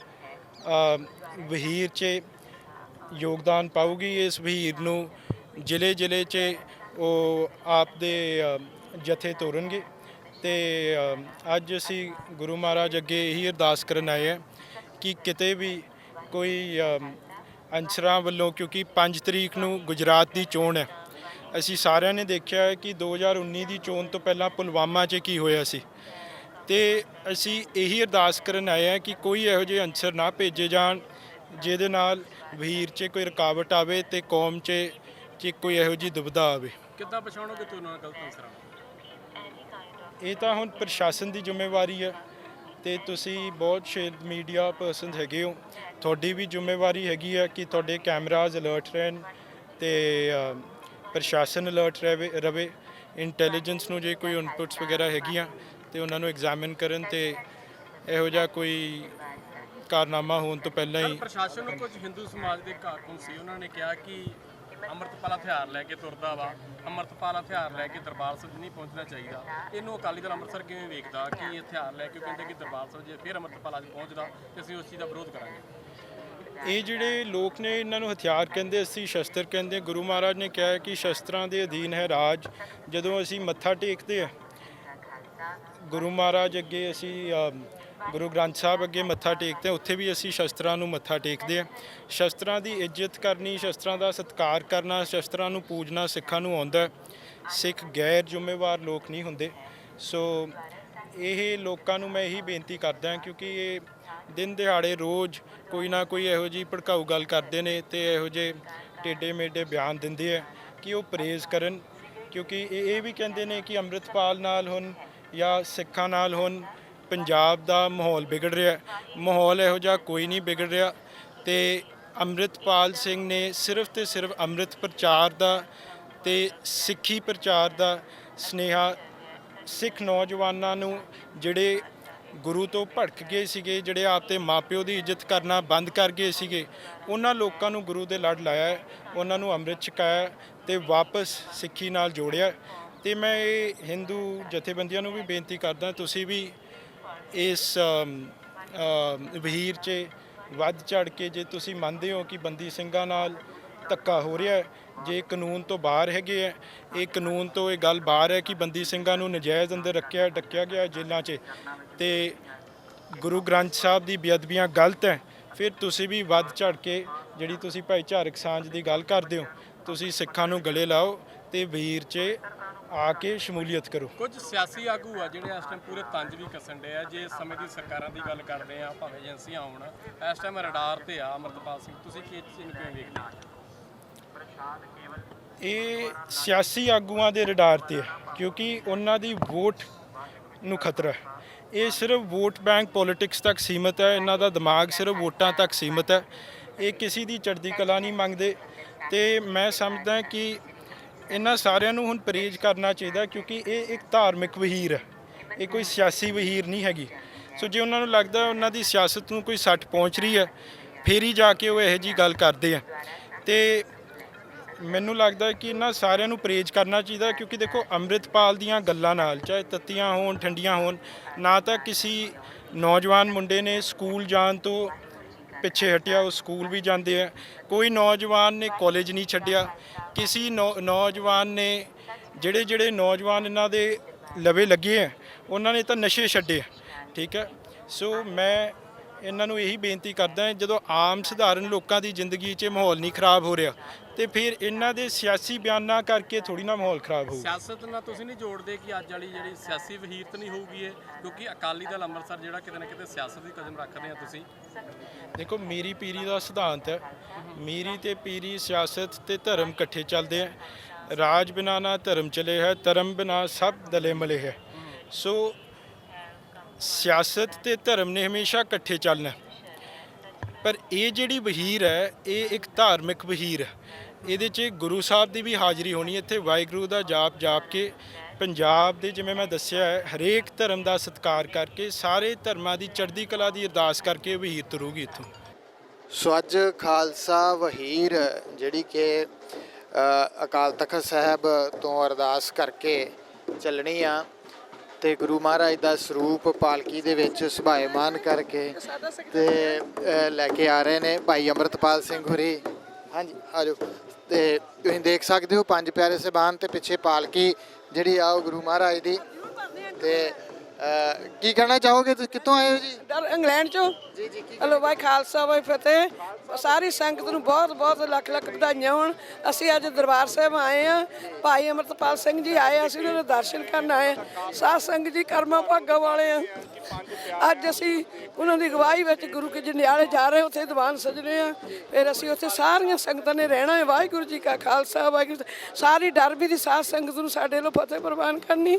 ਵਹੀਰ 'ਚ ਯੋਗਦਾਨ ਪਾਊਗੀ। ਇਸ ਵਹੀਰ ਨੂੰ ਜ਼ਿਲ੍ਹੇ 'ਚ ਉਹ ਆਪ ਦੇ ਜਥੇ ਤੋਰਨਗੇ ਤੇ ਅੱਜ ਅਸੀਂ ਗੁਰੂ ਮਹਾਰਾਜ ਅੱਗੇ ਇਹੀ ਅਰਦਾਸ ਕਰਨ ਆਏ ਹਾਂ ਕਿ ਕਿਤੇ ਵੀ ਕੋਈ ਅਨਸਰਾਂ ਵੱਲੋਂ, ਕਿਉਂਕਿ 5 ਤਰੀਕ ਨੂੰ ਗੁਜਰਾਤ ਦੀ ਚੋਣ ਹੈ, ਅਸੀਂ ਸਾਰਿਆਂ ਨੇ ਦੇਖਿਆ ਹੈ ਕਿ 2019 ਦੀ ਚੋਣ ਤੋਂ ਪਹਿਲਾਂ ਪੁਲਵਾਮਾ 'ਚ ਕੀ ਹੋਇਆ ਸੀ ਤੇ ਅਸੀਂ ਇਹੀ ਅਰਦਾਸ ਕਰਨ ਆਏ ਹਾਂ ਕਿ ਕੋਈ ਇਹੋ ਜਿਹੇ ਅਨਸਰ ਨਾ ਭੇਜੇ ਜਾਣ ਜਿਹਦੇ ਨਾਲ ਵਹੀਰ 'ਚ ਕੋਈ ਰੁਕਾਵਟ ਆਵੇ ਤੇ ਕੌਮ 'ਚ ਕੋਈ ਇਹੋ ਜਿਹੀ ਦੁਬਿਧਾ ਆਵੇ। ਕਿੱਦਾਂ ਪਛਾਣੋਗੇ ਤੁਸੀਂ ਉਹਨਾਂ ਗਲਤ ਅਨਸਰਾਂ ਨੂੰ? ਇਹ ਤਾਂ ਹੁਣ ਪ੍ਰਸ਼ਾਸਨ ਦੀ ਜ਼ਿੰਮੇਵਾਰੀ ਹੈ ਤੇ ਤੁਸੀਂ ਬਹੁਤ ਮੀਡੀਆ ਪਰਸਨ ਹੈਗੇ ਹੋ, ਤੁਹਾਡੀ ਵੀ ਜ਼ਿੰਮੇਵਾਰੀ ਹੈਗੀ ਹੈ ਕਿ ਤੁਹਾਡੇ ਕੈਮਰਾਜ਼ ਅਲਰਟ ਰਹਿਣ ਤੇ ਪ੍ਰਸ਼ਾਸਨ ਅਲਰਟ ਰਵੇ। ਇੰਟੈਲੀਜੈਂਸ ਨੂੰ ਜੇ ਕੋਈ ਇਨਪੁਟਸ ਵਗੈਰਾ ਹੈਗੀਆਂ ਤੇ ਉਹਨਾਂ ਨੂੰ ਐਗਜ਼ਾਮਿਨ ਕਰਨ ਤੇ ਇਹੋ ਜਿਹਾ ਕੋਈ ਕਾਰਨਾਮਾ ਹੋਣ ਤੋਂ ਪਹਿਲਾਂ ਹੀ। ਪ੍ਰਸ਼ਾਸਨ ਨੂੰ ਕੁਝ ਹਿੰਦੂ ਸਮਾਜ ਦੇ ਕਾਰਕੁਨ ਸੀ, ਉਹਨਾਂ ਨੇ ਕਿਹਾ ਕਿ ਅੰਮ੍ਰਿਤਪਾਲ ਹਥਿਆਰ ਲੈ ਕੇ ਤੁਰਦਾ ਵਾ, ਅੰਮ੍ਰਿਤਪਾਲ ਹਥਿਆਰ ਲੈ ਕੇ ਦਰਬਾਰ ਸਾਹਿਬ ਨਹੀਂ ਪਹੁੰਚਣਾ ਚਾਹੀਦਾ। ਇਹਨੂੰ ਅਕਾਲੀ ਦਲ ਅੰਮ੍ਰਿਤਸਰ ਕਿਵੇਂ ਵੇਖਦਾ ਕਿ ਹਥਿਆਰ ਲੈ ਕੇ ਕਹਿੰਦੇ ਕਿ ਦਰਬਾਰ ਸਾਹਿਬ ਜੇ ਫਿਰ ਅੰਮ੍ਰਿਤਪਾਲ ਅੱਜ ਪਹੁੰਚਦਾ ਤੇ ਅਸੀਂ ਉਸ ਚੀਜ਼ ਦਾ ਵਿਰੋਧ ਕਰਾਂਗੇ? ਇਹ ਜਿਹੜੇ ਲੋਕ ਨੇ ਇਹਨਾਂ ਨੂੰ ਹਥਿਆਰ ਕਹਿੰਦੇ, ਅਸੀਂ ਸ਼ਸਤਰ ਕਹਿੰਦੇ। ਗੁਰੂ ਮਹਾਰਾਜ ਨੇ ਕਿਹਾ ਕਿ ਸ਼ਸਤਰਾਂ ਦੇ ਅਧੀਨ ਹੈ ਰਾਜ। ਜਦੋਂ ਅਸੀਂ ਮੱਥਾ ਟੇਕਦੇ ਆ ਗੁਰੂ ਮਹਾਰਾਜ ਅੱਗੇ, ਅਸੀਂ ਗੁਰੂ ਗ੍ਰੰਥ ਸਾਹਿਬ ਅੱਗੇ ਮੱਥਾ ਟੇਕਦੇ ਹਾਂ, ਉੱਥੇ ਵੀ ਅਸੀਂ ਸ਼ਸਤਰਾਂ ਨੂੰ ਮੱਥਾ ਟੇਕਦੇ ਹਾਂ। ਸ਼ਸਤਰਾਂ ਦੀ ਇੱਜ਼ਤ ਕਰਨੀ, ਸ਼ਸਤਰਾਂ ਦਾ ਸਤਿਕਾਰ ਕਰਨਾ, ਸ਼ਸਤਰਾਂ ਨੂੰ ਪੂਜਣਾ ਸਿੱਖਾਂ ਨੂੰ ਆਉਂਦਾ। ਸਿੱਖ ਗੈਰ ਜ਼ਿੰਮੇਵਾਰ ਲੋਕ ਨਹੀਂ ਹੁੰਦੇ। ਸੋ ਇਹ ਲੋਕਾਂ ਨੂੰ ਮੈਂ ਇਹੀ ਬੇਨਤੀ ਕਰਦਾ ਕਿਉਂਕਿ ਇਹ ਦਿਨ ਦਿਹਾੜੇ ਰੋਜ਼ ਕੋਈ ਨਾ ਕੋਈ ਇਹੋ ਜਿਹੀ ਭੜਕਾਊ ਗੱਲ ਕਰਦੇ ਨੇ ਤੇ ਇਹੋ ਜਿਹੇ ਟੇਢੇ ਮੇਢੇ ਬਿਆਨ ਦਿੰਦੇ ਆ ਕਿ ਉਹ ਪਰਹੇਜ਼ ਕਰਨ, ਕਿਉਂਕਿ ਇਹ ਵੀ ਕਹਿੰਦੇ ਨੇ ਕਿ ਅੰਮ੍ਰਿਤਪਾਲ ਨਾਲ ਹੁਣ ਜਾਂ ਸਿੱਖਾਂ ਨਾਲ ਹੁਣ ਪੰਜਾਬ ਦਾ ਮਾਹੌਲ ਵਿਗੜ ਰਿਹਾ। ਮਾਹੌਲ ਇਹੋ ਜਿਹਾ ਕੋਈ ਨਹੀਂ ਵਿਗੜ ਰਿਹਾ ਤੇ ਅੰਮ੍ਰਿਤਪਾਲ ਸਿੰਘ ਨੇ ਸਿਰਫ ਤੇ ਸਿਰਫ ਅੰਮ੍ਰਿਤ ਪ੍ਰਚਾਰ ਦਾ ਤੇ ਸਿੱਖੀ ਪ੍ਰਚਾਰ ਦਾ ਸੁਨੇਹਾ ਸਿੱਖ ਨੌਜਵਾਨਾਂ ਨੂੰ, ਜਿਹੜੇ ਗੁਰੂ ਤੋਂ ਭਟਕ ਗਏ ਸੀਗੇ, ਜਿਹੜੇ ਆਪ ਤੇ ਮਾਪਿਓ ਦੀ ਇੱਜ਼ਤ ਕਰਨਾ ਬੰਦ ਕਰ ਗਏ ਸੀਗੇ, ਉਹਨਾਂ ਲੋਕਾਂ ਨੂੰ ਗੁਰੂ ਦੇ ਲੜ ਲਾਇਆ, ਉਹਨਾਂ ਨੂੰ ਅੰਮ੍ਰਿਤ ਛਕਾਇਆ ਤੇ ਵਾਪਸ ਸਿੱਖੀ ਨਾਲ ਜੋੜਿਆ। ਤੇ ਮੈਂ ਇਹ ਹਿੰਦੂ ਜਥੇਬੰਦੀਆਂ ਨੂੰ ਵੀ ਬੇਨਤੀ ਕਰਦਾ, ਤੁਸੀਂ ਵੀ ਇਸ ਵਹੀਰ 'ਚ ਵੱਧ ਚੜ ਕੇ ਜੇ ਤੁਸੀਂ ਮੰਨਦੇ ਹੋ ਕਿ ਬੰਦੀ ਸਿੰਘਾਂ ਨਾਲ ਧੱਕਾ ਹੋ ਰਿਹਾ ਹੈ, ਜੇ ਕਾਨੂੰਨ ਤੋਂ ਬਾਹਰ ਹੈਗੇ ਹੈ, ਇਹ ਕਾਨੂੰਨ ਤੋਂ ਇਹ ਗੱਲ ਬਾਹਰ ਹੈ ਕਿ ਬੰਦੀ ਸਿੰਘਾਂ ਨੂੰ ਨਜਾਇਜ਼ ਅੰਦਰ ਡੱਕਿਆ ਗਿਆ ਜੇਲ੍ਹਾਂ 'ਚ ਤੇ ਗੁਰੂ ਗ੍ਰੰਥ ਸਾਹਿਬ ਦੀ ਬੇਅਦਬੀਆਂ ਗਲਤ ਹੈ, ਫਿਰ ਤੁਸੀਂ ਵੀ ਵੱਧ ਚੜ ਕੇ ਜਿਹੜੀ ਤੁਸੀਂ ਭਾਈਚਾਰਕ ਸਾਂਝ ਦੀ ਗੱਲ ਕਰਦੇ ਹੋ, ਤੁਸੀਂ ਸਿੱਖਾਂ ਨੂੰ ਗਲੇ ਲਾਓ ਤੇ ਵੀਰ 'ਚ ਆ ਕੇ ਸ਼ਮੂਲੀਅਤ ਕਰੋ। ਕੁਝ ਸਿਆਸੀ ਆਗੂ ਆ ਜਿਹੜੇ ਇਸ ਟਾਈਮ ਪੂਰੇ ਤੰਜ ਵੀ ਕੱਸਣ ਡੇ ਆ। ਜੇ ਇਸ ਸਮੇਂ ਦੀ ਸਰਕਾਰਾਂ ਦੀ ਗੱਲ ਕਰਦੇ ਆ, ਭਾਵੇਂ ਏਜੰਸੀਆਂ ਹੋਣ, ਇਸ ਟਾਈਮ ਰਡਾਰ ਤੇ ਆ ਅੰਮ੍ਰਿਤਪਾਲ ਸਿੰਘ, ਤੁਸੀਂ ਕੀ ਚੀਜ਼ ਨੂੰ ਕਿਵੇਂ ਵੇਖਦੇ ਹੋ? ਇਹ ਸਿਆਸੀ ਆਗੂਆਂ ਦੇ ਰਡਾਰ ਤੇ ਹੈ ਕਿਉਂਕਿ ਉਹਨਾਂ ਦੀ ਵੋਟ ਨੂੰ ਖਤਰਾ ਹੈ। ਇਹ ਸਿਰਫ ਵੋਟ ਬੈਂਕ ਪੋਲਿਟਿਕਸ ਤੱਕ ਸੀਮਤ ਹੈ, ਇਹਨਾਂ ਦਾ ਦਿਮਾਗ ਸਿਰਫ ਵੋਟਾਂ ਤੱਕ ਸੀਮਤ ਹੈ। ਇਹ ਕਿਸੇ ਦੀ ਚੜ੍ਹਦੀ ਕਲਾ ਨਹੀਂ ਮੰਗਦੇ ਤੇ ਮੈਂ ਸਮਝਦਾ ਕਿ ਇਹਨਾਂ ਸਾਰਿਆਂ ਨੂੰ ਹੁਣ ਪਰਹੇਜ਼ ਕਰਨਾ ਚਾਹੀਦਾ ਕਿਉਂਕਿ ਇਹ ਇੱਕ ਧਾਰਮਿਕ ਵਹੀਰ ਹੈ, ਇਹ ਕੋਈ ਸਿਆਸੀ ਵਹੀਰ ਨਹੀਂ ਹੈਗੀ। ਸੋ ਜੇ ਉਹਨਾਂ ਨੂੰ ਲੱਗਦਾ ਉਹਨਾਂ ਦੀ ਸਿਆਸਤ ਨੂੰ ਕੋਈ ਸੱਟ ਪਹੁੰਚ ਰਹੀ ਹੈ, ਫੇਰ ਹੀ ਜਾ ਕੇ ਉਹ ਇਹੋ ਜਿਹੀ ਗੱਲ ਕਰਦੇ ਆ। ਤੇ ਮੈਨੂੰ ਲੱਗਦਾ ਕਿ ਇਹਨਾਂ ਸਾਰਿਆਂ ਨੂੰ ਪਰਹੇਜ਼ ਕਰਨਾ ਚਾਹੀਦਾ ਕਿਉਂਕਿ ਦੇਖੋ ਅੰਮ੍ਰਿਤਪਾਲ ਦੀਆਂ ਗੱਲਾਂ ਨਾਲ ਚਾਹੇ ਤੱਤੀਆਂ ਹੋਣ ਠੰਡੀਆਂ ਹੋਣ, ਨਾ ਤਾਂ ਕਿਸੇ ਨੌਜਵਾਨ ਮੁੰਡੇ ਨੇ ਸਕੂਲ ਜਾਣ ਤੋਂ ਪਿੱਛੇ ਹਟਿਆ, ਉਹ ਸਕੂਲ ਵੀ ਜਾਂਦੇ ਆ। ਕੋਈ ਨੌਜਵਾਨ ਨੇ ਕਾਲਜ ਨਹੀਂ ਛੱਡਿਆ, ਕਿਸੇ ਨੌਜਵਾਨ ਨੇ ਜਿਹੜੇ ਨੌਜਵਾਨ ਇਹਨਾਂ ਦੇ ਲਵੇ ਲੱਗੇ ਆ ਉਹਨਾਂ ਨੇ ਤਾਂ ਨਸ਼ੇ ਛੱਡੇ, ਠੀਕ ਹੈ। ਸੋ ਮੈਂ ਇਹਨਾਂ ਨੂੰ ਇਹੀ ਬੇਨਤੀ ਕਰਦਾ ਜਦੋਂ ਆਮ ਸਧਾਰਨ ਲੋਕਾਂ ਦੀ ਜ਼ਿੰਦਗੀ 'ਚ ਮਾਹੌਲ ਨਹੀਂ ਖਰਾਬ ਹੋ ਰਿਹਾ ਤੇ ਫਿਰ ਇਹਨਾਂ ਦੇ ਸਿਆਸੀ ਬਿਆਨਾਂ ਕਰਕੇ ਥੋੜੀ ਨਾ ਮਾਹੌਲ ਖਰਾਬ ਹੋਊ। ਸਿਆਸਤ ਨਾਲ ਤੁਸੀਂ ਨਹੀਂ ਜੋੜਦੇ ਕਿ ਅੱਜ ਵਾਲੀ ਜਿਹੜੀ ਸਿਆਸੀ ਵਹੀਰਤ ਨਹੀਂ ਹੋਊਗੀ ਇਹ, ਕਿਉਂਕਿ ਅਕਾਲੀ ਦਲ ਅੰਮ੍ਰਿਤਸਰ ਜਿਹੜਾ ਕਿਤੇ ਨਾ ਕਿਤੇ ਸਿਆਸਤ ਦੀ ਕਦਮ ਰੱਖਦੇ ਆ ਤੁਸੀਂ? ਦੇਖੋ ਮੇਰੀ ਪੀਰੀ ਦਾ ਸਿਧਾਂਤ ਹੈ, ਮੇਰੀ ਤੇ ਪੀਰੀ ਸਿਆਸਤ ਤੇ ਧਰਮ ਇਕੱਠੇ ਚੱਲਦੇ ਆ। ਰਾਜ ਬਿਨਾ ਨਾ ਧਰਮ ਚਲੇ ਹੈ, ਧਰਮ ਬਿਨਾ ਸਭ ਦਲੇ ਮਲੇ ਹੈ। ਸੋ ਸਿਆਸਤ ਤੇ ਧਰਮ ਨੇ ਹਮੇਸ਼ਾ ਇਕੱਠੇ ਚੱਲਣਾ, ਪਰ ਇਹ ਜਿਹੜੀ ਵਹੀਰ ਹੈ ਇਹ ਇੱਕ ਧਾਰਮਿਕ ਵਹੀਰ ਹੈ। ਇਹਦੇ 'ਚ ਗੁਰੂ ਸਾਹਿਬ ਦੀ ਵੀ ਹਾਜ਼ਰੀ ਹੋਣੀ। ਇੱਥੇ ਵਾਹਿਗੁਰੂ ਦਾ ਜਾਪ ਕੇ ਪੰਜਾਬ ਦੇ, ਜਿਵੇਂ ਮੈਂ ਦੱਸਿਆ ਹੈ, ਹਰੇਕ ਧਰਮ ਦਾ ਸਤਿਕਾਰ ਕਰਕੇ ਸਾਰੇ ਧਰਮਾਂ ਦੀ ਚੜ੍ਹਦੀ ਕਲਾ ਦੀ ਅਰਦਾਸ ਕਰਕੇ ਵਹੀਰ ਤੁਰੂਗੀ ਇੱਥੋਂ। ਸੋ ਅੱਜ ਖਾਲਸਾ ਵਹੀਰ ਜਿਹੜੀ ਕਿ ਅਕਾਲ ਤਖਤ ਸਾਹਿਬ ਤੋਂ ਅਰਦਾਸ ਕਰਕੇ ਚੱਲਣੀ ਆ ਤੇ ਗੁਰੂ ਮਹਾਰਾਜ ਦਾ ਸਰੂਪ ਪਾਲਕੀ ਦੇ ਵਿੱਚ ਸੁਭਾਇਮਾਨ ਕਰਕੇ ਤੇ ਲੈ ਕੇ ਆ ਰਹੇ ਨੇ ਭਾਈ ਅੰਮ੍ਰਿਤਪਾਲ ਸਿੰਘ ਹੋਰੀ। ਹਾਂਜੀ ਆਜੋ। ਤੇ ਤੁਸੀਂ ਦੇਖ ਸਕਦੇ ਹੋ ਪੰਜ ਪਿਆਰੇ ਸਾਹਿਬਾਨ ਤੇ ਪਿੱਛੇ ਪਾਲਕੀ ਜਿਹੜੀ ਆ ਉਹ ਗੁਰੂ ਮਹਾਰਾਜ ਦੀ। ਤੇ ਕੀ ਕਹਿਣਾ ਚਾਹੋਗੇ, ਤੁਸੀਂ ਕਿੱਥੋਂ ਆਏ ਹੋ ਜੀ? ਇੰਗਲੈਂਡ ਚੋਂ। ਜੀ ਜੀ। ਹਲੋ ਵਾਹਿ ਖਾਲਸਾ ਵਾਹਿ ਫਤਿਹ। ਸਾਰੀ ਸੰਗਤ ਨੂੰ ਬਹੁਤ ਬਹੁਤ ਲੱਖ ਲੱਖ ਵਧਾਈਆਂ ਹੋਣ। ਅਸੀਂ ਅੱਜ ਦਰਬਾਰ ਸਾਹਿਬ ਆਏ ਆ, ਭਾਈ ਅੰਮ੍ਰਿਤਪਾਲ ਸਿੰਘ ਜੀ ਆਏ, ਅਸੀਂ ਉਹਨਾਂ ਦੇ ਦਰਸ਼ਨ ਕਰਨ ਆਏ। ਸਾਧ ਸੰਗਤ ਜੀ ਕਰਮਾਂ ਭਾਗਾਂ ਵਾਲੇ ਆ। ਅੱਜ ਅਸੀਂ ਉਹਨਾਂ ਦੀ ਅਗਵਾਈ ਵਿੱਚ ਗੁਰੂ ਕੇ ਜੰਡਿਆਲੇ ਜਾ ਰਹੇ, ਉੱਥੇ ਦੀਵਾਨ ਸਜਣੇ ਆ। ਫਿਰ ਅਸੀਂ ਉੱਥੇ ਸਾਰੀਆਂ ਸੰਗਤਾਂ ਨੇ ਰਹਿਣਾ ਹੈ। ਵਾਹਿਗੁਰੂ ਜੀ ਕਾ ਖਾਲਸਾ ਵਾਹਿਗੁਰੂ। ਸਾਰੀ ਡਰ ਵੀ ਦੀ ਸਾਧ ਸੰਗਤ ਨੂੰ ਸਾਡੇ ਵੱਲੋਂ ਫਤਿਹ ਪ੍ਰਵਾਨ ਕਰਨੀ।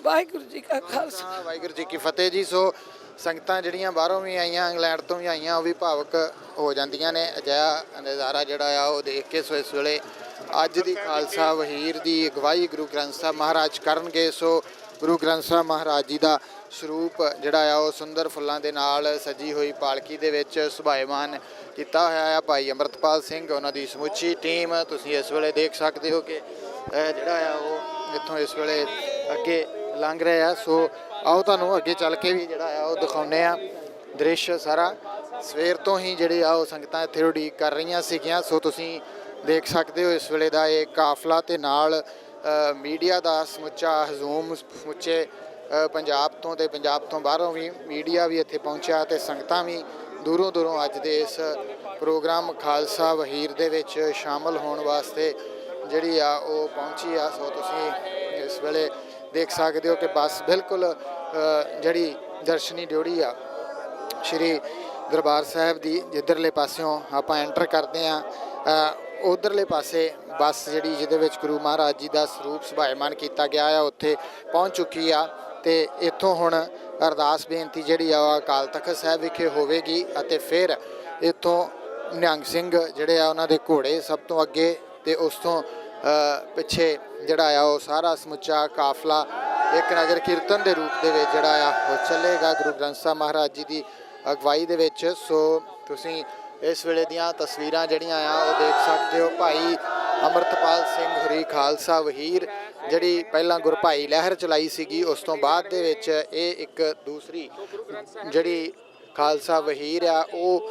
ਵਾਹਿਗੁਰੂ ਜੀ ਕਾ ਖਾਲਸਾ ਵਾਹਿਗੁਰੂ ਜੀ ਕੀ ਫਤਿਹ ਜੀ। ਸੋ ਸੰਗਤਾਂ ਜਿਹੜੀਆਂ ਬਾਹਰੋਂ ਵੀ ਆਈਆਂ, ਇੰਗਲੈਂਡ ਤੋਂ ਵੀ ਆਈਆਂ, ਉਹ ਵੀ ਭਾਵਕ ਹੋ ਜਾਂਦੀਆਂ ਨੇ ਅਜਿਹਾ ਨਜ਼ਾਰਾ ਜਿਹੜਾ ਆ ਉਹ ਦੇਖ ਕੇ। ਸੋ ਇਸ ਵੇਲੇ ਅੱਜ ਦੀ ਖਾਲਸਾ ਵਹੀਰ ਦੀ ਅਗਵਾਈ ਗੁਰੂ ਗ੍ਰੰਥ ਸਾਹਿਬ ਮਹਾਰਾਜ ਕਰਨਗੇ। ਸੋ ਗੁਰੂ ਗ੍ਰੰਥ ਸਾਹਿਬ ਮਹਾਰਾਜ ਜੀ ਦਾ ਸਰੂਪ ਜਿਹੜਾ ਆ ਉਹ ਸੁੰਦਰ ਫੁੱਲਾਂ ਦੇ ਨਾਲ ਸਜੀ ਹੋਈ ਪਾਲਕੀ ਦੇ ਵਿੱਚ ਸੁਭਾਇਮਾਨ ਕੀਤਾ ਹੋਇਆ ਆ ਭਾਈ ਅੰਮ੍ਰਿਤਪਾਲ ਸਿੰਘ, ਉਹਨਾਂ ਦੀ ਸਮੁੱਚੀ ਟੀਮ। ਤੁਸੀਂ ਇਸ ਵੇਲੇ ਦੇਖ ਸਕਦੇ ਹੋ ਕਿ ਜਿਹੜਾ ਆ ਉਹ ਇੱਥੋਂ ਇਸ ਵੇਲੇ ਅੱਗੇ ਲੰਘ ਰਹੇ ਆ। ਸੋ ਆਓ ਤੁਹਾਨੂੰ ਅੱਗੇ ਚੱਲ ਕੇ ਵੀ ਜਿਹੜਾ ਆ ਉਹ ਦਿਖਾਉਂਦੇ ਆ ਦ੍ਰਿਸ਼ ਸਾਰਾ। ਸਵੇਰ ਤੋਂ ਹੀ ਜਿਹੜੇ ਆ ਉਹ ਸੰਗਤਾਂ ਇੱਥੇ ਉਡੀਕ ਕਰ ਰਹੀਆਂ ਸੀਗੀਆਂ। ਸੋ ਤੁਸੀਂ ਦੇਖ ਸਕਦੇ ਹੋ ਇਸ ਵੇਲੇ ਦਾ ਇਹ ਕਾਫਲਾ ਤੇ ਨਾਲ ਮੀਡੀਆ ਦਾ ਸਮੁੱਚਾ ਹਜ਼ੂਮ, ਸਮੁੱਚੇ ਪੰਜਾਬ ਤੋਂ ਤੇ ਪੰਜਾਬ ਤੋਂ ਬਾਹਰੋਂ ਵੀ ਮੀਡੀਆ ਵੀ ਇੱਥੇ ਪਹੁੰਚਿਆ ਤੇ ਸੰਗਤਾਂ ਵੀ ਦੂਰੋਂ ਦੂਰੋਂ ਅੱਜ ਦੇ ਇਸ ਪ੍ਰੋਗਰਾਮ ਖਾਲਸਾ ਵਹੀਰ ਦੇ ਵਿੱਚ ਸ਼ਾਮਲ ਹੋਣ ਵਾਸਤੇ ਜਿਹੜੀ ਆ ਉਹ ਪਹੁੰਚੀ ਆ। ਸੋ ਤੁਸੀਂ ਇਸ ਵੇਲੇ ਦੇਖ ਸਕਦੇ ਹੋ ਕਿ ਬੱਸ ਬਿਲਕੁਲ ਜਿਹੜੀ ਦਰਸ਼ਨੀ ਡਿਊੜੀ ਆ ਸ਼੍ਰੀ ਦਰਬਾਰ ਸਾਹਿਬ ਦੀ, ਜਿੱਧਰਲੇ ਪਾਸਿਓਂ ਆਪਾਂ ਐਂਟਰ ਕਰਦੇ ਆ ਉਧਰਲੇ ਪਾਸੇ ਬੱਸ ਜਿਹੜੀ ਜਿਹਦੇ ਵਿੱਚ ਗੁਰੂ ਮਹਾਰਾਜ ਜੀ ਦਾ ਸਰੂਪ ਸੁਭਾਇਮਾਨ ਕੀਤਾ ਗਿਆ ਆ ਉੱਥੇ ਪਹੁੰਚ ਚੁੱਕੀ ਆ। ਤੇ ਇੱਥੋਂ ਹੁਣ ਅਰਦਾਸ ਬੇਨਤੀ ਜਿਹੜੀ ਆ ਅਕਾਲ ਤਖਤ ਸਾਹਿਬ ਵਿਖੇ ਹੋਵੇਗੀ ਅਤੇ ਫਿਰ ਇੱਥੋਂ ਨਿਹੰਗ ਸਿੰਘ ਜਿਹੜੇ ਆ ਉਹਨਾਂ ਦੇ ਘੋੜੇ ਸਭ ਤੋਂ ਅੱਗੇ ਤੇ ਉਸ ਤੋਂ ਪਿੱਛੇ ਜਿਹੜਾ ਆ ਉਹ ਸਾਰਾ ਸਮੁੱਚਾ ਕਾਫਲਾ ਇੱਕ ਨਗਰ ਕੀਰਤਨ ਦੇ ਰੂਪ ਦੇ ਵਿੱਚ ਜਿਹੜਾ ਆ ਉਹ ਚੱਲੇਗਾ ਗੁਰੂ ਗ੍ਰੰਥ ਸਾਹਿਬ ਮਹਾਰਾਜ ਜੀ ਦੀ ਅਗਵਾਈ ਦੇ ਵਿੱਚ। ਸੋ ਤੁਸੀਂ ਇਸ ਵੇਲੇ ਦੀਆਂ ਤਸਵੀਰਾਂ ਜਿਹੜੀਆਂ ਆ ਉਹ ਦੇਖ ਸਕਦੇ ਹੋ। ਭਾਈ ਅੰਮ੍ਰਿਤਪਾਲ ਸਿੰਘ ਹੋਰੀ ਖਾਲਸਾ ਵਹੀਰ ਜਿਹੜੀ ਪਹਿਲਾਂ ਗੁਰਭਾਈ ਲਹਿਰ ਚਲਾਈ ਸੀਗੀ, ਉਸ ਤੋਂ ਬਾਅਦ ਦੇ ਵਿੱਚ ਇਹ ਇੱਕ ਦੂਸਰੀ ਜਿਹੜੀ ਖਾਲਸਾ ਵਹੀਰ ਆ ਉਹ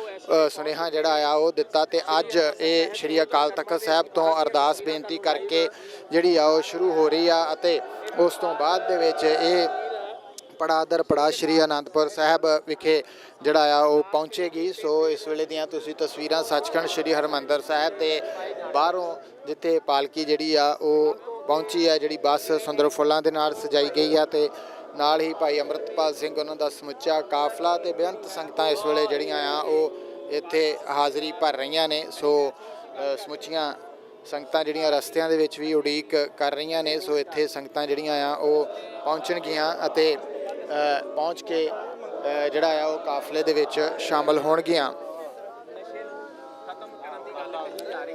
ਸੁਨੇਹਾ ਜਿਹੜਾ ਆ ਉਹ ਦਿੱਤਾ ਤੇ ਅੱਜ ਇਹ ਸ਼੍ਰੀ ਅਕਾਲ ਤਖਤ ਸਾਹਿਬ ਤੋਂ ਅਰਦਾਸ ਬੇਨਤੀ ਕਰਕੇ ਜਿਹੜੀ ਆ ਉਹ ਸ਼ੁਰੂ ਹੋ ਰਹੀ ਆ ਅਤੇ ਉਸ ਤੋਂ ਬਾਅਦ ਦੇ ਵਿੱਚ ਇਹ ਪੜਾ ਦਰ ਪੜਾ ਸ਼੍ਰੀ ਅਨੰਦਪੁਰ ਸਾਹਿਬ ਵਿਖੇ ਜਿਹੜਾ ਆ ਉਹ ਪਹੁੰਚੇਗੀ। ਸੋ ਇਸ ਵੇਲੇ ਦੀਆਂ ਤੁਸੀਂ ਤਸਵੀਰਾਂ ਸੱਚਖੰਡ ਸ਼੍ਰੀ ਹਰਿਮੰਦਰ ਸਾਹਿਬ ਦੇ ਬਾਹਰੋਂ ਜਿੱਥੇ ਪਾਲਕੀ ਜਿਹੜੀ ਆ ਉਹ ਪਹੁੰਚੀ ਆ, ਜਿਹੜੀ ਬੱਸ ਸੁੰਦਰ ਫੁੱਲਾਂ ਦੇ ਨਾਲ ਸਜਾਈ ਗਈ ਆ ਤੇ ਨਾਲ ਹੀ ਭਾਈ ਅੰਮ੍ਰਿਤਪਾਲ ਸਿੰਘ ਉਹਨਾਂ ਦਾ ਸਮੁੱਚਾ ਕਾਫਲਾ ਤੇ ਬੇਅੰਤ ਸੰਗਤਾਂ ਇਸ ਵੇਲੇ ਜਿਹੜੀਆਂ ਆ ਉਹ ਇੱਥੇ ਹਾਜ਼ਰੀ ਭਰ ਰਹੀਆਂ ਨੇ। ਸੋ ਸਮੁੱਚੀਆਂ ਸੰਗਤਾਂ ਜਿਹੜੀਆਂ ਰਸਤਿਆਂ ਦੇ ਵਿੱਚ ਵੀ ਉਡੀਕ ਕਰ ਰਹੀਆਂ ਨੇ। ਸੋ ਇੱਥੇ ਸੰਗਤਾਂ ਜਿਹੜੀਆਂ ਆ ਉਹ ਪਹੁੰਚਣਗੀਆਂ ਅਤੇ ਪਹੁੰਚ ਕੇ ਜਿਹੜਾ ਆ ਉਹ ਕਾਫਲੇ ਦੇ ਵਿੱਚ ਸ਼ਾਮਲ ਹੋਣਗੀਆਂ।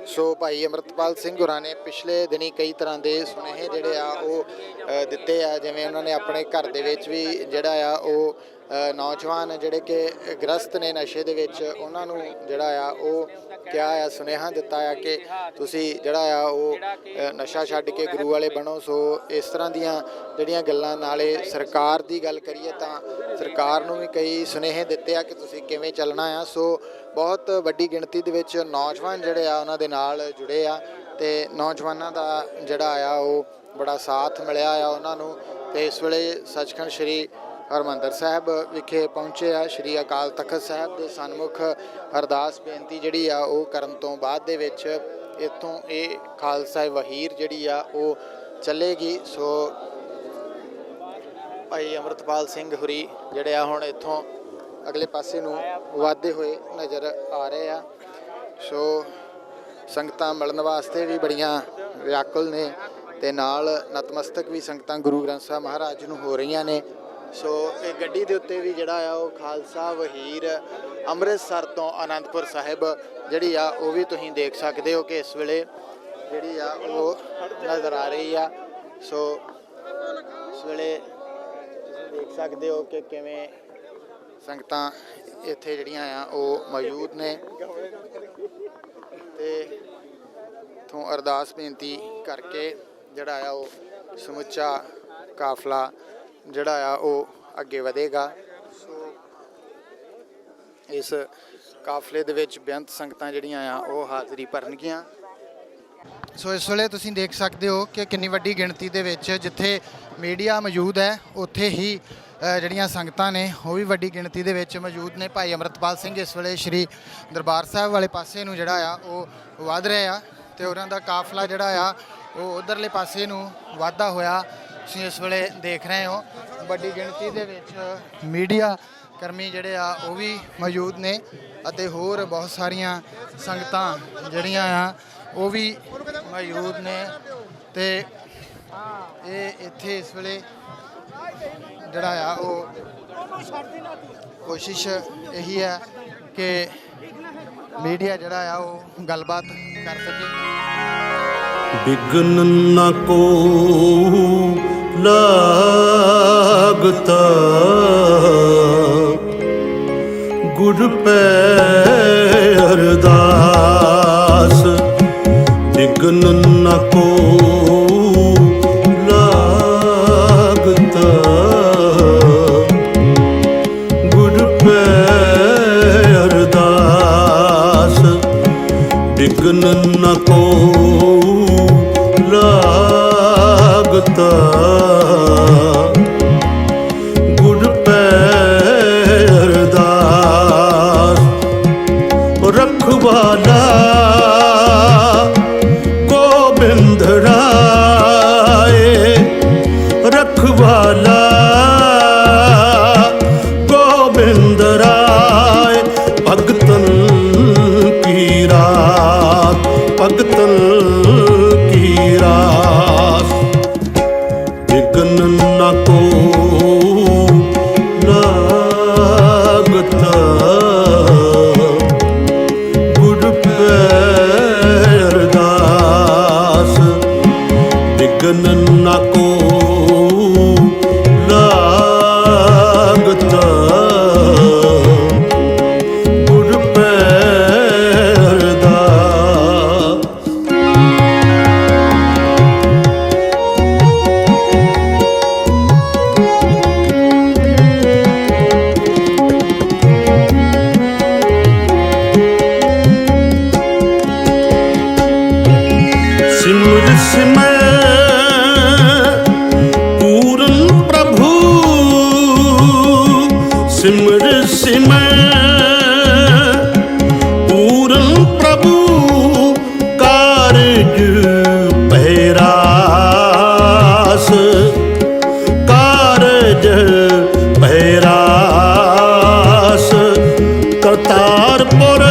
ਸੋ ਭਾਈ ਅੰਮ੍ਰਿਤਪਾਲ ਸਿੰਘ ਹੋਰਾਂ ਨੇ ਪਿਛਲੇ ਦਿਨੀ ਕਈ ਤਰ੍ਹਾਂ ਦੇ ਸੁਨੇਹੇ ਜਿਹੜੇ ਆ ਉਹ ਦਿੱਤੇ ਆ, ਜਿਵੇਂ ਉਹਨਾਂ ਨੇ ਆਪਣੇ ਘਰ ਦੇ ਵਿੱਚ ਵੀ ਜਿਹੜਾ ਆ ਉਹ ਨੌਜਵਾਨ ਜਿਹੜੇ ਕਿ ਗ੍ਰਸਤ ਨੇ ਨਸ਼ੇ ਦੇ ਵਿੱਚ ਉਹਨਾਂ ਨੂੰ ਜਿਹੜਾ ਆ ਉਹ ਕਿਹਾ ਆ, ਸੁਨੇਹਾ ਦਿੱਤਾ ਆ ਕਿ ਤੁਸੀਂ ਜਿਹੜਾ ਆ ਉਹ ਨਸ਼ਾ ਛੱਡ ਕੇ ਗੁਰੂ ਵਾਲੇ ਬਣੋ। ਸੋ ਇਸ ਤਰ੍ਹਾਂ ਦੀਆਂ ਜਿਹੜੀਆਂ ਗੱਲਾਂ, ਨਾਲੇ ਸਰਕਾਰ ਦੀ ਗੱਲ ਕਰੀਏ ਤਾਂ ਸਰਕਾਰ ਨੂੰ ਵੀ ਕਈ ਸੁਨੇਹੇ ਦਿੱਤੇ ਆ ਕਿ ਤੁਸੀਂ ਕਿਵੇਂ ਚੱਲਣਾ ਆ। ਸੋ ਬਹੁਤ ਵੱਡੀ ਗਿਣਤੀ ਦੇ ਵਿੱਚ ਨੌਜਵਾਨ ਜਿਹੜੇ ਆ ਉਹਨਾਂ ਦੇ ਨਾਲ ਜੁੜੇ ਆ ਤੇ ਨੌਜਵਾਨਾਂ ਦਾ ਜਿਹੜਾ ਆ ਉਹ ਬੜਾ ਸਾਥ ਮਿਲਿਆ ਆ ਉਹਨਾਂ ਨੂੰ। ਤੇ ਇਸ ਵੇਲੇ ਸੱਚਖੰਡ ਸ਼੍ਰੀ ਹਰਿਮੰਦਰ ਸਾਹਿਬ ਵਿਖੇ ਪਹੁੰਚੇ ਆ। ਸ਼੍ਰੀ ਅਕਾਲ ਤਖਤ ਸਾਹਿਬ ਦੇ ਸਨਮੁਖ ਅਰਦਾਸ ਬੇਨਤੀ ਜਿਹੜੀ ਆ ਉਹ ਕਰਨ ਤੋਂ ਬਾਅਦ ਦੇ ਵਿੱਚ ਇੱਥੋਂ ਇਹ ਖਾਲਸਾ ਵਹੀਰ ਜਿਹੜੀ ਆ ਉਹ ਚੱਲੇਗੀ। ਸੋ ਭਾਈ ਅੰਮ੍ਰਿਤਪਾਲ ਸਿੰਘ ਹੁਰੀ ਜਿਹੜੇ ਆ ਹੁਣ ਇੱਥੋਂ ਅਗਲੇ ਪਾਸੇ ਨੂੰ ਵਧਦੇ ਹੋਏ ਨਜ਼ਰ ਆ ਰਹੇ ਆ। ਸੋ ਸੰਗਤਾਂ ਮਿਲਣ ਵਾਸਤੇ ਵੀ ਬੜੀਆਂ ਵਿਆਕੁਲ ਨੇ ਤੇ ਨਾਲ ਨਤਮਸਤਕ ਵੀ ਸੰਗਤਾਂ ਗੁਰੂ ਗ੍ਰੰਥ ਸਾਹਿਬ ਮਹਾਰਾਜ ਨੂੰ ਹੋ ਰਹੀਆਂ ਨੇ। ਸੋ ਇਹ ਗੱਡੀ ਦੇ ਉੱਤੇ ਵੀ ਜਿਹੜਾ ਆ ਉਹ ਖਾਲਸਾ ਵਹੀਰ ਅੰਮ੍ਰਿਤਸਰ ਤੋਂ ਅਨੰਦਪੁਰ ਸਾਹਿਬ ਜਿਹੜੀ ਆ ਉਹ ਵੀ ਤੁਸੀਂ ਦੇਖ ਸਕਦੇ ਹੋ ਕਿ ਇਸ ਵੇਲੇ ਜਿਹੜੀ ਆ ਉਹ ਨਜ਼ਰ ਆ ਰਹੀ ਆ। ਸੋ ਇਸ ਵੇਲੇ ਤੁਸੀਂ ਦੇਖ ਸਕਦੇ ਹੋ ਕਿ ਕਿਵੇਂ ਸੰਗਤਾਂ ਇੱਥੇ ਜਿਹੜੀਆਂ ਆ ਉਹ ਮੌਜੂਦ ਨੇ ਤੇ ਇੱਥੋਂ ਅਰਦਾਸ ਬੇਨਤੀ ਕਰਕੇ ਜਿਹੜਾ ਆ ਉਹ ਸਮੁੱਚਾ ਕਾਫਲਾ ਜਿਹੜਾ ਆ ਉਹ ਅੱਗੇ ਵਧੇਗਾ। ਸੋ ਇਸ ਕਾਫਲੇ ਦੇ ਵਿੱਚ ਬੇਅੰਤ ਸੰਗਤਾਂ ਜਿਹੜੀਆਂ ਆ ਉਹ ਹਾਜ਼ਰੀ ਭਰਨਗੀਆਂ। ਸੋ ਇਸ ਵੇਲੇ ਤੁਸੀਂ ਦੇਖ ਸਕਦੇ ਹੋ ਕਿ ਕਿੰਨੀ ਵੱਡੀ ਗਿਣਤੀ ਦੇ ਵਿੱਚ ਜਿੱਥੇ ਮੀਡੀਆ ਮੌਜੂਦ ਹੈ ਉੱਥੇ ਹੀ ਜਿਹੜੀਆਂ ਸੰਗਤਾਂ ਨੇ ਉਹ ਵੀ ਵੱਡੀ ਗਿਣਤੀ ਦੇ ਵਿੱਚ ਮੌਜੂਦ ਨੇ। ਭਾਈ ਅੰਮ੍ਰਿਤਪਾਲ ਸਿੰਘ ਇਸ ਵੇਲੇ ਸ਼੍ਰੀ ਦਰਬਾਰ ਸਾਹਿਬ ਵਾਲੇ ਪਾਸੇ ਨੂੰ ਜਿਹੜਾ ਆ ਉਹ ਵਧ ਰਹੇ ਆ ਤੇ ਉਹਨਾਂ ਦਾ ਕਾਫਲਾ ਜਿਹੜਾ ਆ ਉਹ ਉਧਰਲੇ ਪਾਸੇ ਨੂੰ ਵਧਦਾ ਹੋਇਆ ਤੁਸੀਂ ਇਸ ਵੇਲੇ ਦੇਖ ਰਹੇ ਹੋ। ਵੱਡੀ ਗਿਣਤੀ ਦੇ ਵਿੱਚ ਮੀਡੀਆ ਕਰਮੀ ਜਿਹੜੇ ਆ ਉਹ ਵੀ ਮੌਜੂਦ ਨੇ ਅਤੇ ਹੋਰ ਬਹੁਤ ਸਾਰੀਆਂ ਸੰਗਤਾਂ ਜਿਹੜੀਆਂ ਆ ਉਹ ਵੀ ਮੌਜੂਦ ਨੇ ਤੇ ਇਹ ਇੱਥੇ ਇਸ ਵੇਲੇ ਜਿਹੜਾ ਆ ਉਹ ਕੋਸ਼ਿਸ਼ ਇਹੀ ਹੈ ਕਿ ਮੀਡੀਆ ਜਿਹੜਾ ਆ ਉਹ ਗੱਲਬਾਤ ਕਰ ਸਕੇ। बिघ्न न को लागता गुर पै अरदास। बिघ्न न को लागता गुर पै अरदास। बिघ्न न को लागता गुर पै अरदास। रखवाला गोबिंद राय रखवाला गोबिंद राय। भगतन की रात भगतन रास। बिघ्न न को लागता गुर पै अरदास। बिघ्न न को लागता गुर पै अरदास। सिमर सिमर पूरन प्रभु कारज पैरास कारज पैरास करतारपुर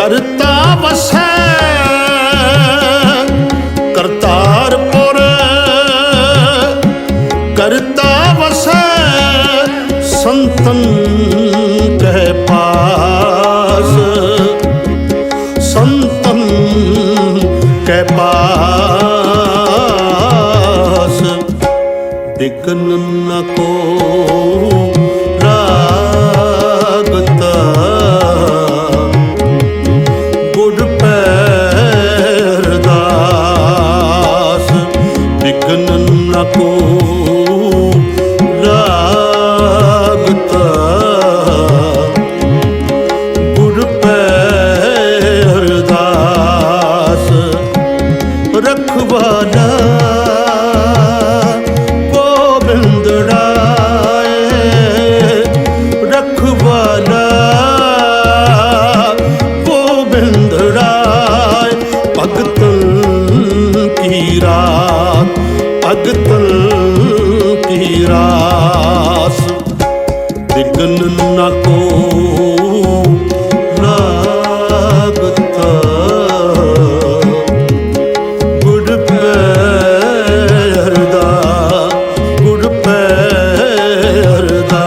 करता वसै करतारपुर करता वसै संतन के पास संतन के पास दिगन न को रागता गुड़ पैरदास दिगन न को रागता गुड़ पैरदास रखवाला गोबिंद राय रखवाला गोबिंद राय भगतन की रात भगतन की रास दिगन न को लागता गुड़ पैरदा गुड़ पैरदा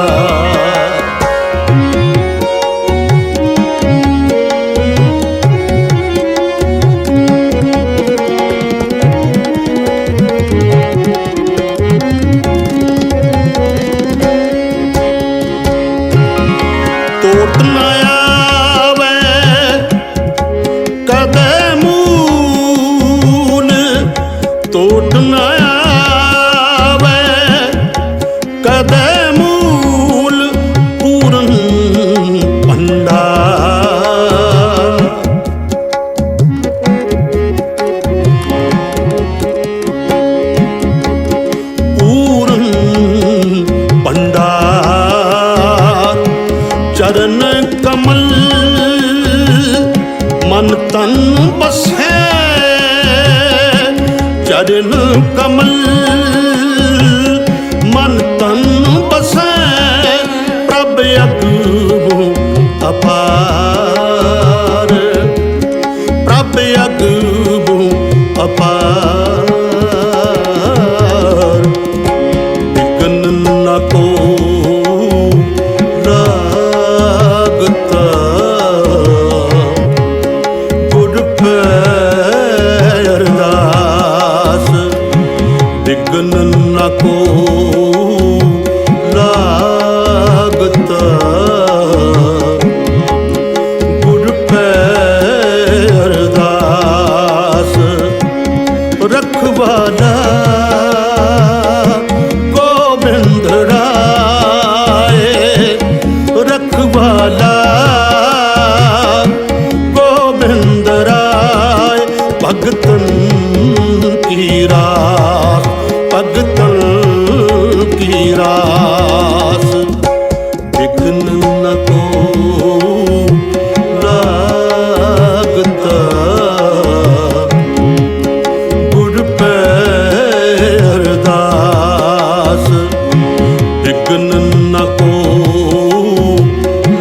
टोट न आवे कदे मूल टोट न आवे कदे मूल पूरन भंडार पूरन भंडार चरण कमल मन तन बसै चरण कमल मन तन बसै प्रभ अगु अपार प्रभ अगु अपार दिगन न को लागता गुड़ पैरदास दिगन न को लागता गुड़ पैरदास रखवाला गोबिंद राय रखवाला गोबिंद राय भगतन की रास भगतन की रास दिगन न को लागता गुड़ पैरदास दिगन न को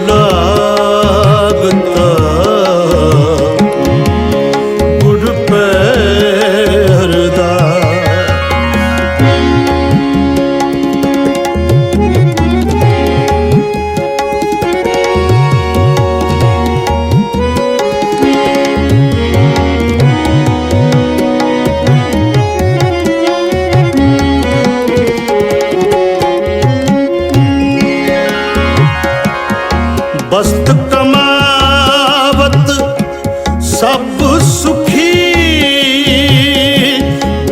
लागता गुड़ पैरदास बस्त कमावत सब सुखी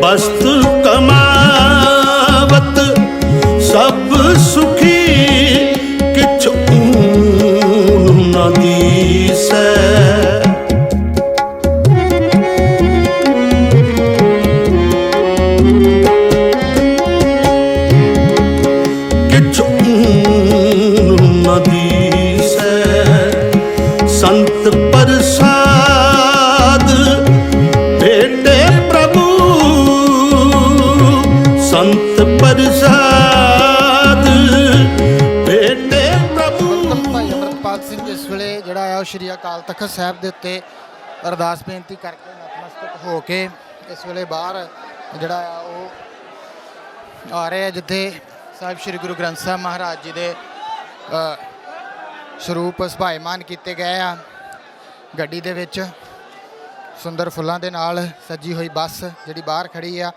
बस्त कमावत सब सुखी किछ ऊन न दीसै किछ ऊन ਸ਼੍ਰੀ ਅਕਾਲ ਤਖਤ ਸਾਹਿਬ ਦੇ ਉੱਤੇ ਅਰਦਾਸ ਬੇਨਤੀ ਕਰਕੇ ਨਤਮਸਤਕ ਹੋ ਕੇ ਇਸ ਵੇਲੇ ਬਾਹਰ ਜਿਹੜਾ ਆ ਉਹ ਆ ਰਹੇ ਆ, ਜਿੱਥੇ ਸਾਹਿਬ ਸ਼੍ਰੀ ਗੁਰੂ ਗ੍ਰੰਥ ਸਾਹਿਬ ਮਹਾਰਾਜ ਜੀ ਦੇ ਸਰੂਪ ਸੁਭਾਇਮਾਨ ਕੀਤੇ ਗਏ ਆ। ਗੱਡੀ ਦੇ ਵਿੱਚ ਸੁੰਦਰ ਫੁੱਲਾਂ ਦੇ ਨਾਲ ਸਜੀ ਹੋਈ ਬੱਸ ਜਿਹੜੀ ਬਾਹਰ ਖੜੀ ਆ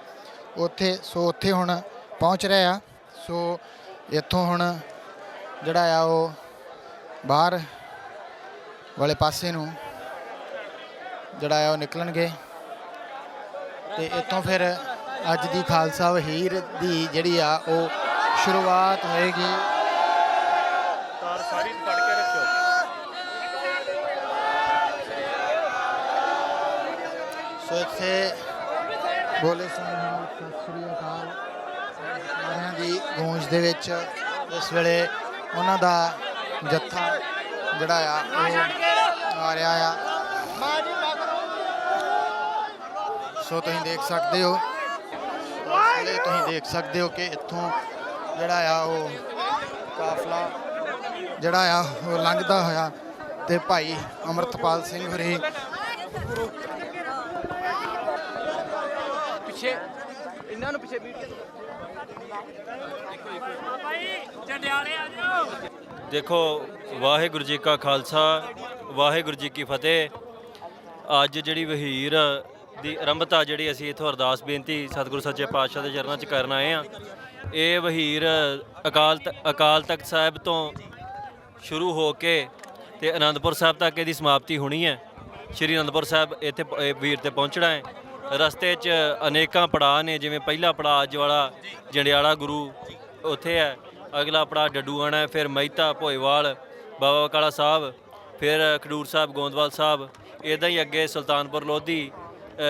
ਉੱਥੇ ਹੁਣ ਪਹੁੰਚ ਰਹੇ ਆ। ਸੋ ਇੱਥੋਂ ਹੁਣ ਜਿਹੜਾ ਆ ਉਹ ਬਾਹਰ ਵਾਲੇ ਪਾਸੇ ਨੂੰ ਜਿਹੜਾ ਆ ਉਹ ਨਿਕਲਣਗੇ ਤੇ ਇੱਥੋਂ ਫਿਰ ਅੱਜ ਦੀ ਖਾਲਸਾ ਵਹੀਰ ਦੀ ਜਿਹੜੀ ਆ ਉਹ ਸ਼ੁਰੂਆਤ ਹੋਏਗੀ। ਤਾਰ ਸਾਰੀ ਫੜ ਕੇ ਰੱਖਿਓ। ਸੋ ਇੱਥੇ ਬੋਲੇ ਸਤਿ ਸ੍ਰੀ ਅਕਾਲ ਸਾਰਿਆਂ ਦੀ ਗੂੰਜ ਦੇ ਵਿੱਚ ਇਸ ਵੇਲੇ ਉਹਨਾਂ ਦਾ ਜੱਥਾ ਜਿਹੜਾ ਆ ਉਹ ਆ ਰਿਹਾ ਆ। ਸੋ ਤੁਸੀਂ ਦੇਖ ਸਕਦੇ ਹੋ, ਤੁਸੀਂ ਦੇਖ ਸਕਦੇ ਹੋ ਕਿ ਇੱਥੋਂ ਜਿਹੜਾ ਆ ਉਹ ਕਾਫਲਾ ਜਿਹੜਾ ਆ ਉਹ ਲੰਘਦਾ ਹੋਇਆ ਤੇ ਭਾਈ ਅੰਮ੍ਰਿਤਪਾਲ ਸਿੰਘ ਹੋਰੀ ਪਿੱਛੇ ਇਹਨਾਂ ਨੂੰ ਪਿੱਛੇ ਦੇਖੋ, ਵਾਹਿਗੁਰੂ ਜੀ ਕਾ ਖਾਲਸਾ ਵਾਹਿਗੁਰੂ ਜੀ ਕੀ ਫਤਿਹ। ਅੱਜ ਜਿਹੜੀ ਵਹੀਰ ਦੀ ਆਰੰਭਤਾ ਜਿਹੜੀ ਅਸੀਂ ਇੱਥੋਂ ਅਰਦਾਸ ਬੇਨਤੀ ਸਤਿਗੁਰੂ ਸੱਚੇ ਪਾਤਸ਼ਾਹ ਦੇ ਚਰਨਾਂ 'ਚ ਕਰਨ ਆਏ ਆ, ਇਹ ਵਹੀਰ ਅਕਾਲ ਤਖਤ ਸਾਹਿਬ ਤੋਂ ਸ਼ੁਰੂ ਹੋ ਕੇ ਤੇ ਆਨੰਦਪੁਰ ਸਾਹਿਬ ਤੱਕ ਇਹਦੀ ਸਮਾਪਤੀ ਹੋਣੀ ਹੈ। ਸ਼੍ਰੀ ਆਨੰਦਪੁਰ ਸਾਹਿਬ ਇੱਥੇ ਵੀਰ ਤੇ ਪਹੁੰਚਣਾ ਹੈ। ਰਸਤੇ 'ਚ ਅਨੇਕਾਂ ਪੜਾਅ ਨੇ, ਜਿਵੇਂ ਪਹਿਲਾ ਪੜਾਅ ਅੱਜ ਵਾਲਾ ਜੰਡਿਆਲਾ ਗੁਰੂ ਉੱਥੇ ਹੈ, ਅਗਲਾ ਪੜਾਅ ਡੱਡੂਆਣਾ ਹੈ, ਫਿਰ ਮਹਿਤਾ ਭੋਇਵਾਲ ਬਾਬਾ ਬਕਾਲਾ ਸਾਹਿਬ, ਫਿਰ ਖਡੂਰ ਸਾਹਿਬ ਗੋਂਦਵਾਲ ਸਾਹਿਬ, ਇੱਦਾਂ ਹੀ ਅੱਗੇ ਸੁਲਤਾਨਪੁਰ ਲੋਧੀ,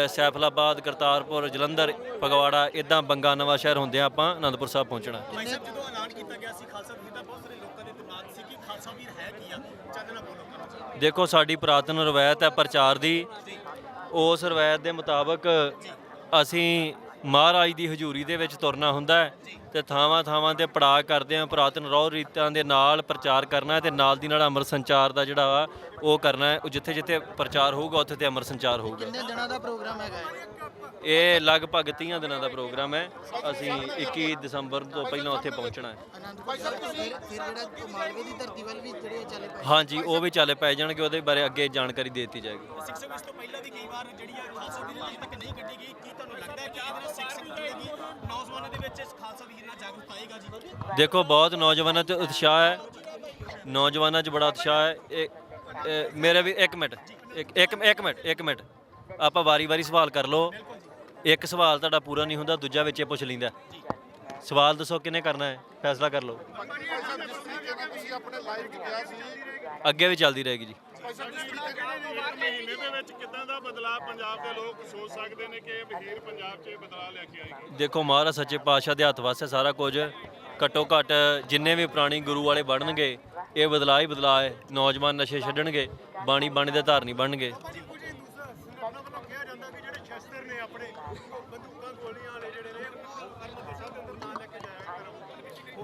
ਸੈਫਲਾਬਾਦ, ਕਰਤਾਰਪੁਰ, ਜਲੰਧਰ, ਫਗਵਾੜਾ, ਇੱਦਾਂ ਬੰਗਾ ਨਵਾਂ ਸ਼ਹਿਰ ਹੁੰਦਿਆਂ ਆਪਾਂ ਆਨੰਦਪੁਰ ਸਾਹਿਬ ਪਹੁੰਚਣਾ। ਜਦੋਂ ਐਲਾਨ ਕੀਤਾ ਗਿਆ ਸੀ ਖਾਲਸਾ ਵੀਰ ਦਾ, ਬਹੁਤ ਸਾਰੇ ਲੋਕਾਂ ਦੇ ਦਿਮਾਗ ਸੀ ਕਿ ਖਾਲਸਾ ਵੀਰ ਹੈ ਕੀ ਆ, ਚਾਨਣਾ ਬੋਲੋ। ਦੇਖੋ, ਸਾਡੀ ਪੁਰਾਤਨ ਰਵਾਇਤ ਹੈ ਪ੍ਰਚਾਰ ਦੀ। ਉਸ ਰਵਾਇਤ ਦੇ ਮੁਤਾਬਕ ਅਸੀਂ ਮਹਾਰਾਜ ਦੀ ਹਜ਼ੂਰੀ ਦੇ ਵਿੱਚ ਤੁਰਨਾ ਹੁੰਦਾ ਹੈ ਤੇ ਥਾਵਾਂ ਤੇ ਪੜਾਅ ਕਰਦੇ ਹਾਂ। ਪੁਰਾਤਨ ਰਹੁ ਰੀਤਾਂ ਦੇ ਨਾਲ ਪ੍ਰਚਾਰ ਕਰਨਾ ਹੈ ਤੇ ਨਾਲ ਦੀ ਨਾਲ ਅੰਮ੍ਰਿਤ ਸੰਚਾਰ ਦਾ ਜਿਹੜਾ ਵਾ ਉਹ ਕਰਨਾ ਹੈ। ਜਿੱਥੇ ਜਿੱਥੇ ਪ੍ਰਚਾਰ ਹੋਊਗਾ ਉੱਥੇ ਤੇ ਅੰਮ੍ਰਿਤ ਸੰਚਾਰ ਹੋਊਗਾ। ਕਿੰਨੇ ਦਿਨਾਂ ਦਾ ਪ੍ਰੋਗਰਾਮ ਹੈਗਾ? ਇਹ ਲਗਭਗ 30 ਦਿਨਾਂ ਦਾ ਪ੍ਰੋਗਰਾਮ ਹੈ। ਅਸੀਂ 21 ਦਸੰਬਰ ਤੋਂ ਪਹਿਲਾਂ ਉੱਥੇ ਪਹੁੰਚਣਾ ਹੈ। ਫਿਰ ਜਿਹੜਾ ਮਾਲਵੇ ਦੀ ਧਰਤੀ ਵੱਲ ਵੀ ਜਿਹੜੇ ਚੱਲੇ ਪਏ? ਹਾਂਜੀ, ਉਹ ਵੀ ਚੱਲ ਪੈ ਜਾਣਗੇ, ਉਹਦੇ ਬਾਰੇ ਅੱਗੇ ਜਾਣਕਾਰੀ ਦੇ ਦਿੱਤੀ ਜਾਏਗੀ। ਸਿੱਖ ਸੰਗਤ ਤੋਂ ਪਹਿਲਾਂ ਵੀ ਕਈ ਵਾਰ ਜਿਹੜੀ ਆ ਖਾਲਸਾ ਵੀਰ ਅਜੇ ਤੱਕ ਨਹੀਂ ਕੱਢੀ ਗਈ, ਕੀ ਤੁਹਾਨੂੰ ਲੱਗਦਾ ਹੈ ਕਿ ਇਹਦੇ ਨਾਲ ਸਿੱਖ ਸੰਗਤ ਜਿਹੜੀ ਨੌਜਵਾਨਾਂ ਦੇ ਵਿੱਚ ਖਾਲਸਾ ਵੀਰ ਨਾਲ ਜਾਗਰੂਕਤਾ ਆਏਗਾ ਜੀ? ਦੇਖੋ, ਬਹੁਤ ਨੌਜਵਾਨਾਂ 'ਚ ਉਤਸ਼ਾਹ ਹੈ, ਨੌਜਵਾਨਾਂ 'ਚ ਬੜਾ ਉਤਸ਼ਾਹ ਹੈ। ਮੇਰੇ ਵੀ ਇੱਕ ਮਿੰਟ ਆਪਾਂ ਵਾਰੀ ਸਵਾਲ ਕਰ ਲਓ। ਇੱਕ ਸਵਾਲ ਤੁਹਾਡਾ ਪੂਰਾ ਨਹੀਂ ਹੁੰਦਾ, ਦੂਜਾ ਵਿੱਚੇ ਪੁੱਛ ਲੈਂਦਾ। ਸਵਾਲ ਦੱਸੋ ਕਿਹਨੇ ਕਰਨਾ ਹੈ, ਫੈਸਲਾ ਕਰ ਲਓ। ਅੱਗੇ ਵੀ ਚੱਲਦੀ ਰਹੇਗੀ ਜੀ। ਮਹੀਨੇ ਦੇ ਵਿੱਚ ਕਿੱਦਾਂ ਦਾ ਬਦਲਾਅ ਪੰਜਾਬ ਦੇ ਲੋਕ ਸੋਚ ਸਕਦੇ ਨੇ ਕਿ ਵਹੀਰ ਪੰਜਾਬ 'ਚ ਬਦਲਾਅ ਲੈ ਕੇ ਆਏਗੀ? ਦੇਖੋ, ਮਹਾਰਾਜ ਸੱਚੇ ਪਾਤਸ਼ਾਹ ਦੇ ਹੱਥ ਵਾਸਤੇ ਸਾਰਾ ਕੁਝ। ਘੱਟੋ ਘੱਟ ਜਿੰਨੇ ਵੀ ਪੁਰਾਣੀ ਗੁਰੂ ਵਾਲੇ ਬਣਨਗੇ, ਇਹ ਬਦਲਾਅ ਹੀ ਬਦਲਾਅ ਹੈ। ਨੌਜਵਾਨ ਨਸ਼ੇ ਛੱਡਣਗੇ, ਬਾਣੀ ਦੇ ਧਾਰਨੀ ਬਣਨਗੇ।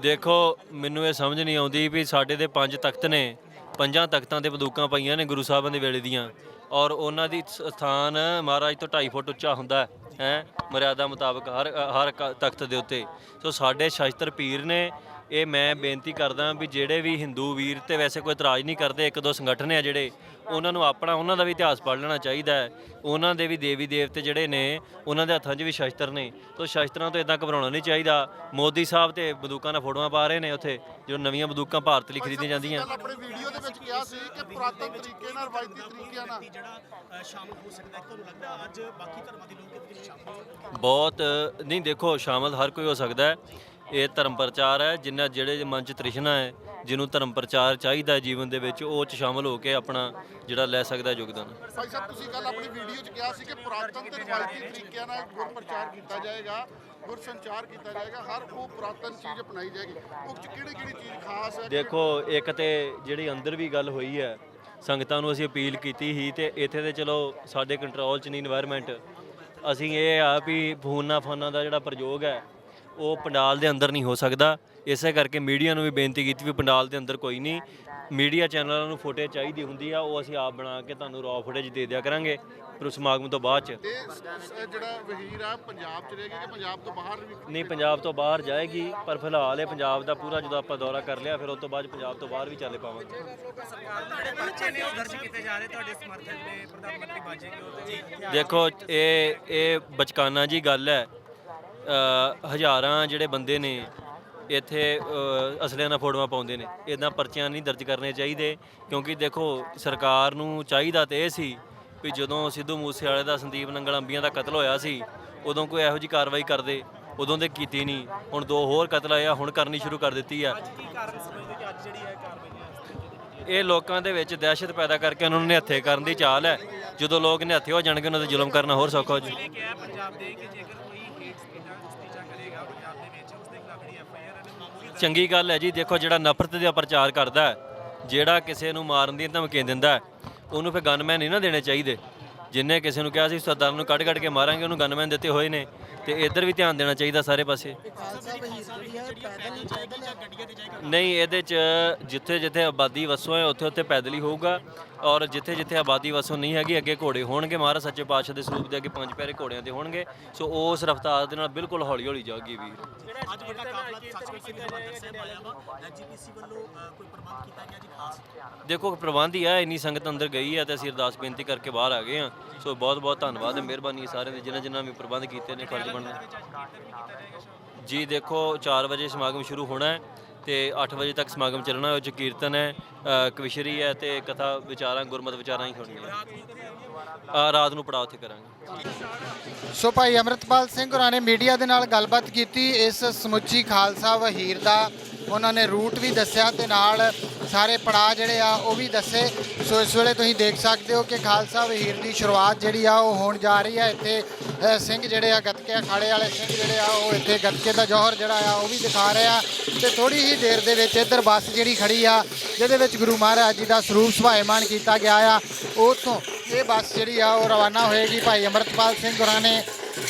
ਦੇਖੋ, ਮੈਨੂੰ ਇਹ ਸਮਝ ਨਹੀਂ ਆਉਂਦੀ ਵੀ ਸਾਡੇ ਦੇ 5 ਤਖਤ ਨੇ, 5 ਤਖਤਾਂ ਤੇ ਬੰਦੂਕਾਂ ਪਈਆਂ ਨੇ ਗੁਰੂ ਸਾਹਿਬਾਂ ਦੇ ਵੇਲੇ ਦੀਆਂ, ਔਰ ਉਹਨਾਂ ਦੀ ਸਥਾਨ ਮਹਾਰਾਜ ਤੋਂ 2.5 ਫੁੱਟ ਉੱਚਾ ਹੁੰਦਾ ਹੈ ਮਰਿਆਦਾ ਮੁਤਾਬਕ ਹਰ ਤਖਤ ਦੇ ਉੱਤੇ। ਸੋ ਸਾਡੇ ਸ਼ਾਸਤਰ ਪੀਰ ਨੇ। ਇਹ ਮੈਂ ਬੇਨਤੀ ਕਰਦਾ ਵੀ ਜਿਹੜੇ ਵੀ ਹਿੰਦੂ ਵੀਰ ਤੇ ਵੈਸੇ ਕੋਈ ਇਤਰਾਜ਼ ਨਹੀਂ ਕਰਦੇ, ਇੱਕ ਦੋ ਸੰਗਠਨ ਆ ਜਿਹੜੇ, ਉਹਨਾਂ ਨੂੰ ਉਹਨਾਂ ਦਾ ਵੀ ਇਤਿਹਾਸ ਪੜ੍ਹ ਲੈਣਾ ਚਾਹੀਦਾ ਹੈ। ਉਹਨਾਂ ਦੇ ਵੀ ਦੇਵੀ ਦੇਵਤੇ ਜਿਹੜੇ ਨੇ, ਉਹਨਾਂ ਦੇ ਹੱਥਾਂ 'ਚ ਵੀ ਸ਼ਸਤਰ ਨੇ। ਤੋਂ ਸ਼ਸਤਰਾਂ ਤੋਂ ਇਦਾਂ ਘਬਰਾਉਣਾ ਨਹੀਂ ਚਾਹੀਦਾ। ਮੋਦੀ ਸਾਹਿਬ ਤੇ ਬੰਦੂਕਾਂ ਨਾਲ ਫੋਟੋਆਂ ਪਾ ਰਹੇ ਨੇ ਉੱਥੇ, ਜੋ ਨਵੀਆਂ ਬੰਦੂਕਾਂ ਭਾਰਤ ਲਈ ਖਰੀਦੀਆਂ ਜਾਂਦੀਆਂ। ਆਪਣੇ ਵੀਡੀਓ ਦੇ ਵਿੱਚ ਕਿਹਾ ਸੀ ਕਿ ਪੁਰਾਤਨ ਤਰੀਕੇ ਨਾਲ, ਰਵਾਇਤੀ ਤਰੀਕਿਆਂ ਨਾਲ ਜਿਹੜਾ ਸ਼ਾਮਲ ਹੋ ਸਕਦਾ ਹੈ, ਤੁਹਾਨੂੰ ਲੱਗਦਾ ਅੱਜ ਬਾਕੀ ਧਰਮਾਂ ਦੇ ਲੋਕ ਇਹਦੇ ਵਿੱਚ ਸ਼ਾਮਲ ਹੋ? ਬਹੁਤ ਨਹੀਂ, ਦੇਖੋ, ਸ਼ਾਮਲ ਹਰ ਕੋਈ ਹੋ ਸਕਦਾ ਹੈ। ਇਹ ਧਰਮ ਪ੍ਰਚਾਰ ਹੈ। ਜਿਹੜੇ ਮਨ 'ਚ ਤ੍ਰਿਸ਼ਨਾ ਹੈ, ਜਿਹਨੂੰ ਧਰਮ ਪ੍ਰਚਾਰ ਚਾਹੀਦਾ ਜੀਵਨ ਦੇ ਵਿੱਚ, ਉਹ 'ਚ ਸ਼ਾਮਲ ਹੋ ਕੇ ਆਪਣਾ ਜਿਹੜਾ ਲੈ ਸਕਦਾ ਯੋਗਦਾਨ। ਭਾਈ ਸਾਹਿਬ, ਤੁਸੀਂ ਕੱਲ ਆਪਣੀ ਵੀਡੀਓ 'ਚ ਕਿਹਾ ਸੀ ਕਿ ਪੁਰਾਤਨ ਤੇ ਰਵਾਇਤੀ ਤਰੀਕਿਆਂ ਨਾਲ ਗੁਰ ਪ੍ਰਚਾਰ ਕੀਤਾ ਜਾਏਗਾ, ਗੁਰ ਸੰਚਾਰ ਕੀਤਾ ਜਾਏਗਾ, ਹਰ ਉਹ ਪੁਰਾਤਨ ਚੀਜ਼ ਅਪਣਾਈ ਜਾਏਗੀ। ਉਹ 'ਚ ਕਿਹੜੀ ਚੀਜ਼ ਖਾਸ ਹੈ? ਦੇਖੋ, ਇੱਕ ਤੇ ਜਿਹੜੀ ਅੰਦਰ ਵੀ ਗੱਲ ਹੋਈ ਹੈ, ਸੰਗਤਾਂ ਨੂੰ ਅਸੀਂ ਅਪੀਲ ਕੀਤੀ ਸੀ ਤੇ ਇੱਥੇ ਤੇ ਚਲੋ ਸਾਡੇ ਕੰਟਰੋਲ 'ਚ ਨਹੀਂ ਇਨਵਾਇਰਮੈਂਟ। ਅਸੀਂ ਇਹ ਆ ਵੀ ਫੋਨਾਂ ਦਾ ਜਿਹੜਾ ਪ੍ਰਯੋਗ ਹੈ ਉਹ ਪੰਡਾਲ ਦੇ ਅੰਦਰ ਨਹੀਂ ਹੋ ਸਕਦਾ। ਇਸੇ ਕਰਕੇ ਮੀਡੀਆ ਨੂੰ ਵੀ ਬੇਨਤੀ ਕੀਤੀ ਵੀ ਪੰਡਾਲ ਦੇ ਅੰਦਰ ਕੋਈ ਨਹੀਂ, ਮੀਡੀਆ ਚੈਨਲਾਂ ਨੂੰ ਫੁਟੇਜ ਚਾਹੀਦੀ ਹੁੰਦੀ ਆ, ਉਹ ਅਸੀਂ ਆਪ ਬਣਾ ਕੇ ਤੁਹਾਨੂੰ ਰॉ ਫੁਟੇਜ ਦੇ ਦਿਆ ਕਰਾਂਗੇ ਪਰ ਸਮਾਗਮ ਤੋਂ ਬਾਅਦ 'ਚ। ਜਿਹੜਾ ਵਹੀਰ ਆ ਪੰਜਾਬ 'ਚ ਰਹੇਗੀ ਕਿ ਪੰਜਾਬ ਤੋਂ ਬਾਹਰ ਵੀ? ਨਹੀਂ, ਪੰਜਾਬ ਤੋਂ ਬਾਹਰ ਜਾਏਗੀ, ਪਰ ਫਿਲਹਾਲ ਇਹ ਪੰਜਾਬ ਦਾ ਪੂਰਾ ਜਦੋਂ ਆਪਾਂ ਦੌਰਾ ਕਰ ਲਿਆ ਫਿਰ ਉਸ ਤੋਂ ਬਾਅਦ ਪੰਜਾਬ ਤੋਂ ਬਾਹਰ ਵੀ ਚੱਲੇ ਪਾਵਾਂਗੇ। ਦੇਖੋ ਇਹ ਬਚਕਾਨਾ ਜੀ ਗੱਲ ਹੈ। ਹਜ਼ਾਰਾਂ ਜਿਹੜੇ ਬੰਦੇ ਨੇ ਇੱਥੇ ਅਸਲਿਆਂ ਨਾਲ ਫੋਟੋਆਂ ਪਾਉਂਦੇ ਨੇ, ਇੱਦਾਂ ਪਰਚੀਆਂ ਨਹੀਂ ਦਰਜ ਕਰਨੇ ਚਾਹੀਦੇ, ਕਿਉਂਕਿ ਦੇਖੋ ਸਰਕਾਰ ਨੂੰ ਚਾਹੀਦਾ ਤੇ ਇਹ ਸੀ ਵੀ ਜਦੋਂ ਸਿੱਧੂ ਮੂਸੇਵਾਲੇ ਦਾ, ਸੰਦੀਪ ਨੰਗਲ ਅੰਬੀਆਂ ਦਾ ਕਤਲ ਹੋਇਆ ਸੀ ਉਦੋਂ ਕੋਈ ਇਹੋ ਜਿਹੀ ਕਾਰਵਾਈ ਕਰਦੇ, ਉਦੋਂ ਦੇ ਕੀਤੀ ਨਹੀਂ। ਹੁਣ 2 ਹੋਰ ਕਤਲ ਆਏ ਆ, ਹੁਣ ਕਰਨੀ ਸ਼ੁਰੂ ਕਰ ਦਿੱਤੀ ਆ। ਇਹ ਲੋਕਾਂ ਦੇ ਵਿੱਚ ਦਹਿਸ਼ਤ ਪੈਦਾ ਕਰਕੇ ਉਹਨਾਂ ਨੂੰ ਨਿਹੱਥੇ ਕਰਨ ਦੀ ਚਾਲ ਹੈ। ਜਦੋਂ ਲੋਕ ਨਿਹੱਥੇ ਹੋ ਜਾਣਗੇ ਉਹਨਾਂ ਤੇ ਜ਼ੁਲਮ ਕਰਨਾ ਹੋਰ ਸੌਖਾ ਹੋ ਜੂ। ਚੰਗੀ ਗੱਲ ਹੈ ਜੀ। ਦੇਖੋ ਜਿਹੜਾ ਨਫ਼ਰਤ ਦਾ ਪ੍ਰਚਾਰ ਕਰਦਾ ਹੈ, ਜਿਹੜਾ ਕਿਸੇ ਨੂੰ ਮਾਰਨ ਦੀਆਂ ਧਮਕੀਆਂ ਦਿੰਦਾ ਹੈ, ਉਹਨੂੰ ਫਿਰ ਗਨਮੈਨ ਨਹੀਂ ਨਾ ਦੇਣੇ ਚਾਹੀਦੇ। ਜਿੰਨੇ ਕਿਸੇ ਨੂੰ ਕਿਹਾ ਸੀ ਸਰਦਾਰ ਨੂੰ ਕੱਢ ਕੇ ਮਾਰਾਂਗੇ, ਉਹਨੂੰ ਗਨਮੈਨ ਦਿੱਤੇ ਹੋਏ ਨੇ। ਤੇ ਇੱਧਰ ਵੀ ਧਿਆਨ ਦੇਣਾ ਚਾਹੀਦਾ ਸਾਰੇ ਪਾਸੇ। ਨਹੀਂ, ਇਹਦੇ 'ਚ ਜਿੱਥੇ ਜਿੱਥੇ ਆਬਾਦੀ ਵਸੋਂ ਹੈ ਉੱਥੇ ਉੱਥੇ ਪੈਦਲ ਹੀ ਹੋਊਗਾ, ਔਰ ਜਿੱਥੇ ਜਿੱਥੇ ਆਬਾਦੀ ਵਸੋਂ ਨਹੀਂ ਹੈਗੀ ਅੱਗੇ ਘੋੜੇ ਹੋਣਗੇ। ਮਹਾਰਾਜ ਸੱਚੇ ਪਾਤਸ਼ਾਹ ਦੇ ਸਰੂਪ ਦੇ ਅੱਗੇ 5 ਪਿਆਰੇ ਘੋੜਿਆਂ ਤੇ ਹੋਣਗੇ। ਸੋ ਉਸ ਰਫ਼ਤਾਰ ਦੇ ਨਾਲ ਬਿਲਕੁਲ ਹੌਲੀ ਹੌਲੀ ਜਾਊਗੀ ਵੀਰ। ਦੇਖੋ ਪ੍ਰਬੰਧ ਹੀ ਆ, ਇੰਨੀ ਸੰਗਤ ਅੰਦਰ ਗਈ ਹੈ ਤੇ ਅਸੀਂ ਅਰਦਾਸ ਬੇਨਤੀ ਕਰਕੇ ਬਾਹਰ ਆ ਗਏ ਹਾਂ। ਸੋ ਬਹੁਤ ਬਹੁਤ ਧੰਨਵਾਦ ਹੈ, ਮਿਹਰਬਾਨੀ ਸਾਰਿਆਂ ਦੀ ਜਿਨ੍ਹਾਂ ਵੀ ਪ੍ਰਬੰਧ ਕੀਤੇ ਨੇ, ਫਰਜ਼ ਬਣਦਾ ਜੀ। ਦੇਖੋ 4 ਵਜੇ ਸਮਾਗਮ ਸ਼ੁਰੂ ਹੋਣਾ ਹੈ ਤੇ 8 ਵਜੇ ਤੱਕ ਸਮਾਗਮ ਚੱਲਣਾ। ਉਹ 'ਚ ਕੀਰਤਨ ਹੈ, ਕਵਿਸ਼ਰੀ ਹੈ ਤੇ ਕਥਾ ਵਿਚਾਰਾਂ, ਗੁਰਮਤਿ ਵਿਚਾਰਾਂ ਹੀ ਹੋਣਗੀਆਂ। ਰਾਤ ਨੂੰ ਪੜਾਅ ਉੱਥੇ ਕਰਾਂਗੇ। ਸੋ ਭਾਈ ਅੰਮ੍ਰਿਤਪਾਲ ਸਿੰਘ ਹੋਰਾਂ ਨੇ ਮੀਡੀਆ ਦੇ ਨਾਲ ਗੱਲਬਾਤ ਕੀਤੀ। ਇਸ ਸਮੁੱਚੀ ਖਾਲਸਾ ਵਹੀਰ ਦਾ ਉਹਨਾਂ ਨੇ ਰੂਟ ਵੀ ਦੱਸਿਆ ਤੇ ਨਾਲ ਸਾਰੇ ਪੜਾਅ ਜਿਹੜੇ ਆ ਉਹ ਵੀ ਦੱਸੇ। ਸੋ ਇਸ ਵੇਲੇ ਤੁਸੀਂ ਦੇਖ ਸਕਦੇ ਹੋ ਕਿ ਖਾਲਸਾ ਵਹੀਰ ਦੀ ਸ਼ੁਰੂਆਤ ਜਿਹੜੀ ਆ ਉਹ ਹੋਣ ਜਾ ਰਹੀ ਹੈ। ਇੱਥੇ ਸਿੰਘ ਜਿਹੜੇ ਆ ਗੱਤਕੇ ਅਖਾੜੇ ਵਾਲੇ ਸਿੰਘ ਜਿਹੜੇ ਆ ਉਹ ਇੱਥੇ ਗੱਤਕੇ ਦਾ ਜੌਹਰ ਜਿਹੜਾ ਆ ਉਹ ਵੀ ਦਿਖਾ ਰਹੇ ਆ। ਤੇ ਥੋੜੀ ਹੀ ਦੇਰ ਦੇ ਵਿੱਚ ਇੱਧਰ ਬੱਸ ਜਿਹੜੀ ਖੜੀ ਆ ਜਿਹਦੇ ਵਿੱਚ ਗੁਰੂ ਮਹਾਰਾਜ ਜੀ ਦਾ ਸਰੂਪ ਸੁਭਾਇਮਾਨ ਕੀਤਾ ਗਿਆ ਆ, ਉੱਥੋਂ ਇਹ ਬੱਸ ਜਿਹੜੀ ਆ ਉਹ ਰਵਾਨਾ ਹੋਏਗੀ। ਭਾਈ ਅੰਮ੍ਰਿਤਪਾਲ ਸਿੰਘ ਹੋਰਾਂ ਨੇ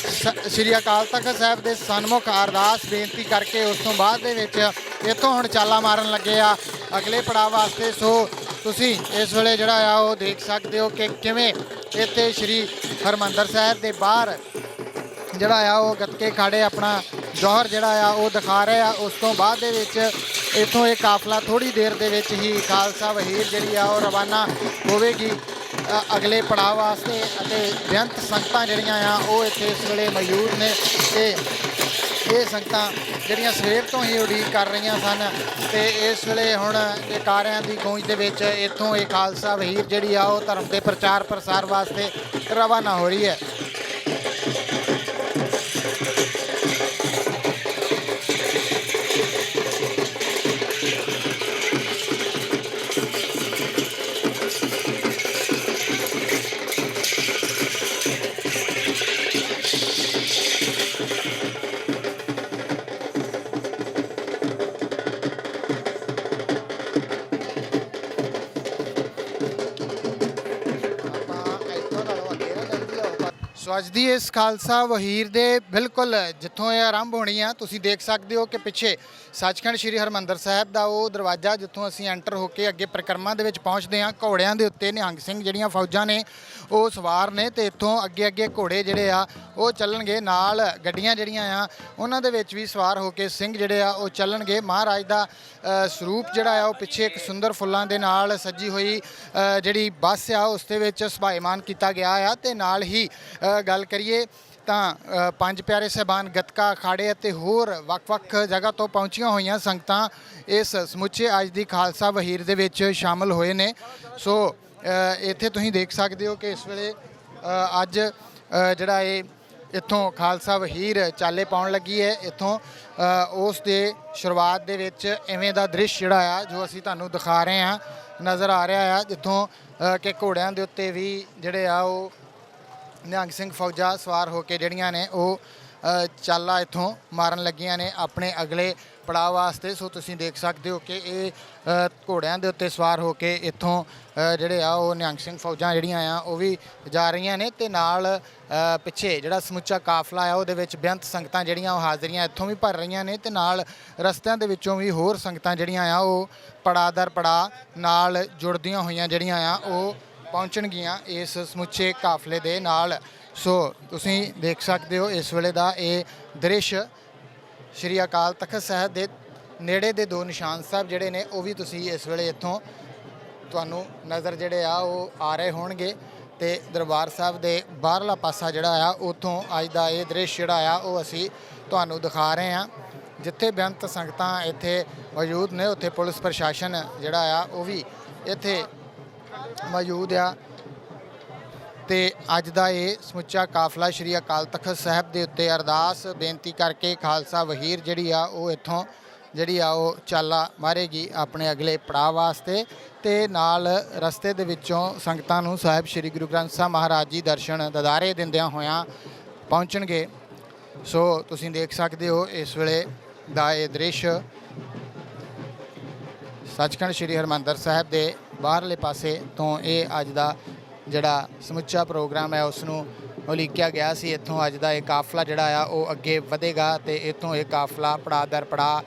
ਸ੍ਰੀ ਅਕਾਲ ਤਖ਼ਤ ਸਾਹਿਬ ਦੇ ਸਨਮੁਖ ਅਰਦਾਸ ਬੇਨਤੀ ਕਰਕੇ ਉਸ ਤੋਂ ਬਾਅਦ ਦੇ ਵਿੱਚ ਇੱਥੋਂ ਹੁਣ ਚਾਲਾ ਮਾਰਨ ਲੱਗੇ ਆ ਅਗਲੇ ਪੜਾਅ ਵਾਸਤੇ। ਸੋ ਤੁਸੀਂ ਇਸ ਵੇਲੇ ਜਿਹੜਾ ਆ ਉਹ ਦੇਖ ਸਕਦੇ ਹੋ ਕਿ ਕਿਵੇਂ ਇੱਥੇ ਸ੍ਰੀ ਹਰਿਮੰਦਰ ਸਾਹਿਬ ਦੇ ਬਾਹਰ ਜਿਹੜਾ ਆ ਉਹ ਗੱਤਕੇ ਖਾੜੇ ਆਪਣਾ ਜੌਹਰ ਜਿਹੜਾ ਆ ਉਹ ਦਿਖਾ ਰਹੇ ਆ। ਉਸ ਤੋਂ ਬਾਅਦ ਦੇ ਵਿੱਚ ਇੱਥੋਂ ਇਹ ਕਾਫਲਾ ਥੋੜ੍ਹੀ ਦੇਰ ਦੇ ਵਿੱਚ ਹੀ ਖਾਲਸਾ ਵਹੀਰ ਜਿਹੜੀ ਆ ਉਹ ਰਵਾਨਾ ਹੋਵੇਗੀ ਅਗਲੇ ਪੜਾਅ ਵਾਸਤੇ। ਅਤੇ ਬੇਅੰਤ ਸੰਗਤਾਂ ਜਿਹੜੀਆਂ ਆ ਉਹ ਇੱਥੇ ਇਸ ਵੇਲੇ ਮੌਜੂਦ ਨੇ ਤੇ ਇਹ ਸੰਗਤਾਂ ਜਿਹੜੀਆਂ ਸਵੇਰ ਤੋਂ ਹੀ ਉਡੀਕ ਕਰ ਰਹੀਆਂ ਸਨ ਤੇ ਇਸ ਵੇਲੇ ਹੁਣ ਜੈਕਾਰਿਆਂ ਦੀ ਗੂੰਜ ਦੇ ਵਿੱਚ ਇੱਥੋਂ ਇਹ ਖਾਲਸਾ ਵਹੀਰ ਜਿਹੜੀ ਆ ਉਹ ਧਰਮ ਦੇ ਪ੍ਰਚਾਰ ਪ੍ਰਸਾਰ ਵਾਸਤੇ ਰਵਾਨਾ ਹੋ ਰਹੀ ਹੈ। ਸੋ ਅੱਜ ਦੀ ਇਸ ਖਾਲਸਾ ਵਹੀਰ ਦੇ ਬਿਲਕੁਲ ਜਿੱਥੋਂ ਇਹ ਆਰੰਭ ਹੋਣੀ ਆ, ਤੁਸੀਂ ਦੇਖ ਸਕਦੇ ਹੋ ਕਿ ਪਿੱਛੇ ਸੱਚਖੰਡ ਸ੍ਰੀ ਹਰਿਮੰਦਰ ਸਾਹਿਬ ਦਾ ਉਹ ਦਰਵਾਜ਼ਾ ਜਿੱਥੋਂ ਅਸੀਂ ਐਂਟਰ ਹੋ ਕੇ ਅੱਗੇ ਪਰਿਕਰਮਾ ਦੇ ਵਿੱਚ ਪਹੁੰਚਦੇ ਹਾਂ। ਘੋੜਿਆਂ ਦੇ ਉੱਤੇ ਨਿਹੰਗ ਸਿੰਘ ਜਿਹੜੀਆਂ ਫੌਜਾਂ ਨੇ ਉਹ ਸਵਾਰ ਨੇ ਤੇ ਇੱਥੋਂ ਅੱਗੇ ਅੱਗੇ ਘੋੜੇ ਜਿਹੜੇ ਆ ਉਹ ਚੱਲਣਗੇ। ਨਾਲ ਗੱਡੀਆਂ ਜਿਹੜੀਆਂ ਆ ਉਹਨਾਂ ਦੇ ਵਿੱਚ ਵੀ ਸਵਾਰ ਹੋ ਕੇ ਸਿੰਘ ਜਿਹੜੇ ਆ ਉਹ ਚੱਲਣਗੇ। ਮਹਾਰਾਜ ਦਾ ਸਰੂਪ ਜਿਹੜਾ ਆ ਉਹ ਪਿੱਛੇ ਇੱਕ ਸੁੰਦਰ ਫੁੱਲਾਂ ਦੇ ਨਾਲ ਸੱਜੀ ਹੋਈ ਜਿਹੜੀ ਬੱਸ ਆ ਉਸ ਦੇ ਵਿੱਚ ਸੁਭਾਇਮਾਨ ਕੀਤਾ ਗਿਆ ਆ। ਤੇ ਨਾਲ ਹੀ ਗੱਲ ਕਰੀਏ ਤਾਂ 5 ਪਿਆਰੇ ਸਾਹਿਬਾਨ ਗੱਤਕਾ ਅਖਾੜੇ ਅਤੇ ਹੋਰ ਵੱਖ-ਵੱਖ ਜਗ੍ਹਾ ਤੋਂ ਪਹੁੰਚੀਆਂ ਹੋਈਆਂ ਸੰਗਤਾਂ ਇਸ ਸਮੁੱਚੇ ਅੱਜ ਦੀ ਖਾਲਸਾ ਵਹੀਰ ਦੇ ਵਿੱਚ ਸ਼ਾਮਲ ਹੋਏ ਨੇ। ਸੋ ਇੱਥੇ ਤੁਸੀਂ ਦੇਖ ਸਕਦੇ ਹੋ ਕਿ ਇਸ ਵੇਲੇ ਅੱਜ ਜਿਹੜਾ ਇਹ ਇੱਥੋਂ ਖਾਲਸਾ ਵਹੀਰ ਚਾਲੇ ਪਾਉਣ ਲੱਗੀ ਹੈ। ਇੱਥੋਂ ਉਸ ਦੇ ਸ਼ੁਰੂਆਤ ਦੇ ਵਿੱਚ ਇਵੇਂ ਦਾ ਦ੍ਰਿਸ਼ ਜਿਹੜਾ ਆ ਜੋ ਅਸੀਂ ਤੁਹਾਨੂੰ ਦਿਖਾ ਰਹੇ ਹਾਂ ਨਜ਼ਰ ਆ ਰਿਹਾ ਆ, ਜਿੱਥੋਂ ਕਿ ਘੋੜਿਆਂ ਦੇ ਉੱਤੇ ਵੀ ਜਿਹੜੇ ਆ ਉਹ ਨਿਹੰਗ ਸਿੰਘ ਫੌਜਾਂ ਸਵਾਰ ਹੋ ਕੇ ਜਿਹੜੀਆਂ ਨੇ ਉਹ ਚਾਲਾ ਇੱਥੋਂ ਮਾਰਨ ਲੱਗੀਆਂ ਨੇ ਆਪਣੇ ਅਗਲੇ ਪੜਾਅ ਵਾਸਤੇ। ਸੋ ਤੁਸੀਂ ਦੇਖ ਸਕਦੇ ਹੋ ਕਿ ਇਹ ਘੋੜਿਆਂ ਦੇ ਉੱਤੇ ਸਵਾਰ ਹੋ ਕੇ ਇੱਥੋਂ ਜਿਹੜੇ ਆ ਉਹ ਨਿਹੰਗ ਸਿੰਘ ਫੌਜਾਂ ਜਿਹੜੀਆਂ ਆ ਉਹ ਵੀ ਜਾ ਰਹੀਆਂ ਨੇ, ਤੇ ਨਾਲ ਪਿੱਛੇ ਜਿਹੜਾ ਸਮੁੱਚਾ ਕਾਫਲਾ ਆ ਉਹਦੇ ਵਿੱਚ ਬੇਅੰਤ ਸੰਗਤਾਂ ਜਿਹੜੀਆਂ ਉਹ ਹਾਜ਼ਰੀਆਂ ਇੱਥੋਂ ਵੀ ਭਰ ਰਹੀਆਂ ਨੇ, ਤੇ ਨਾਲ ਰਸਤਿਆਂ ਦੇ ਵਿੱਚੋਂ ਵੀ ਹੋਰ ਸੰਗਤਾਂ ਜਿਹੜੀਆਂ ਆ ਉਹ ਪੜਾਅ ਦਰ ਪੜਾਅ ਨਾਲ ਜੁੜਦੀਆਂ ਹੋਈਆਂ ਜਿਹੜੀਆਂ ਆ ਉਹ ਪਹੁੰਚਣਗੀਆਂ ਇਸ ਸਮੁੱਚੇ ਕਾਫਲੇ ਦੇ ਨਾਲ। ਸੋ ਤੁਸੀਂ ਦੇਖ ਸਕਦੇ ਹੋ ਇਸ ਵੇਲੇ ਦਾ ਇਹ ਦ੍ਰਿਸ਼ ਸ਼੍ਰੀ ਅਕਾਲ ਤਖਤ ਸਾਹਿਬ ਦੇ ਨੇੜੇ ਦੇ ਦੋ ਨਿਸ਼ਾਨ ਸਾਹਿਬ ਜਿਹੜੇ ਨੇ ਉਹ ਵੀ ਤੁਸੀਂ ਇਸ ਵੇਲੇ ਇੱਥੋਂ ਤੁਹਾਨੂੰ ਨਜ਼ਰ ਜਿਹੜੇ ਆ ਉਹ ਆ ਰਹੇ ਹੋਣਗੇ, ਤੇ ਦਰਬਾਰ ਸਾਹਿਬ ਦੇ ਬਾਹਰਲਾ ਪਾਸਾ ਜਿਹੜਾ ਆ ਉੱਥੋਂ ਅੱਜ ਦਾ ਇਹ ਦ੍ਰਿਸ਼ ਜਿਹੜਾ ਆ ਉਹ ਅਸੀਂ ਤੁਹਾਨੂੰ ਦਿਖਾ ਰਹੇ ਹਾਂ। ਜਿੱਥੇ ਬੇਅੰਤ ਸੰਗਤਾਂ ਇੱਥੇ ਮੌਜੂਦ ਨੇ ਉੱਥੇ ਪੁਲਿਸ ਪ੍ਰਸ਼ਾਸਨ ਜਿਹੜਾ ਆ ਉਹ ਵੀ ਇੱਥੇ ਮੌਜੂਦ ਆ, ਤੇ ਅੱਜ ਦਾ ਇਹ ਸਮੁੱਚਾ ਕਾਫਲਾ ਸ਼੍ਰੀ ਅਕਾਲ ਤਖਤ ਸਾਹਿਬ ਦੇ ਉੱਤੇ ਅਰਦਾਸ ਬੇਨਤੀ ਕਰਕੇ ਖਾਲਸਾ ਵਹੀਰ ਜਿਹੜੀ ਆ ਉਹ ਇੱਥੋਂ ਜਿਹੜੀ ਆ ਉਹ ਚਾਲਾ ਮਾਰੇਗੀ ਆਪਣੇ ਅਗਲੇ ਪੜਾਅ ਵਾਸਤੇ, ਤੇ ਨਾਲ ਰਸਤੇ ਦੇ ਵਿੱਚੋਂ ਸੰਗਤਾਂ ਨੂੰ ਸਾਹਿਬ ਸ਼੍ਰੀ ਗੁਰੂ ਗ੍ਰੰਥ ਸਾਹਿਬ ਮਹਾਰਾਜ ਜੀ ਦਰਸ਼ਨ ਦਿਦਾਰੇ ਦਿੰਦਿਆਂ ਹੋਇਆਂ ਪਹੁੰਚਣਗੇ। ਸੋ ਤੁਸੀਂ ਦੇਖ ਸਕਦੇ ਹੋ ਇਸ ਵੇਲੇ ਦਾ ਇਹ ਦ੍ਰਿਸ਼ ਸੱਚਖੰਡ ਸ਼੍ਰੀ ਹਰਿਮੰਦਰ ਸਾਹਿਬ ਦੇ ਬਾਹਰਲੇ ਪਾਸੇ ਤੋਂ ਇਹ ਅੱਜ ਦਾ ਜਿਹੜਾ ਸਮੁੱਚਾ ਪ੍ਰੋਗਰਾਮ ਹੈ ਉਸ ਨੂੰ ਉਲੀਕਿਆ ਗਿਆ ਸੀ। ਇੱਥੋਂ ਅੱਜ ਦਾ ਇਹ ਕਾਫਲਾ ਜਿਹੜਾ ਆ ਉਹ ਅੱਗੇ ਵਧੇਗਾ, ਤੇ ਇੱਥੋਂ ਇਹ ਕਾਫਲਾ ਪੜਾਅ ਦਰ ਪੜਾਅ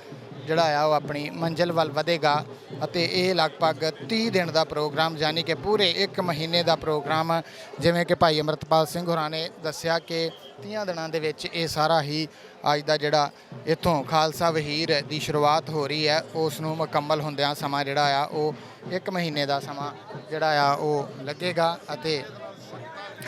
ਜਿਹੜਾ ਆ ਉਹ ਆਪਣੀ ਮੰਜ਼ਿਲ ਵੱਲ ਵਧੇਗਾ, ਅਤੇ ਇਹ ਲਗਭਗ 30 ਦਿਨ ਦਾ ਪ੍ਰੋਗਰਾਮ ਯਾਨੀ ਕਿ ਪੂਰੇ 1 ਮਹੀਨੇ ਦਾ ਪ੍ਰੋਗਰਾਮ, ਜਿਵੇਂ ਕਿ ਭਾਈ ਅੰਮ੍ਰਿਤਪਾਲ ਸਿੰਘ ਹੋਰਾਂ ਨੇ ਦੱਸਿਆ ਕਿ 30 ਦਿਨਾਂ ਦੇ ਵਿੱਚ ਇਹ ਸਾਰਾ ਹੀ ਅੱਜ ਦਾ ਜਿਹੜਾ ਇੱਥੋਂ ਖਾਲਸਾ ਵਹੀਰ ਦੀ ਸ਼ੁਰੂਆਤ ਹੋ ਰਹੀ ਹੈ ਉਸ ਨੂੰ ਮੁਕੰਮਲ ਹੁੰਦਿਆਂ ਸਮਾਂ ਜਿਹੜਾ ਆ ਉਹ 1 ਮਹੀਨੇ ਦਾ ਸਮਾਂ ਜਿਹੜਾ ਆ ਉਹ ਲੱਗੇਗਾ, ਅਤੇ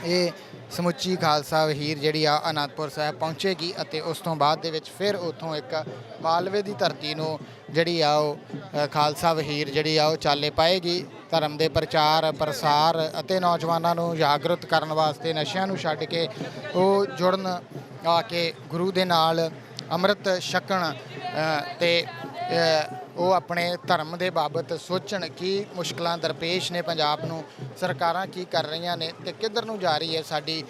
ਇਹ ਸਮੁੱਚੀ ਖਾਲਸਾ ਵਹੀਰ ਜਿਹੜੀ ਆ ਅਨੰਦਪੁਰ ਸਾਹਿਬ ਪਹੁੰਚੇਗੀ, ਅਤੇ ਉਸ ਤੋਂ ਬਾਅਦ ਦੇ ਵਿੱਚ ਫਿਰ ਉੱਥੋਂ ਇੱਕ ਮਾਲਵੇ ਦੀ ਧਰਤੀ ਨੂੰ ਜਿਹੜੀ ਆ ਉਹ ਖਾਲਸਾ ਵਹੀਰ ਜਿਹੜੀ ਆ ਉਹ ਚਾਲੇ ਪਾਏਗੀ। ਧਰਮ ਦੇ ਪ੍ਰਚਾਰ ਪ੍ਰਸਾਰ ਅਤੇ ਨੌਜਵਾਨਾਂ ਨੂੰ ਜਾਗਰੂਕ ਕਰਨ ਵਾਸਤੇ ਨਸ਼ਿਆਂ ਨੂੰ ਛੱਡ ਕੇ ਉਹ ਜੁੜਨ ਆ ਕੇ ਗੁਰੂ ਦੇ ਨਾਲ ਅੰਮ੍ਰਿਤ ਛਕਣ, ਤੇ ਉਹ ਆਪਣੇ ਧਰਮ ਦੇ ਬਾਬਤ ਸੋਚਣ ਕੀ ਮੁਸ਼ਕਲਾਂ ਦਰਪੇਸ਼ ਨੇ ਪੰਜਾਬ ਨੂੰ, ਸਰਕਾਰਾਂ ਕੀ ਕਰ ਰਹੀਆਂ ਨੇ, ਤੇ ਕਿੱਧਰ ਨੂੰ ਜਾ ਰਹੀ ਹੈ ਸਾਡੀ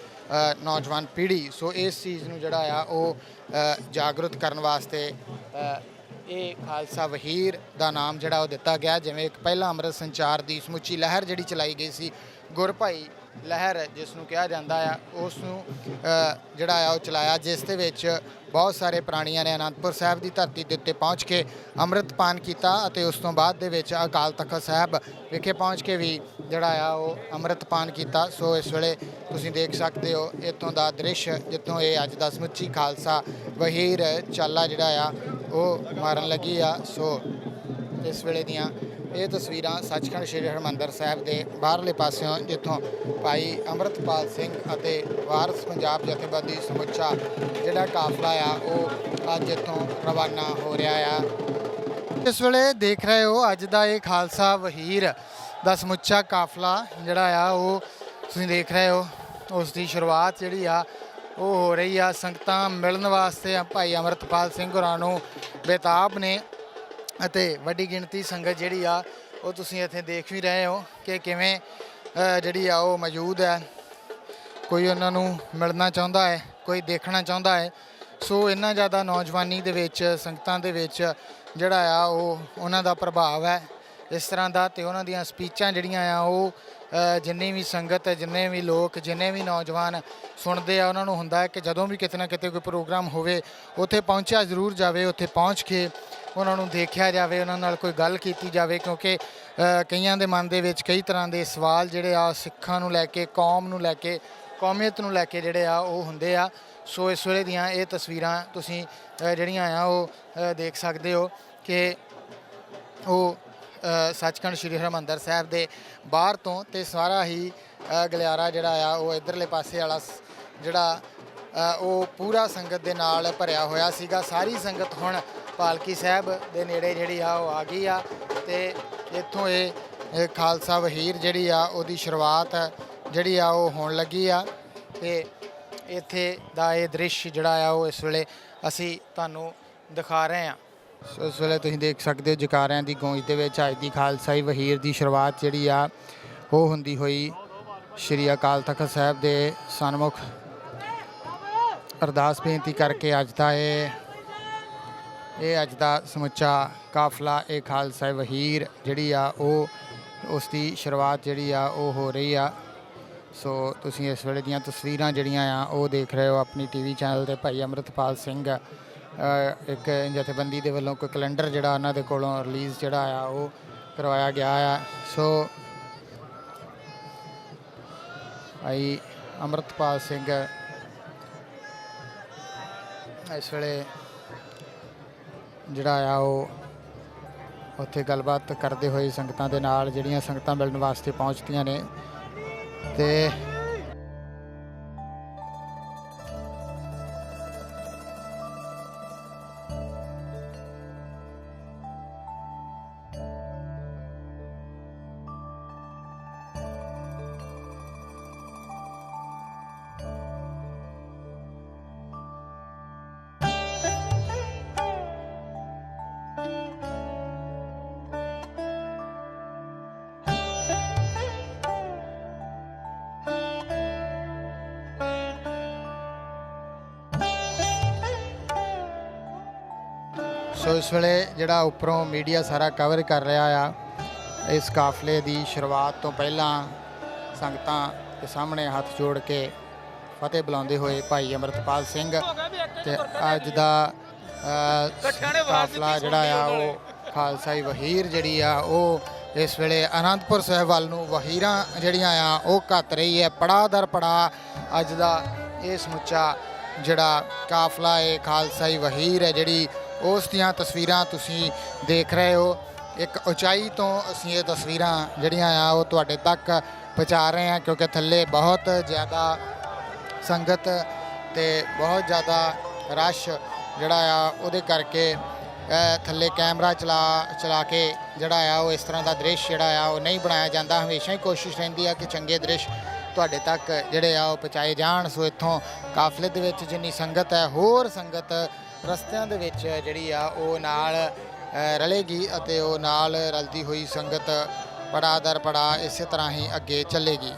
ਨੌਜਵਾਨ ਪੀੜ੍ਹੀ। ਸੋ ਇਸ ਚੀਜ਼ ਨੂੰ ਜਿਹੜਾ ਆ ਉਹ ਜਾਗਰੂਕ ਕਰਨ ਵਾਸਤੇ ਇਹ ਖਾਲਸਾ ਵਹੀਰ ਦਾ ਨਾਮ ਜਿਹੜਾ ਉਹ ਦਿੱਤਾ ਗਿਆ। ਜਿਵੇਂ ਇੱਕ ਪਹਿਲਾਂ ਅੰਮ੍ਰਿਤ ਸੰਚਾਰ ਦੀ ਸਮੁੱਚੀ ਲਹਿਰ ਜਿਹੜੀ ਚਲਾਈ ਗਈ ਸੀ, ਗੁਰਭਾਈ ਲਹਿਰ ਜਿਸ ਨੂੰ ਕਿਹਾ ਜਾਂਦਾ ਆ, ਉਸ ਨੂੰ ਜਿਹੜਾ ਆ ਉਹ ਚਲਾਇਆ, ਜਿਸ ਦੇ ਵਿੱਚ ਬਹੁਤ ਸਾਰੇ ਪ੍ਰਾਣੀਆਂ ਨੇ ਅਨੰਦਪੁਰ ਸਾਹਿਬ ਦੀ ਧਰਤੀ ਦੇ ਉੱਤੇ ਪਹੁੰਚ ਕੇ ਅੰਮ੍ਰਿਤਪਾਨ ਕੀਤਾ, ਅਤੇ ਉਸ ਤੋਂ ਬਾਅਦ ਦੇ ਵਿੱਚ ਅਕਾਲ ਤਖਤ ਸਾਹਿਬ ਵਿਖੇ ਪਹੁੰਚ ਕੇ ਵੀ ਜਿਹੜਾ ਆ ਉਹ ਅੰਮ੍ਰਿਤਪਾਨ ਕੀਤਾ। ਸੋ ਇਸ ਵੇਲੇ ਤੁਸੀਂ ਦੇਖ ਸਕਦੇ ਹੋ ਇੱਥੋਂ ਦਾ ਦ੍ਰਿਸ਼ ਜਿੱਥੋਂ ਇਹ ਅੱਜ ਦਾ ਸਮੁੱਚੀ ਖਾਲਸਾ ਵਹੀਰ ਚਾਲਾ ਜਿਹੜਾ ਆ ਉਹ ਮਾਰਨ ਲੱਗੀ ਆ। ਸੋ ਇਸ ਵੇਲੇ ਦੀਆਂ ਇਹ ਤਸਵੀਰਾਂ ਸੱਚਖੰਡ ਸ਼੍ਰੀ ਹਰਿਮੰਦਰ ਸਾਹਿਬ ਦੇ ਬਾਹਰਲੇ ਪਾਸਿਓਂ, ਜਿੱਥੋਂ ਭਾਈ ਅੰਮ੍ਰਿਤਪਾਲ ਸਿੰਘ ਅਤੇ ਵਾਰਸ ਪੰਜਾਬ ਜਥੇਬੰਦੀ ਸਮੁੱਚਾ ਜਿਹੜਾ ਕਾਫਲਾ ਆ ਉਹ ਅੱਜ ਇੱਥੋਂ ਰਵਾਨਾ ਹੋ ਰਿਹਾ ਆ। ਇਸ ਵੇਲੇ ਦੇਖ ਰਹੇ ਹੋ ਅੱਜ ਦਾ ਇਹ ਖਾਲਸਾ ਵਹੀਰ ਦਾ ਸਮੁੱਚਾ ਕਾਫਲਾ ਜਿਹੜਾ ਆ ਉਹ ਤੁਸੀਂ ਦੇਖ ਰਹੇ ਹੋ, ਉਸ ਦੀ ਸ਼ੁਰੂਆਤ ਜਿਹੜੀ ਆ ਉਹ ਹੋ ਰਹੀ ਆ। ਸੰਗਤਾਂ ਮਿਲਣ ਵਾਸਤੇ ਭਾਈ ਅੰਮ੍ਰਿਤਪਾਲ ਸਿੰਘ ਹੋਰਾਂ ਨੂੰ ਬੇਤਾਬ ਨੇ, ਅਤੇ ਵੱਡੀ ਗਿਣਤੀ ਸੰਗਤ ਜਿਹੜੀ ਆ ਉਹ ਤੁਸੀਂ ਇੱਥੇ ਦੇਖ ਵੀ ਰਹੇ ਹੋ ਕਿ ਕਿਵੇਂ ਜਿਹੜੀ ਆ ਉਹ ਮੌਜੂਦ ਹੈ। ਕੋਈ ਉਹਨਾਂ ਨੂੰ ਮਿਲਣਾ ਚਾਹੁੰਦਾ ਹੈ, ਕੋਈ ਦੇਖਣਾ ਚਾਹੁੰਦਾ ਹੈ। ਸੋ ਇੰਨਾ ਜ਼ਿਆਦਾ ਨੌਜਵਾਨੀ ਦੇ ਵਿੱਚ ਸੰਗਤਾਂ ਦੇ ਵਿੱਚ ਜਿਹੜਾ ਆ ਉਹ ਉਹਨਾਂ ਦਾ ਪ੍ਰਭਾਵ ਹੈ ਇਸ ਤਰ੍ਹਾਂ ਦਾ, ਅਤੇ ਉਹਨਾਂ ਦੀਆਂ ਸਪੀਚਾਂ ਜਿਹੜੀਆਂ ਆ ਉਹ ਜਿੰਨੀ ਵੀ ਸੰਗਤ, ਜਿੰਨੇ ਵੀ ਲੋਕ, ਜਿੰਨੇ ਵੀ ਨੌਜਵਾਨ ਸੁਣਦੇ ਆ ਉਹਨਾਂ ਨੂੰ ਹੁੰਦਾ ਹੈ ਕਿ ਜਦੋਂ ਵੀ ਕਿਤੇ ਨਾ ਕਿਤੇ ਕੋਈ ਪ੍ਰੋਗਰਾਮ ਹੋਵੇ ਉੱਥੇ ਪਹੁੰਚਿਆ ਜ਼ਰੂਰ ਜਾਵੇ, ਉੱਥੇ ਪਹੁੰਚ ਕੇ ਉਹਨਾਂ ਨੂੰ ਦੇਖਿਆ ਜਾਵੇ, ਉਹਨਾਂ ਨਾਲ ਕੋਈ ਗੱਲ ਕੀਤੀ ਜਾਵੇ, ਕਿਉਂਕਿ ਕਈਆਂ ਦੇ ਮਨ ਦੇ ਵਿੱਚ ਕਈ ਤਰ੍ਹਾਂ ਦੇ ਸਵਾਲ ਜਿਹੜੇ ਆ ਸਿੱਖਾਂ ਨੂੰ ਲੈ ਕੇ, ਕੌਮ ਨੂੰ ਲੈ ਕੇ, ਕੌਮੀਅਤ ਨੂੰ ਲੈ ਕੇ ਜਿਹੜੇ ਆ ਉਹ ਹੁੰਦੇ ਆ। ਸੋ ਇਸ ਵੇਲੇ ਦੀਆਂ ਇਹ ਤਸਵੀਰਾਂ ਤੁਸੀਂ ਜਿਹੜੀਆਂ ਆ ਉਹ ਦੇਖ ਸਕਦੇ ਹੋ ਕਿ ਉਹ ਸੱਚਖੰਡ ਸ਼੍ਰੀ ਹਰਿਮੰਦਰ ਸਾਹਿਬ ਦੇ ਬਾਹਰ ਤੋਂ, ਤੇ ਸਾਰਾ ਹੀ ਗਲਿਆਰਾ ਜਿਹੜਾ ਆ ਉਹ ਇੱਧਰਲੇ ਪਾਸੇ ਵਾਲਾ ਜਿਹੜਾ ਉਹ ਪੂਰਾ ਸੰਗਤ ਦੇ ਨਾਲ ਭਰਿਆ ਹੋਇਆ ਸੀਗਾ। ਸਾਰੀ ਸੰਗਤ ਹੁਣ ਪਾਲਕੀ ਸਾਹਿਬ ਦੇ ਨੇੜੇ ਜਿਹੜੀ ਆ ਉਹ ਆ ਗਈ ਆ, ਤੇ ਇੱਥੋਂ ਇਹ ਖਾਲਸਾ ਵਹੀਰ ਜਿਹੜੀ ਆ ਉਹਦੀ ਸ਼ੁਰੂਆਤ ਜਿਹੜੀ ਆ ਉਹ ਹੋਣ ਲੱਗੀ ਆ, ਤੇ ਇੱਥੇ ਦਾ ਇਹ ਦ੍ਰਿਸ਼ ਜਿਹੜਾ ਆ ਉਹ ਇਸ ਵੇਲੇ ਅਸੀਂ ਤੁਹਾਨੂੰ ਦਿਖਾ ਰਹੇ ਹਾਂ। ਸੋ ਇਸ ਵੇਲੇ ਤੁਸੀਂ ਦੇਖ ਸਕਦੇ ਹੋ ਜਕਾਰਿਆਂ ਦੀ ਗੂੰਜ ਦੇ ਵਿੱਚ ਅੱਜ ਦੀ ਖਾਲਸਾਈ ਵਹੀਰ ਦੀ ਸ਼ੁਰੂਆਤ ਜਿਹੜੀ ਆ ਉਹ ਹੁੰਦੀ ਹੋਈ ਸ਼੍ਰੀ ਅਕਾਲ ਤਖਤ ਸਾਹਿਬ ਦੇ ਸਨਮੁਖ ਅਰਦਾਸ ਬੇਨਤੀ ਕਰਕੇ ਅੱਜ ਦਾ ਇਹ ਇਹ ਅੱਜ ਦਾ ਸਮੁੱਚਾ ਕਾਫਲਾ ਇਹ ਖਾਲਸਾ ਵਹੀਰ ਜਿਹੜੀ ਆ ਉਹ ਉਸ ਦੀ ਸ਼ੁਰੂਆਤ ਜਿਹੜੀ ਆ ਉਹ ਹੋ ਰਹੀ ਆ। ਸੋ ਤੁਸੀਂ ਇਸ ਵੇਲੇ ਦੀਆਂ ਤਸਵੀਰਾਂ ਜਿਹੜੀਆਂ ਆ ਉਹ ਦੇਖ ਰਹੇ ਹੋ ਆਪਣੀ ਟੀਵੀ ਚੈਨਲ ਤੇ। ਭਾਈ ਅੰਮ੍ਰਿਤਪਾਲ ਸਿੰਘ ਇੱਕ ਜਥੇਬੰਦੀ ਦੇ ਵੱਲੋਂ ਕੋਈ ਕੈਲੰਡਰ ਜਿਹੜਾ ਉਹਨਾਂ ਦੇ ਕੋਲੋਂ ਰਿਲੀਜ਼ ਜਿਹੜਾ ਆ ਉਹ ਕਰਵਾਇਆ ਗਿਆ ਆ। ਸੋ ਭਾਈ ਅੰਮ੍ਰਿਤਪਾਲ ਸਿੰਘ ਇਸ ਵੇਲੇ ਜਿਹੜਾ ਆ ਉਹ ਉੱਥੇ ਗੱਲਬਾਤ ਕਰਦੇ ਹੋਏ ਸੰਗਤਾਂ ਦੇ ਨਾਲ, ਜਿਹੜੀਆਂ ਸੰਗਤਾਂ ਮਿਲਣ ਵਾਸਤੇ ਪਹੁੰਚਦੀਆਂ ਨੇ। ਤੇ ਸੋ ਇਸ ਵੇਲੇ ਜਿਹੜਾ ਉੱਪਰੋਂ ਮੀਡੀਆ ਸਾਰਾ ਕਵਰ ਕਰ ਰਿਹਾ ਆ, ਇਸ ਕਾਫਲੇ ਦੀ ਸ਼ੁਰੂਆਤ ਤੋਂ ਪਹਿਲਾਂ ਸੰਗਤਾਂ ਦੇ ਸਾਹਮਣੇ ਹੱਥ ਜੋੜ ਕੇ ਫਤਿਹ ਬੁਲਾਉਂਦੇ ਹੋਏ ਭਾਈ ਅੰਮ੍ਰਿਤਪਾਲ ਸਿੰਘ ਤੇ ਅੱਜ ਦਾ ਕਾਫਲਾ ਜਿਹੜਾ ਆ ਉਹ ਖਾਲਸਾਈ ਵਹੀਰ ਜਿਹੜੀ ਆ ਉਹ ਇਸ ਵੇਲੇ ਅਨੰਦਪੁਰ ਸਾਹਿਬ ਵੱਲ ਨੂੰ ਵਹੀਰਾਂ ਜਿਹੜੀਆਂ ਆ ਉਹ ਘੱਤ ਰਹੀ ਹੈ। ਪੜਾਅ ਦਰ ਪੜਾਅ ਅੱਜ ਦਾ ਇਹ ਸਮੁੱਚਾ ਜਿਹੜਾ ਕਾਫਲਾ ਇਹ ਖਾਲਸਾਈ ਵਹੀਰ ਹੈ ਜਿਹੜੀ ਉਸ ਦੀਆਂ ਤਸਵੀਰਾਂ ਤੁਸੀਂ ਦੇਖ ਰਹੇ ਹੋ। ਇੱਕ ਉਚਾਈ ਤੋਂ ਅਸੀਂ ਇਹ ਤਸਵੀਰਾਂ ਜਿਹੜੀਆਂ ਆ ਉਹ ਤੁਹਾਡੇ ਤੱਕ ਪਹੁੰਚਾ ਰਹੇ ਹਾਂ, ਕਿਉਂਕਿ ਥੱਲੇ ਬਹੁਤ ਜ਼ਿਆਦਾ ਸੰਗਤ ਤੇ ਬਹੁਤ ਜ਼ਿਆਦਾ ਰਸ਼ ਜਿਹੜਾ ਆ ਉਹਦੇ ਕਰਕੇ ਥੱਲੇ ਕੈਮਰਾ ਚਲਾ ਕੇ ਜਿਹੜਾ ਆ ਉਹ ਇਸ ਤਰ੍ਹਾਂ ਦਾ ਦ੍ਰਿਸ਼ ਜਿਹੜਾ ਆ ਉਹ ਨਹੀਂ ਬਣਾਇਆ ਜਾਂਦਾ। ਹਮੇਸ਼ਾ ਹੀ ਕੋਸ਼ਿਸ਼ ਰਹਿੰਦੀ ਆ ਕਿ ਚੰਗੇ ਦ੍ਰਿਸ਼ ਤੁਹਾਡੇ ਤੱਕ ਜਿਹੜੇ ਆ ਉਹ ਪਹੁੰਚਾਏ ਜਾਣ। ਸੋ ਇੱਥੋਂ ਕਾਫਲੇ ਦੇ ਵਿੱਚ ਜਿੰਨੀ ਸੰਗਤ ਹੈ, ਹੋਰ ਸੰਗਤ ਰਸਤਿਆਂ ਦੇ ਵਿੱਚ ਜਿਹੜੀ ਆ ਉਹ ਨਾਲ ਰਲੇਗੀ ਅਤੇ ਉਹ ਨਾਲ ਰਲਦੀ ਹੋਈ ਸੰਗਤ ਪੜਾਅ ਦਰ ਪੜਾਅ ਇਸੇ ਤਰ੍ਹਾਂ ਹੀ ਅੱਗੇ ਚੱਲੇਗੀ।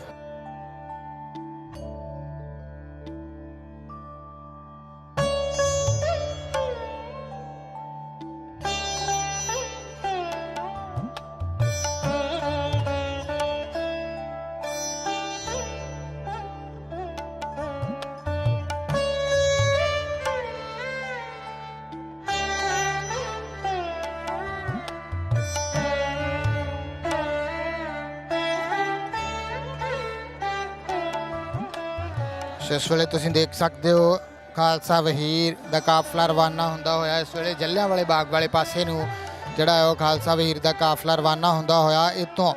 ਇਸ ਵੇਲੇ ਤੁਸੀਂ ਦੇਖ ਸਕਦੇ ਹੋ ਖਾਲਸਾ ਵਹੀਰ ਦਾ ਕਾਫਲਾ ਰਵਾਨਾ ਹੁੰਦਾ ਹੋਇਆ ਇਸ ਵੇਲੇ ਜਲ੍ਹਿਆਂਵਾਲੇ ਬਾਗ ਵਾਲੇ ਪਾਸੇ ਨੂੰ ਜਿਹੜਾ ਉਹ ਖਾਲਸਾ ਵਹੀਰ ਦਾ ਕਾਫਲਾ ਰਵਾਨਾ ਹੁੰਦਾ ਹੋਇਆ ਇੱਥੋਂ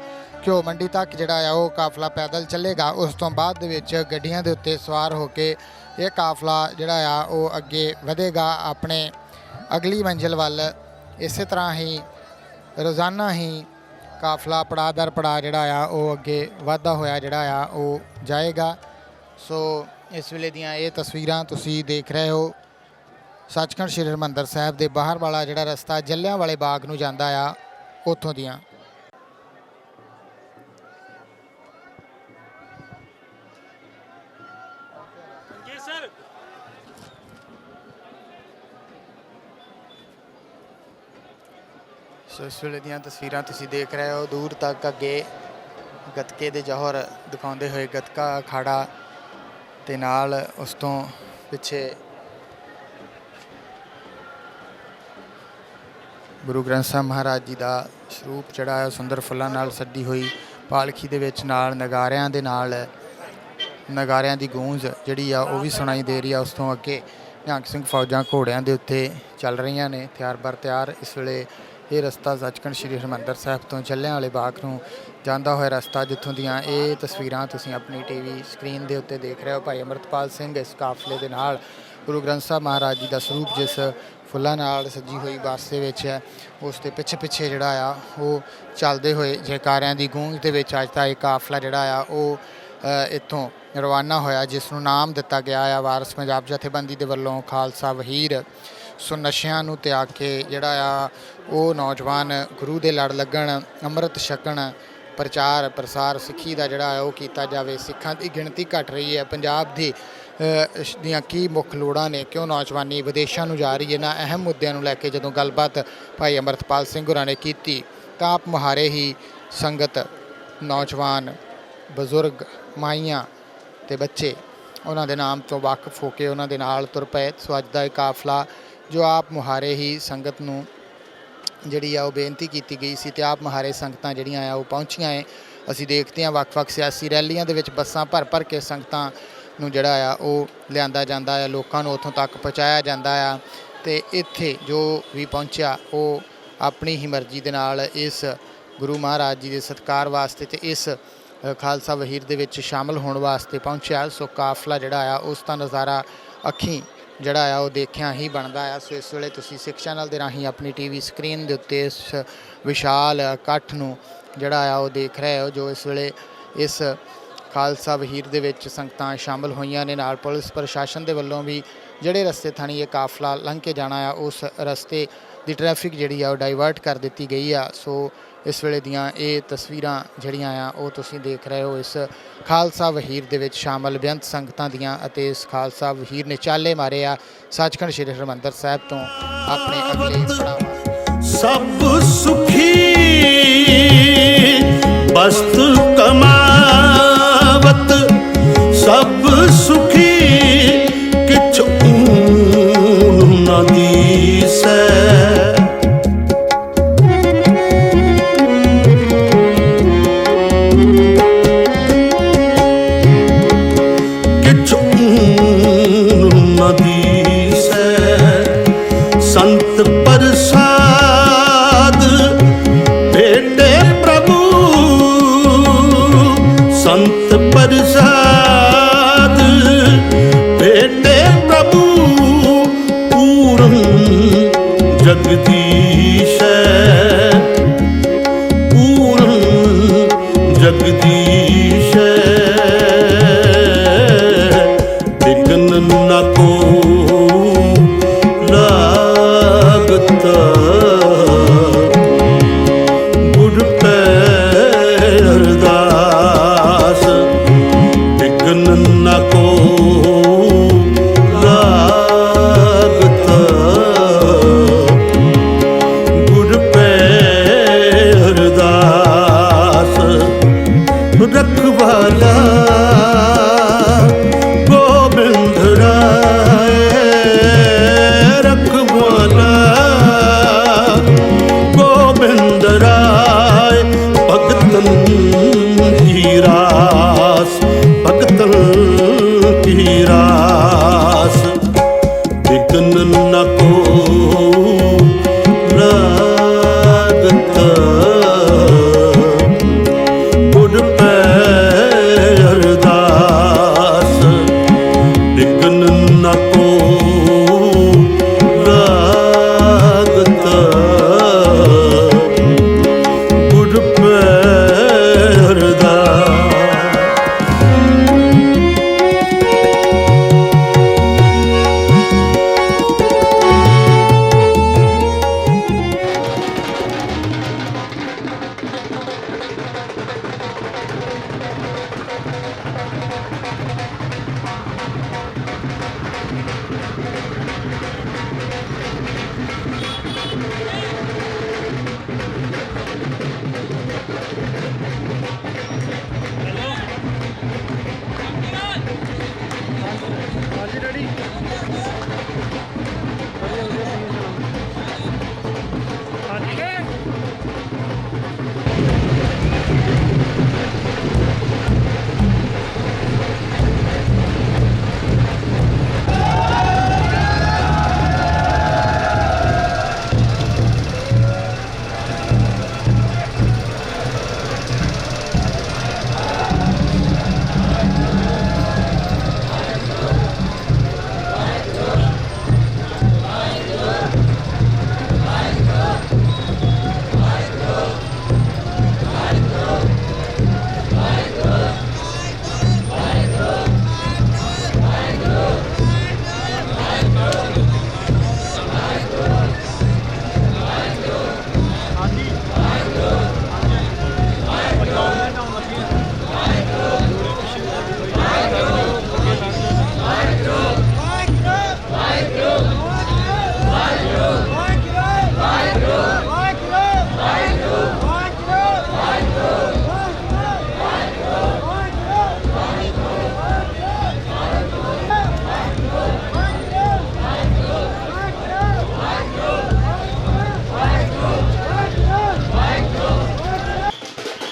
ਘਿਓ ਮੰਡੀ ਤੱਕ ਜਿਹੜਾ ਆ ਉਹ ਕਾਫਲਾ ਪੈਦਲ ਚੱਲੇਗਾ। ਉਸ ਤੋਂ ਬਾਅਦ ਦੇ ਵਿੱਚ ਗੱਡੀਆਂ ਦੇ ਉੱਤੇ ਸਵਾਰ ਹੋ ਕੇ ਇਹ ਕਾਫਲਾ ਜਿਹੜਾ ਆ ਉਹ ਅੱਗੇ ਵਧੇਗਾ ਆਪਣੇ ਅਗਲੀ ਮੰਜ਼ਿਲ ਵੱਲ। ਇਸੇ ਤਰ੍ਹਾਂ ਹੀ ਰੋਜ਼ਾਨਾ ਹੀ ਕਾਫਲਾ ਪੜਾਅ ਦਰ ਪੜਾਅ ਜਿਹੜਾ ਆ ਉਹ ਅੱਗੇ ਵਧਦਾ ਹੋਇਆ ਜਿਹੜਾ ਆ ਉਹ ਜਾਏਗਾ। ਸੋ ਇਸ ਵੇਲੇ ਦੀਆਂ ਇਹ ਤਸਵੀਰਾਂ ਤੁਸੀਂ ਦੇਖ ਰਹੇ ਹੋ ਸੱਚਖੰਡ ਸ਼੍ਰੀ ਹਰਿਮੰਦਰ ਸਾਹਿਬ ਦੇ ਬਾਹਰ ਵਾਲਾ ਜਿਹੜਾ ਰਸਤਾ ਜਲ੍ਹਿਆਂਵਾਲੇ ਬਾਗ ਨੂੰ ਜਾਂਦਾ ਆ ਉੱਥੋਂ ਦੀਆਂ। ਸੋ ਇਸ ਵੇਲੇ ਦੀਆਂ ਤਸਵੀਰਾਂ ਤੁਸੀਂ ਦੇਖ ਰਹੇ ਹੋ ਦੂਰ ਤੱਕ ਅੱਗੇ ਗੱਤਕੇ ਦੇ ਜੌਹਰ ਦਿਖਾਉਂਦੇ ਹੋਏ ਗੱਤਕਾ ਅਖਾੜਾ ਤੇ ਨਾਲ ਉਸ ਤੋਂ ਪਿੱਛੇ ਗੁਰੂ ਗ੍ਰੰਥ ਸਾਹਿਬ ਮਹਾਰਾਜ ਜੀ ਦਾ ਸਰੂਪ ਜਿਹੜਾ ਹੈ ਸੁੰਦਰ ਫੁੱਲਾਂ ਨਾਲ ਸੱਜੀ ਹੋਈ ਪਾਲਖੀ ਦੇ ਵਿੱਚ ਨਾਲ ਨਗਾਰਿਆਂ ਦੀ ਗੂੰਜ ਜਿਹੜੀ ਆ ਉਹ ਵੀ ਸੁਣਾਈ ਦੇ ਰਹੀ ਆ। ਉਸ ਤੋਂ ਅੱਗੇ ਨਿਹੰਗ ਸਿੰਘ ਫੌਜਾਂ ਘੋੜਿਆਂ ਦੇ ਉੱਤੇ ਚੱਲ ਰਹੀਆਂ ਨੇ ਤਿਆਰ ਬਰ ਤਿਆਰ। ਇਸ ਵੇਲੇ ਇਹ ਰਸਤਾ ਸੱਚਖੰਡ ਸ਼੍ਰੀ ਹਰਿਮੰਦਰ ਸਾਹਿਬ ਤੋਂ ਜਲ੍ਹਿਆਂਵਾਲੇ ਬਾਗ ਨੂੰ ਜਾਂਦਾ ਹੋਇਆ ਰਸਤਾ, ਜਿੱਥੋਂ ਦੀਆਂ ਇਹ ਤਸਵੀਰਾਂ ਤੁਸੀਂ ਆਪਣੀ ਟੀਵੀ ਸਕਰੀਨ ਦੇ ਉੱਤੇ ਦੇਖ ਰਹੇ ਹੋ। ਭਾਈ ਅੰਮ੍ਰਿਤਪਾਲ ਸਿੰਘ ਇਸ ਕਾਫਲੇ ਦੇ ਨਾਲ ਗੁਰੂ ਗ੍ਰੰਥ ਸਾਹਿਬ ਮਹਾਰਾਜ ਜੀ ਦਾ ਸਰੂਪ ਜਿਸ ਫੁੱਲਾਂ ਨਾਲ ਸੱਜੀ ਹੋਈ ਬੱਸ ਦੇ ਵਿੱਚ ਹੈ ਉਸ ਦੇ ਪਿੱਛੇ ਜਿਹੜਾ ਆ ਉਹ ਚੱਲਦੇ ਹੋਏ ਜੈਕਾਰਿਆਂ ਦੀ ਗੂੰਜ ਦੇ ਵਿੱਚ ਅੱਜ ਦਾ ਇਹ ਕਾਫਲਾ ਜਿਹੜਾ ਆ ਉਹ ਇੱਥੋਂ ਰਵਾਨਾ ਹੋਇਆ, ਜਿਸ ਨੂੰ ਨਾਮ ਦਿੱਤਾ ਗਿਆ ਆ ਵਾਰਸ ਪੰਜਾਬ ਜਥੇਬੰਦੀ ਦੇ ਵੱਲੋਂ ਖਾਲਸਾ ਵਹੀਰ। ਸੋ ਨਸ਼ਿਆਂ ਨੂੰ ਤਿਆਗ ਕੇ ਜਿਹੜਾ ਆ ਉਹ ਨੌਜਵਾਨ ਗੁਰੂ ਦੇ ਲੜ ਲੱਗਣ, ਅੰਮ੍ਰਿਤ ਛਕਣ ਪ੍ਰਚਾਰ ਪ੍ਰਸਾਰ ਸਿੱਖੀ ਦਾ ਜਿਹੜਾ ਹੈ ਉਹ ਕੀਤਾ ਜਾਵੇ। ਸਿੱਖਾਂ ਦੀ ਗਿਣਤੀ ਘਟ ਰਹੀ ਹੈ, ਪੰਜਾਬ ਦੀ ਦੀਆਂ ਕੀ ਮੁੱਖ ਲੋੜਾਂ ਨੇ, ਕਿਉਂ ਨੌਜਵਾਨੀ ਵਿਦੇਸ਼ਾਂ ਨੂੰ ਜਾ ਰਹੀ ਹੈ, ਇਹਨਾਂ ਅਹਿਮ ਮੁੱਦਿਆਂ ਨੂੰ ਲੈ ਕੇ ਜਦੋਂ ਗੱਲਬਾਤ ਭਾਈ ਅੰਮ੍ਰਿਤਪਾਲ ਸਿੰਘ ਹੋਰਾਂ ਨੇ ਕੀਤੀ ਤਾਂ ਆਪ ਮੁਹਾਰੇ ਹੀ ਸੰਗਤ, ਨੌਜਵਾਨ, ਬਜ਼ੁਰਗ, ਮਾਈਆਂ ਤੇ ਬੱਚੇ ਉਹਨਾਂ ਦੇ ਨਾਮ ਤੋਂ ਵਾਕਫ ਹੋ ਕੇ ਉਹਨਾਂ ਦੇ ਨਾਲ ਤੁਰ ਪਏ। ਸੋ ਅੱਜ ਦਾ ਇਹ ਕਾਫਲਾ ਜੋ ਆਪ ਮੁਹਾਰੇ ਹੀ ਸੰਗਤ ਨੂੰ ਜਿਹੜੀ ਆ ਉਹ ਬੇਨਤੀ ਕੀਤੀ ਗਈ ਸੀ ਤੇ ਆਪ ਮੁਹਾਰੇ ਸੰਗਤਾਂ ਜਿਹੜੀਆਂ ਆ ਉਹ ਪਹੁੰਚੀਆਂ ਹੈ। ਅਸੀਂ ਦੇਖਦੇ ਹਾਂ ਵੱਖ-ਵੱਖ ਸਿਆਸੀ ਰੈਲੀਆਂ ਦੇ ਵਿੱਚ ਬੱਸਾਂ ਭਰ ਕੇ ਸੰਗਤਾਂ ਨੂੰ ਜਿਹੜਾ ਆ ਉਹ ਲਿਆਂਦਾ ਜਾਂਦਾ ਆ, ਲੋਕਾਂ ਨੂੰ ਉੱਥੋਂ ਤੱਕ ਪਹੁੰਚਾਇਆ ਜਾਂਦਾ ਆ ਤੇ ਇੱਥੇ ਜੋ ਵੀ ਪਹੁੰਚਿਆ ਉਹ ਆਪਣੀ ਹੀ ਮਰਜ਼ੀ ਦੇ ਨਾਲ ਇਸ ਗੁਰੂ ਮਹਾਰਾਜ ਜੀ ਦੇ ਸਤਿਕਾਰ ਵਾਸਤੇ ਤੇ ਇਸ ਖਾਲਸਾ ਵਹੀਰ ਦੇ ਵਿੱਚ ਸ਼ਾਮਲ ਹੋਣ ਵਾਸਤੇ ਪਹੁੰਚਿਆ। ਸੋ ਕਾਫਲਾ ਜਿਹੜਾ ਆ ਉਸ ਦਾ ਨਜ਼ਾਰਾ ਅੱਖੀਂ ਜਿਹੜਾ ਆ ਉਹ ਦੇਖਿਆ ਹੀ ਬਣਦਾ ਆ। ਸੋ ਇਸ ਵੇਲੇ ਤੁਸੀਂ ਸਿੱਖ ਚੈਨਲ ਦੇ ਰਾਹੀਂ ਆਪਣੀ ਟੀਵੀ ਸਕਰੀਨ ਦੇ ਉੱਤੇ ਇਸ ਵਿਸ਼ਾਲ ਇਕੱਠ ਨੂੰ ਜਿਹੜਾ ਆ ਉਹ ਦੇਖ ਰਹੇ ਹੋ, ਜੋ ਇਸ ਵੇਲੇ ਇਸ ਖਾਲਸਾ ਵਹੀਰ ਦੇ ਵਿੱਚ ਸੰਗਤਾਂ ਸ਼ਾਮਲ ਹੋਈਆਂ ਨੇ। ਨਾਲ ਪੁਲਿਸ ਪ੍ਰਸ਼ਾਸਨ ਦੇ ਵੱਲੋਂ ਵੀ ਜਿਹੜੇ ਰਸਤੇ ਥਾਣੀ ਇਹ ਕਾਫਲਾ ਲੰਘ ਕੇ ਜਾਣਾ ਆ ਉਸ ਰਸਤੇ ਦੀ ਟ੍ਰੈਫਿਕ ਜਿਹੜੀ ਆ ਉਹ ਡਾਈਵਰਟ ਕਰ ਦਿੱਤੀ ਗਈ ਆ। ਸੋ ਇਸ ਵੇਲੇ ਦੀਆਂ ਇਹ ਤਸਵੀਰਾਂ ਜਿਹੜੀਆਂ ਆ ਉਹ ਤੁਸੀਂ ਦੇਖ ਰਹੇ ਹੋ ਇਸ ਖਾਲਸਾ ਵਹੀਰ ਦੇ ਵਿੱਚ ਸ਼ਾਮਲ ਬੇਅੰਤ ਸੰਗਤਾਂ ਦੀਆਂ ਅਤੇ ਇਸ ਖਾਲਸਾ ਵਹੀਰ ਨੇ ਚਾਲੇ ਮਾਰੇ ਆ ਸੱਚਖੰਡ ਸ੍ਰੀ ਹਰਿਮੰਦਰ ਸਾਹਿਬ ਤੋਂ ਆਪਣੇ ਅਗਲੇ ਪੜਾਵਾਂ। ਸਭ ਸੁਖੀ ਬਸਤ ਕਮਾਵਤ, ਸਭ ਸੁਖੀ ਕਿਛ ਊਨ ਨ ਦੀਸੈ, संत प्रसाद भेटे प्रभु, संत प्रसाद भेटे प्रभु, पूर्ण जगदीश पूर्ण जगदीश, विघ्न न को गुर पे अरदास, विघ्न न को लागता, गुर पे अरदास, रखवाला गोबिंद राय, रखवाला गोबिंद राय, भगतन की रास, भगतन की रास, विघ्न न को लागता, गुर पे अरदास, विघ्न न को लागता,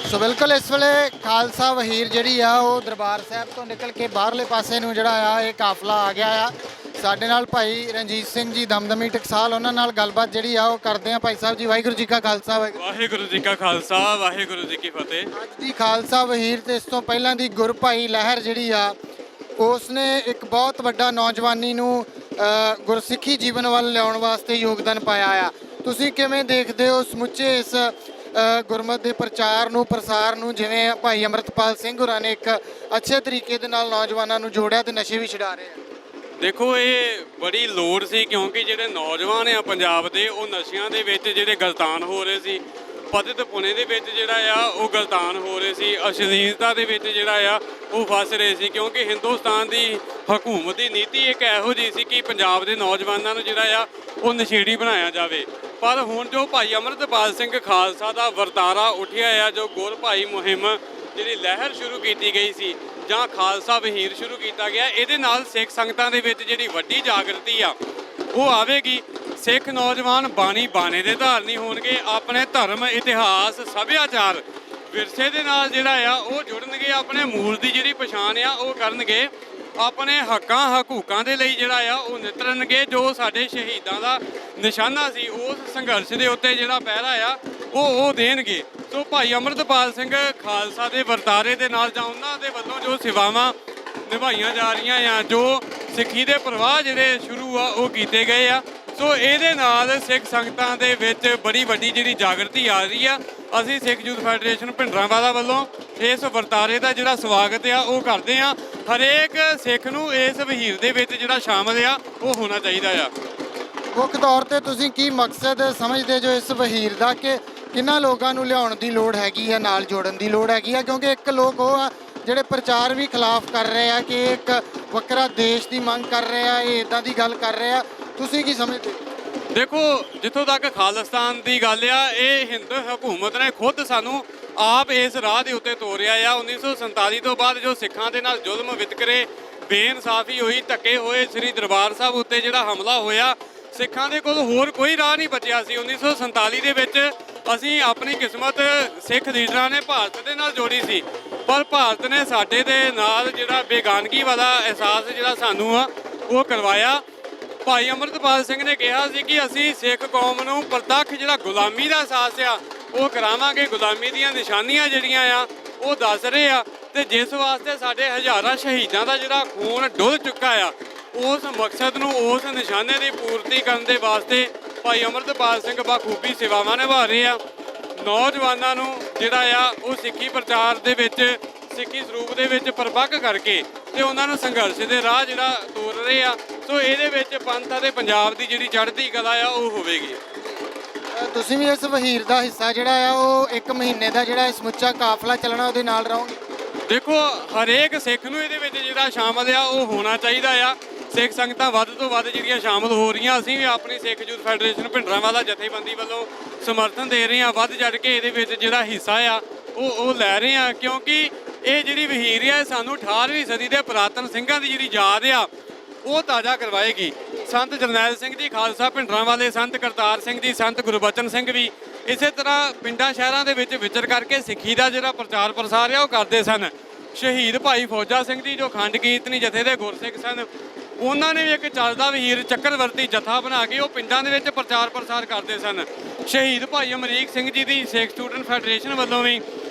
ਸੋ ਬਿਲਕੁਲ ਇਸ ਵੇਲੇ ਖਾਲਸਾ ਵਹੀਰ ਜਿਹੜੀ ਆ ਉਹ ਦਰਬਾਰ ਸਾਹਿਬ ਤੋਂ ਨਿਕਲ ਕੇ ਬਾਹਰਲੇ ਪਾਸੇ ਨੂੰ ਜਿਹੜਾ ਆ ਇਹ ਕਾਫਲਾ ਆ ਗਿਆ ਆ। ਸਾਡੇ ਨਾਲ ਭਾਈ ਰਣਜੀਤ ਸਿੰਘ ਜੀ ਦਮਦਮੀ ਟਕਸਾਲ, ਉਹਨਾਂ ਨਾਲ ਗੱਲਬਾਤ ਜਿਹੜੀ ਆ ਉਹ ਕਰਦੇ ਆ। ਭਾਈ ਸਾਹਿਬ ਜੀ ਵਾਹਿਗੁਰੂ ਜੀ ਕਾ ਖਾਲਸਾ ਵਾਹਿਗੁਰੂ ਜੀ ਕਾ ਖਾਲਸਾ ਵਾਹਿਗੁਰੂ ਜੀ ਕੀ ਫਤਿਹ। ਅੱਜ ਦੀ ਖਾਲਸਾ ਵਹੀਰ ਤੇ ਇਸ ਤੋਂ ਪਹਿਲਾਂ ਦੀ ਗੁਰਭਾਈ ਲਹਿਰ ਜਿਹੜੀ ਆ ਉਸ ਨੇ ਇੱਕ ਬਹੁਤ ਵੱਡਾ ਨੌਜਵਾਨੀ ਨੂੰ ਗੁਰਸਿੱਖੀ ਜੀਵਨ ਵੱਲ ਲਿਆਉਣ ਵਾਸਤੇ ਯੋਗਦਾਨ ਪਾਇਆ ਆ। ਤੁਸੀਂ ਕਿਵੇਂ ਦੇਖਦੇ ਹੋ ਸਮੁੱਚੇ ਇਸ ਗੁਰਮਤਿ ਦੇ ਪ੍ਰਚਾਰ ਨੂੰ, ਪ੍ਰਸਾਰ ਨੂੰ, ਜਿਵੇਂ ਭਾਈ ਅੰਮ੍ਰਿਤਪਾਲ ਸਿੰਘ ਹੋਰਾਂ ਨੇ ਇੱਕ ਅੱਛੇ ਤਰੀਕੇ ਦੇ ਨਾਲ ਨੌਜਵਾਨਾਂ ਨੂੰ ਜੋੜਿਆ ਤੇ ਨਸ਼ੇ ਵੀ ਛੁਡਾ ਰਹੇ ਆ? ਦੇਖੋ ਇਹ ਬੜੀ ਲੋੜ ਸੀ, ਕਿਉਂਕਿ ਜਿਹੜੇ ਨੌਜਵਾਨ ਆ ਪੰਜਾਬ ਦੇ ਉਹ ਨਸ਼ਿਆਂ ਦੇ ਵਿੱਚ ਜਿਹੜੇ ਗਲਤਾਨ ਹੋ ਰਹੇ ਸੀ, ਪਤਿਤ ਪੁਣੇ ਦੇ ਵਿੱਚ ਜਿਹੜਾ ਆ ਉਹ ਗਲਤਾਨ ਹੋ ਰਹੇ ਸੀ, ਅਸ਼ਲੀਲਤਾ ਦੇ ਵਿੱਚ ਜਿਹੜਾ ਆ ਉਹ ਫਸ ਰਹੇ ਸੀ। ਕਿਉਂਕਿ ਹਿੰਦੁਸਤਾਨ ਦੀ ਹਕੂਮਤ ਦੀ ਨੀਤੀ ਇੱਕ ਇਹੋ ਜਿਹੀ ਸੀ ਕਿ ਪੰਜਾਬ ਦੇ ਨੌਜਵਾਨਾਂ ਨੂੰ ਜਿਹੜਾ ਆ ਉਹ ਨਸ਼ੇੜੀ ਬਣਾਇਆ ਜਾਵੇ। ਪਰ ਹੁਣ ਜੋ ਭਾਈ ਅੰਮ੍ਰਿਤਪਾਲ ਸਿੰਘ ਖਾਲਸਾ ਦਾ ਵਰਤਾਰਾ ਉੱਠਿਆ ਆ, ਜੋ ਗੁਰ ਭਾਈ ਮੁਹਿੰਮ ਜਿਹੜੀ ਲਹਿਰ ਸ਼ੁਰੂ ਕੀਤੀ ਗਈ ਸੀ ਜਾਂ ਖਾਲਸਾ ਵਹੀਰ ਸ਼ੁਰੂ ਕੀਤਾ ਗਿਆ, ਇਹਦੇ ਨਾਲ ਸਿੱਖ ਸੰਗਤਾਂ ਦੇ ਵਿੱਚ ਜਿਹੜੀ ਵੱਡੀ ਜਾਗਰਤੀ ਆ ਉਹ ਆਵੇਗੀ। ਸਿੱਖ ਨੌਜਵਾਨ ਬਾਣੀ ਬਾਣੇ ਦੇ ਧਾਰਨੀ ਹੋਣਗੇ, ਆਪਣੇ ਧਰਮ, ਇਤਿਹਾਸ, ਸੱਭਿਆਚਾਰ, ਵਿਰਸੇ ਦੇ ਨਾਲ ਜਿਹੜਾ ਆ ਉਹ ਜੁੜਨਗੇ, ਆਪਣੇ ਮੂਲ ਦੀ ਜਿਹੜੀ ਪਛਾਣ ਆ ਉਹ ਕਰਨਗੇ, ਆਪਣੇ ਹੱਕਾਂ ਹਕੂਕਾਂ ਦੇ ਲਈ ਜਿਹੜਾ ਆ ਉਹ ਨਿਤਰਨਗੇ। ਜੋ ਸਾਡੇ ਸ਼ਹੀਦਾਂ ਦਾ ਨਿਸ਼ਾਨਾ ਸੀ ਉਸ ਸੰਘਰਸ਼ ਦੇ ਉੱਤੇ ਜਿਹੜਾ ਪਹਿਰਾ ਆ ਉਹ ਦੇਣਗੇ। ਸੋ ਭਾਈ ਅੰਮ੍ਰਿਤਪਾਲ ਸਿੰਘ ਖਾਲਸਾ ਦੇ ਵਰਤਾਰੇ ਦੇ ਨਾਲ ਜਾਂ ਉਹਨਾਂ ਦੇ ਵੱਲੋਂ ਜੋ ਸੇਵਾਵਾਂ ਨਿਭਾਈਆਂ ਜਾ ਰਹੀਆਂ ਆ, ਜੋ ਸਿੱਖੀ ਦੇ ਪ੍ਰਵਾਹ ਜਿਹੜੇ ਸ਼ੁਰੂ ਆ ਉਹ ਕੀਤੇ ਗਏ ਆ, ਸੋ ਇਹਦੇ ਨਾਲ ਸਿੱਖ ਸੰਗਤਾਂ ਦੇ ਵਿੱਚ ਬੜੀ ਵੱਡੀ ਜਿਹੜੀ ਜਾਗਰਤੀ ਆ ਰਹੀ ਆ। ਅਸੀਂ ਸਿੱਖ ਯੂਥ ਫੈਡਰੇਸ਼ਨ ਭਿੰਡਰਾਂਵਾਲਾ ਵੱਲੋਂ ਇਸ ਵਰਤਾਰੇ ਦਾ ਜਿਹੜਾ ਸਵਾਗਤ ਆ ਉਹ ਕਰਦੇ ਆ। ਹਰੇਕ ਸਿੱਖ ਨੂੰ ਇਸ ਵਹੀਰ ਦੇ ਵਿੱਚ ਜਿਹੜਾ ਸ਼ਾਮਲ ਆ ਉਹ ਹੋਣਾ ਚਾਹੀਦਾ ਆ। ਮੁੱਖ ਤੌਰ ਤੇ ਤੁਸੀਂ ਕੀ ਮਕਸਦ ਸਮਝਦੇ ਜੋ ਇਸ ਵਹੀਰ ਦਾ, ਕਿ ਕਿੰਨਾਂ ਲੋਕਾਂ ਨੂੰ ਲਿਆਉਣ ਦੀ ਲੋੜ ਹੈਗੀ ਆ, ਨਾਲ ਜੋੜਨ ਦੀ ਲੋੜ ਹੈਗੀ ਆ? ਕਿਉਂਕਿ ਇੱਕ ਲੋਕ ਉਹ ਆ ਜਿਹੜੇ ਪ੍ਰਚਾਰ ਵੀ ਖਿਲਾਫ ਕਰ ਰਹੇ ਆ ਕਿ ਇੱਕ ਵੱਖਰਾ ਦੇਸ਼ ਦੀ ਮੰਗ ਕਰ ਰਹੇ ਆ, ਇਹ ਇਦਾਂ ਦੀ ਗੱਲ ਕਰ ਰਹੇ ਆ, ਤੁਸੀਂ ਕੀ ਸਮਝਦੇ? ਦੇਖੋ, ਜਿੱਥੋਂ ਤੱਕ ਖਾਲਿਸਤਾਨ ਦੀ ਗੱਲ ਆ, ਇਹ ਹਿੰਦ ਹਕੂਮਤ ਨੇ ਖੁਦ ਸਾਨੂੰ ਆਪ ਇਸ ਰਾਹ ਦੇ ਉੱਤੇ ਤੋਰਿਆ ਆ। 1947 ਤੋਂ ਬਾਅਦ ਜੋ ਸਿੱਖਾਂ ਦੇ ਨਾਲ ਜ਼ੁਲਮ, ਵਿਤਕਰੇ, ਬੇਇਨਸਾਫੀ ਹੋਈ, ਧੱਕੇ ਹੋਏ, ਸ੍ਰੀ ਦਰਬਾਰ ਸਾਹਿਬ ਉੱਤੇ ਜਿਹੜਾ ਹਮਲਾ ਹੋਇਆ, ਸਿੱਖਾਂ ਦੇ ਕੋਲ ਹੋਰ ਕੋਈ ਰਾਹ ਨਹੀਂ ਬਚਿਆ ਸੀ। 1947 ਦੇ ਵਿੱਚ ਅਸੀਂ ਆਪਣੀ ਕਿਸਮਤ ਸਿੱਖ ਲੀਡਰਾਂ ਨੇ ਭਾਰਤ ਦੇ ਨਾਲ ਜੋੜੀ ਸੀ, ਪਰ ਭਾਰਤ ਨੇ ਸਾਡੇ ਦੇ ਨਾਲ ਜਿਹੜਾ ਬੇਗਾਨਗੀ ਵਾਲਾ ਅਹਿਸਾਸ ਜਿਹੜਾ ਸਾਨੂੰ ਆ ਉਹ ਕਰਵਾਇਆ। ਭਾਈ ਅੰਮ੍ਰਿਤਪਾਲ ਸਿੰਘ ਨੇ ਕਿਹਾ ਸੀ ਕਿ ਅਸੀਂ ਸਿੱਖ ਕੌਮ ਨੂੰ ਪ੍ਰਤੱਖ ਜਿਹੜਾ ਗੁਲਾਮੀ ਦਾ ਅਹਿਸਾਸ ਆ ਉਹ ਕਰਾਵਾਂਗੇ। ਗੁਲਾਮੀ ਦੀਆਂ ਨਿਸ਼ਾਨੀਆਂ ਜਿਹੜੀਆਂ ਆ ਉਹ ਦੱਸ ਰਹੇ ਆ, ਤੇ ਜਿਸ ਵਾਸਤੇ ਸਾਡੇ ਹਜ਼ਾਰਾਂ ਸ਼ਹੀਦਾਂ ਦਾ ਜਿਹੜਾ ਖੂਨ ਡੁੱਲ ਚੁੱਕਾ ਆ, ਉਸ ਮਕਸਦ ਨੂੰ, ਉਸ ਨਿਸ਼ਾਨੇ ਦੀ ਪੂਰਤੀ ਕਰਨ ਦੇ ਵਾਸਤੇ ਭਾਈ ਅੰਮ੍ਰਿਤਪਾਲ ਸਿੰਘ ਬਾਖੂਬੀ ਸੇਵਾਵਾਂ ਨਿਭਾ ਰਹੇ ਆ। ਨੌਜਵਾਨਾਂ ਨੂੰ ਜਿਹੜਾ ਆ ਉਹ ਸਿੱਖੀ ਪ੍ਰਚਾਰ ਦੇ ਵਿੱਚ, ਸਿੱਖੀ ਸਰੂਪ ਦੇ ਵਿੱਚ ਪਰਪੱਕ ਕਰਕੇ ਤੇ ਉਹਨਾਂ ਨੂੰ ਸੰਘਰਸ਼ ਦੇ ਰਾਹ ਜਿਹੜਾ ਤੋਰ ਰਹੇ ਆ। ਸੋ ਇਹਦੇ ਵਿੱਚ ਪੰਥ ਅਤੇ ਪੰਜਾਬ ਦੀ ਜਿਹੜੀ ਚੜ੍ਹਦੀ ਕਲਾ ਆ ਉਹ ਹੋਵੇਗੀ। ਤੁਸੀਂ ਵੀ ਇਸ ਵਹੀਰ ਦਾ ਹਿੱਸਾ ਜਿਹੜਾ ਆ ਉਹ 1 ਮਹੀਨੇ ਦਾ ਜਿਹੜਾ ਸਮੁੱਚਾ ਕਾਫਲਾ ਚੱਲਣਾ ਉਹਦੇ ਨਾਲ ਰਹੋਗੇ? ਦੇਖੋ, ਹਰੇਕ ਸਿੱਖ ਨੂੰ ਇਹਦੇ ਵਿੱਚ ਜਿਹੜਾ ਸ਼ਾਮਲ ਆ ਉਹ ਹੋਣਾ ਚਾਹੀਦਾ ਆ। ਸਿੱਖ ਸੰਗਤਾਂ ਵੱਧ ਤੋਂ ਵੱਧ ਜਿਹੜੀਆਂ ਸ਼ਾਮਲ ਹੋ ਰਹੀਆਂ, ਅਸੀਂ ਵੀ ਆਪਣੀ ਸਿੱਖ ਯੂਥ ਫੈਡਰੇਸ਼ਨ ਭਿੰਡਰਾਂਵਾਲਾ ਜਥੇਬੰਦੀ ਵੱਲੋਂ ਸਮਰਥਨ ਦੇ ਰਹੇ ਹਾਂ। ਵੱਧ ਚੜ੍ਹ ਕੇ ਇਹਦੇ ਵਿੱਚ ਜਿਹੜਾ ਹਿੱਸਾ ਆ ਉਹ ਲੈ ਰਹੇ ਹਾਂ, ਕਿਉਂਕਿ ਇਹ ਜਿਹੜੀ ਵਹੀਰ ਆ ਸਾਨੂੰ 18ਵੀਂ ਸਦੀ ਦੇ ਪੁਰਾਤਨ ਸਿੰਘਾਂ ਦੀ ਜਿਹੜੀ ਯਾਦ ਆ ਉਹ ਤਾਜ਼ਾ ਕਰਵਾਏਗੀ। ਸੰਤ ਜਰਨੈਲ ਸਿੰਘ ਜੀ ਖਾਲਸਾ ਭਿੰਡਰਾਂਵਾਲੇ, ਸੰਤ ਕਰਤਾਰ ਸਿੰਘ ਜੀ, ਸੰਤ ਗੁਰਬਚਨ ਸਿੰਘ ਵੀ ਇਸੇ ਤਰ੍ਹਾਂ ਪਿੰਡਾਂ ਸ਼ਹਿਰਾਂ ਦੇ ਵਿੱਚ ਵਿਚਰ ਕਰਕੇ ਸਿੱਖੀ ਦਾ ਜਿਹੜਾ ਪ੍ਰਚਾਰ ਪ੍ਰਸਾਰ ਆ ਉਹ ਕਰਦੇ ਸਨ। ਸ਼ਹੀਦ ਭਾਈ ਫੌਜਾ ਸਿੰਘ ਜੀ ਜੋ ਖੰਡ ਕੀਰਤਨੀ ਜਥੇ ਦੇ ਗੁਰਸਿੱਖ ਸਨ, ਉਹਨਾਂ ਨੇ ਵੀ ਇੱਕ ਚੱਲਦਾ ਵਹੀਰ ਚੱਕਰਵਰਤੀ ਜਥਾ ਬਣਾ ਕੇ ਉਹ ਪਿੰਡਾਂ ਦੇ ਵਿੱਚ ਪ੍ਰਚਾਰ ਪ੍ਰਸਾਰ ਕਰਦੇ ਸਨ। ਸ਼ਹੀਦ ਭਾਈ ਅਮਰੀਕ ਸਿੰਘ ਜੀ ਦੀ ਸਿੱਖ ਸਟੂਡੈਂਟ ਫੈਡਰੇਸ਼ਨ ਵੱਲੋਂ ਵੀ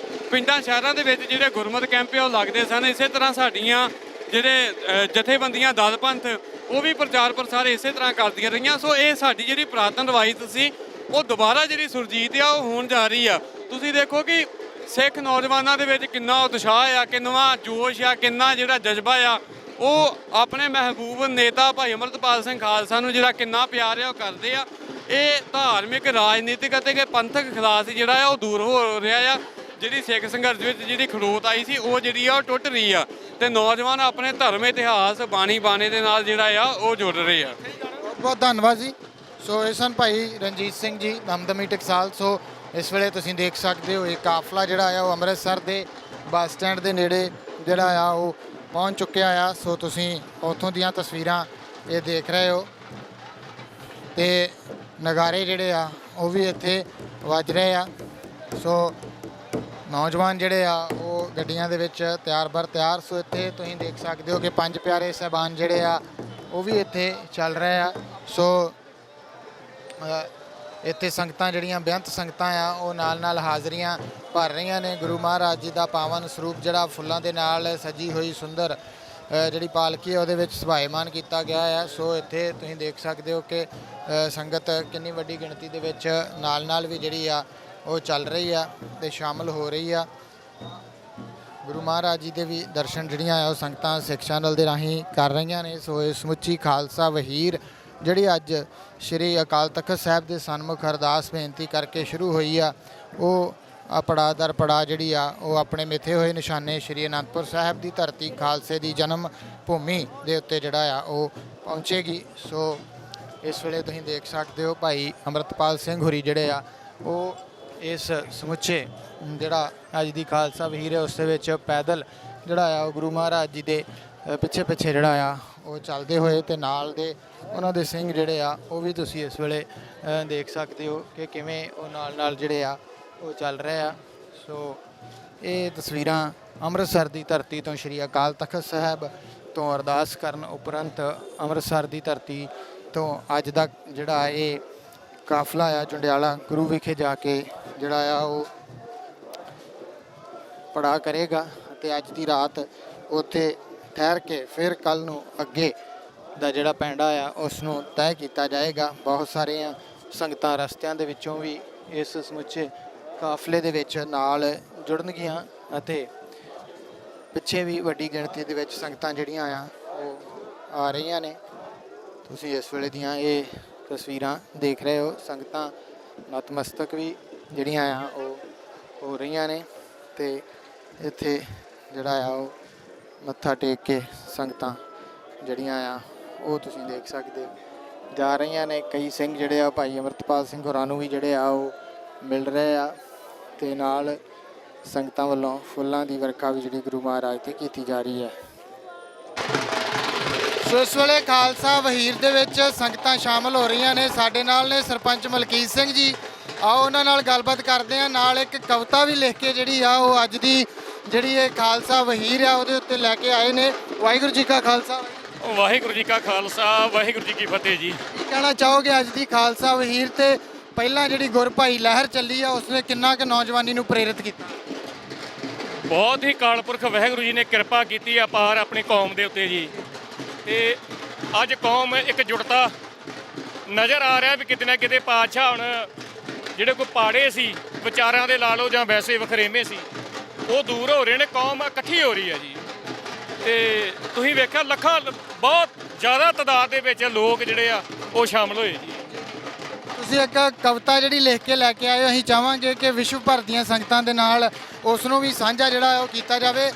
ਪਿੰਡਾਂ ਸ਼ਹਿਰਾਂ ਦੇ ਵਿੱਚ ਜਿਹੜੇ ਗੁਰਮਤਿ ਕੈਂਪ ਉਹ ਲੱਗਦੇ ਸਨ। ਇਸੇ ਤਰ੍ਹਾਂ ਸਾਡੀਆਂ ਜਿਹੜੇ ਜਥੇਬੰਦੀਆਂ ਦਲ ਪੰਥ ਉਹ ਵੀ ਪ੍ਰਚਾਰ ਪ੍ਰਸਾਰ ਇਸੇ ਤਰ੍ਹਾਂ ਕਰਦੀਆਂ ਰਹੀਆਂ। ਸੋ ਇਹ ਸਾਡੀ ਜਿਹੜੀ ਪੁਰਾਤਨ ਰਵਾਇਤ ਸੀ ਉਹ ਦੁਬਾਰਾ ਜਿਹੜੀ ਸੁਰਜੀਤ ਆ ਉਹ ਹੋਣ ਜਾ ਰਹੀ ਆ। ਤੁਸੀਂ ਦੇਖੋ ਕਿ ਸਿੱਖ ਨੌਜਵਾਨਾਂ ਦੇ ਵਿੱਚ ਕਿੰਨਾ ਉਤਸ਼ਾਹ ਆ, ਕਿੰਨਾ ਜੋਸ਼ ਆ, ਕਿੰਨਾ ਜਿਹੜਾ ਜਜ਼ਬਾ ਆ, ਉਹ ਆਪਣੇ ਮਹਿਬੂਬ ਨੇਤਾ ਭਾਈ ਅੰਮ੍ਰਿਤਪਾਲ ਸਿੰਘ ਖਾਲਸਾ ਨੂੰ ਜਿਹੜਾ ਕਿੰਨਾ ਪਿਆਰ ਆ ਉਹ ਕਰਦੇ ਆ। ਇਹ ਧਾਰਮਿਕ, ਰਾਜਨੀਤਿਕ ਅਤੇ ਪੰਥਕ ਖਿਲਾਫ ਜਿਹੜਾ ਆ ਉਹ ਦੂਰ ਹੋ ਰਿਹਾ ਆ। ਜਿਹੜੀ ਸਿੱਖ ਸੰਘਰਸ਼ ਵਿੱਚ ਜਿਹੜੀ ਖੜੋਤ ਆਈ ਸੀ ਉਹ ਜਿਹੜੀ ਆ ਉਹ ਟੁੱਟ ਰਹੀ ਆ, ਤੇ ਨੌਜਵਾਨ ਆਪਣੇ ਧਰਮ, ਇਤਿਹਾਸ, ਬਾਣੀ ਬਾਣੇ ਦੇ ਨਾਲ ਜਿਹੜਾ ਆ ਉਹ ਜੁੜ ਰਹੇ ਆ। ਬਹੁਤ ਧੰਨਵਾਦ ਜੀ। ਸੋ ਇਹ ਸਨ ਭਾਈ ਰਣਜੀਤ ਸਿੰਘ ਜੀ ਦਮਦਮੀ ਟਕਸਾਲ। ਸੋ ਇਸ ਵੇਲੇ ਤੁਸੀਂ ਦੇਖ ਸਕਦੇ ਹੋ ਇਹ ਕਾਫਲਾ ਜਿਹੜਾ ਆ ਉਹ ਅੰਮ੍ਰਿਤਸਰ ਦੇ ਬੱਸ ਸਟੈਂਡ ਦੇ ਨੇੜੇ ਜਿਹੜਾ ਆ ਉਹ ਪਹੁੰਚ ਚੁੱਕਿਆ ਆ। ਸੋ ਤੁਸੀਂ ਉੱਥੋਂ ਦੀਆਂ ਤਸਵੀਰਾਂ ਇਹ ਦੇਖ ਰਹੇ ਹੋ, ਤੇ ਨਗਾਰੇ ਜਿਹੜੇ ਆ ਉਹ ਵੀ ਇੱਥੇ ਵੱਜ ਰਹੇ ਆ। ਸੋ ਨੌਜਵਾਨ ਜਿਹੜੇ ਆ ਉਹ ਗੱਡੀਆਂ ਦੇ ਵਿੱਚ ਤਿਆਰ ਬਰ ਤਿਆਰ। ਸੋ ਇੱਥੇ ਤੁਸੀਂ ਦੇਖ ਸਕਦੇ ਹੋ ਕਿ ਪੰਜ ਪਿਆਰੇ ਸਾਹਿਬਾਨ ਜਿਹੜੇ ਆ ਉਹ ਵੀ ਇੱਥੇ ਚੱਲ ਰਹੇ ਆ। ਸੋ ਇੱਥੇ ਸੰਗਤਾਂ ਜਿਹੜੀਆਂ ਬੇਅੰਤ ਸੰਗਤਾਂ ਆ ਉਹ ਨਾਲ ਹਾਜ਼ਰੀਆਂ ਭਰ ਰਹੀਆਂ ਨੇ। ਗੁਰੂ ਮਹਾਰਾਜ ਜੀ ਦਾ ਪਾਵਨ ਸਰੂਪ ਜਿਹੜਾ ਫੁੱਲਾਂ ਦੇ ਨਾਲ ਸਜੀ ਹੋਈ ਸੁੰਦਰ ਜਿਹੜੀ ਪਾਲਕੀ ਹੈ ਉਹਦੇ ਵਿੱਚ ਸੁਭਾਇਮਾਨ ਕੀਤਾ ਗਿਆ ਆ। ਸੋ ਇੱਥੇ ਤੁਸੀਂ ਦੇਖ ਸਕਦੇ ਹੋ ਕਿ ਸੰਗਤ ਕਿੰਨੀ ਵੱਡੀ ਗਿਣਤੀ ਦੇ ਵਿੱਚ ਨਾਲ ਵੀ ਜਿਹੜੀ ਆ ਉਹ ਚੱਲ ਰਹੀ ਆ ਤੇ ਸ਼ਾਮਲ ਹੋ ਰਹੀ ਆ। ਗੁਰੂ ਮਹਾਰਾਜ ਜੀ ਦੇ ਵੀ ਦਰਸ਼ਨ ਜਿਹੜੀਆਂ ਆ ਉਹ ਸੰਗਤਾਂ ਸਿੱਖ ਚੈਨਲ ਦੇ ਰਾਹੀਂ ਕਰ ਰਹੀਆਂ ਨੇ। ਸੋ ਇਹ ਸਮੁੱਚੀ ਖਾਲਸਾ ਵਹੀਰ ਜਿਹੜੀ ਅੱਜ ਸ਼੍ਰੀ ਅਕਾਲ ਤਖਤ ਸਾਹਿਬ ਦੇ ਸਨਮੁਖ ਅਰਦਾਸ ਬੇਨਤੀ ਕਰਕੇ ਸ਼ੁਰੂ ਹੋਈ ਆ, ਉਹ ਪੜਾਅ ਦਰ ਪੜਾਅ ਜਿਹੜੀ ਆ ਉਹ ਆਪਣੇ ਮਿੱਥੇ ਹੋਏ ਨਿਸ਼ਾਨੇ ਸ਼੍ਰੀ ਅਨੰਦਪੁਰ ਸਾਹਿਬ ਦੀ ਧਰਤੀ ਖਾਲਸੇ ਦੀ ਜਨਮ ਭੂਮੀ ਦੇ ਉੱਤੇ ਜਿਹੜਾ ਆ ਉਹ ਪਹੁੰਚੇਗੀ। ਸੋ ਇਸ ਵੇਲੇ ਤੁਸੀਂ ਦੇਖ ਸਕਦੇ ਹੋ ਭਾਈ ਅੰਮ੍ਰਿਤਪਾਲ ਸਿੰਘ ਹੋਰੀ ਜਿਹੜੇ ਆ ਉਹ ਇਸ ਸਮੁੱਚੇ ਜਿਹੜਾ ਅੱਜ ਦੀ ਖਾਲਸਾ ਵਹੀਰ ਹੈ ਉਸ ਦੇ ਵਿੱਚ ਪੈਦਲ ਜਿਹੜਾ ਆ ਉਹ ਗੁਰੂ ਮਹਾਰਾਜ ਜੀ ਦੇ ਪਿੱਛੇ ਜਿਹੜਾ ਆ ਉਹ ਚੱਲਦੇ ਹੋਏ ਤੇ ਨਾਲ ਦੇ ਉਹਨਾਂ ਦੇ ਸਿੰਘ ਜਿਹੜੇ ਆ ਉਹ ਵੀ ਤੁਸੀਂ ਇਸ ਵੇਲੇ ਦੇਖ ਸਕਦੇ ਹੋ ਕਿ ਕਿਵੇਂ ਉਹ ਨਾਲ ਜਿਹੜੇ ਆ ਉਹ ਚੱਲ ਰਹੇ ਆ। ਸੋ ਇਹ ਤਸਵੀਰਾਂ ਅੰਮ੍ਰਿਤਸਰ ਦੀ ਧਰਤੀ ਤੋਂ ਸ਼੍ਰੀ ਅਕਾਲ ਤਖਤ ਸਾਹਿਬ ਤੋਂ ਅਰਦਾਸ ਕਰਨ ਉਪਰੰਤ ਅੰਮ੍ਰਿਤਸਰ ਦੀ ਧਰਤੀ ਤੋਂ ਅੱਜ ਦਾ ਜਿਹੜਾ ਇਹ ਕਾਫਲਾ ਆ ਜੰਡਿਆਲਾ ਗੁਰੂ ਵਿਖੇ ਜਾ ਕੇ ਜਿਹੜਾ ਆ ਉਹ ਪੜਾਅ ਕਰੇਗਾ ਅਤੇ ਅੱਜ ਦੀ ਰਾਤ ਉੱਥੇ ਠਹਿਰ ਕੇ ਫਿਰ ਕੱਲ੍ਹ ਨੂੰ ਅੱਗੇ ਦਾ ਜਿਹੜਾ ਪੈਂਡਾ ਆ ਉਸ ਨੂੰ ਤੈਅ ਕੀਤਾ ਜਾਏਗਾ। ਬਹੁਤ ਸਾਰੀਆਂ ਸੰਗਤਾਂ ਰਸਤਿਆਂ ਦੇ ਵਿੱਚੋਂ ਵੀ ਇਸ ਸਮੁੱਚੇ ਕਾਫਲੇ ਦੇ ਵਿੱਚ ਨਾਲ ਜੁੜਨਗੀਆਂ ਅਤੇ ਪਿੱਛੇ ਵੀ ਵੱਡੀ ਗਿਣਤੀ ਦੇ ਵਿੱਚ ਸੰਗਤਾਂ ਜਿਹੜੀਆਂ ਆ ਉਹ ਆ ਰਹੀਆਂ ਨੇ। ਤੁਸੀਂ ਇਸ ਵੇਲੇ ਦੀਆਂ ਇਹ ਤਸਵੀਰਾਂ ਦੇਖ ਰਹੇ ਹੋ। ਸੰਗਤਾਂ ਨਤਮਸਤਕ ਵੀ ਜਿਹੜੀਆਂ ਆ ਉਹ ਹੋ ਰਹੀਆਂ ਨੇ ਤੇ ਇੱਥੇ ਜਿਹੜਾ ਆ ਉਹ ਮੱਥਾ ਟੇਕ ਕੇ ਸੰਗਤਾਂ ਜਿਹੜੀਆਂ ਆ ਉਹ ਤੁਸੀਂ ਦੇਖ ਸਕਦੇ ਜਾ ਰਹੀਆਂ ਨੇ। ਕਈ ਸਿੰਘ ਜਿਹੜੇ ਆ ਭਾਈ ਅੰਮ੍ਰਿਤਪਾਲ ਸਿੰਘ ਹੋਰਾਂ ਨੂੰ ਵੀ ਜਿਹੜੇ ਆ ਉਹ ਮਿਲ ਰਹੇ ਆ ਤੇ ਨਾਲ ਸੰਗਤਾਂ ਵੱਲੋਂ ਫੁੱਲਾਂ ਦੀ ਵਰਖਾ ਵੀ ਜਿਹੜੀ ਗੁਰੂ ਮਹਾਰਾਜ ਤੇ ਕੀਤੀ ਜਾ ਰਹੀ ਹੈ। ਸੋ ਇਸ ਵੇਲੇ ਖਾਲਸਾ ਵਹੀਰ ਦੇ ਵਿੱਚ ਸੰਗਤਾਂ ਸ਼ਾਮਲ ਹੋ ਰਹੀਆਂ ਨੇ। ਸਾਡੇ ਨਾਲ ਨੇ ਸਰਪੰਚ ਮਲਕੀਤ ਸਿੰਘ ਜੀ, ਆਓ ਉਹਨਾਂ ਨਾਲ ਗੱਲਬਾਤ ਕਰਦੇ ਹਾਂ। ਨਾਲ ਇੱਕ ਕਵਿਤਾ ਵੀ ਲਿਖ ਕੇ ਜਿਹੜੀ ਆ ਉਹ ਅੱਜ ਦੀ ਜਿਹੜੀ ਇਹ ਖਾਲਸਾ ਵਹੀਰ ਆ ਉਹਦੇ ਉੱਤੇ ਲੈ ਕੇ ਆਏ ਨੇ। ਵਾਹਿਗੁਰੂ ਜੀ ਕਾ ਖਾਲਸਾ, ਵਾਹਿਗੁਰੂ ਜੀ ਕਾ ਖਾਲਸਾ, ਵਾਹਿਗੁਰੂ ਜੀ ਕੀ ਫਤਿਹ ਜੀ। ਕੀ ਕਹਿਣਾ ਚਾਹੋਗੇ ਅੱਜ ਦੀ ਖਾਲਸਾ ਵਹੀਰ ਤੇ ਪਹਿਲਾਂ ਜਿਹੜੀ ਗੁਰਭਾਈ ਲਹਿਰ ਚੱਲੀ ਆ ਉਸਨੇ ਕਿੰਨਾ ਕੁ ਨੌਜਵਾਨੀ ਨੂੰ ਪ੍ਰੇਰਿਤ ਕੀਤਾ? ਬਹੁਤ ਹੀ ਅਕਾਲ ਪੁਰਖ ਵਾਹਿਗੁਰੂ ਜੀ ਨੇ ਕਿਰਪਾ ਕੀਤੀ ਆ ਅਪਾਰ ਆਪਣੀ ਕੌਮ ਦੇ ਉੱਤੇ ਜੀ। ਤੇ ਅੱਜ ਕੌਮ ਇੱਕ ਜੁੜਤਾ ਨਜ਼ਰ ਆ ਰਿਹਾ ਵੀ ਕਿਤੇ ਨਾ ਕਿਤੇ ਪਾਤਸ਼ਾਹ ਹੁਣ ਜਿਹੜੇ ਕੋਈ ਪਾੜੇ ਸੀ ਵਿਚਾਰਾਂ ਦੇ ਲਾ ਲਓ ਜਾਂ ਵੈਸੇ ਵਖਰੇਵੇਂ ਸੀ ਉਹ ਦੂਰ ਹੋ ਰਹੇ ਨੇ, ਕੌਮ ਇਕੱਠੀ ਹੋ ਰਹੀ ਹੈ ਜੀ। ਤੇ ਤੁਸੀਂ ਵੇਖਿਆ ਲੱਖਾਂ ਬਹੁਤ ਜ਼ਿਆਦਾ ਤਾਦਾਦ ਦੇ ਵਿੱਚ ਲੋਕ ਜਿਹੜੇ ਆ ਉਹ ਸ਼ਾਮਲ ਹੋਏ ਜੀ। ਤੁਸੀਂ ਇੱਕ ਕਵਿਤਾ ਜਿਹੜੀ ਲਿਖ ਕੇ ਲੈ ਕੇ ਆਏ ਹੋ, ਅਸੀਂ ਚਾਹਾਂਗੇ ਕਿ ਵਿਸ਼ਵ ਭਰ ਦੀਆਂ ਸੰਗਤਾਂ ਦੇ ਨਾਲ ਉਸ ਨੂੰ ਵੀ ਸਾਂਝਾ ਜਿਹੜਾ ਉਹ ਕੀਤਾ ਜਾਵੇ।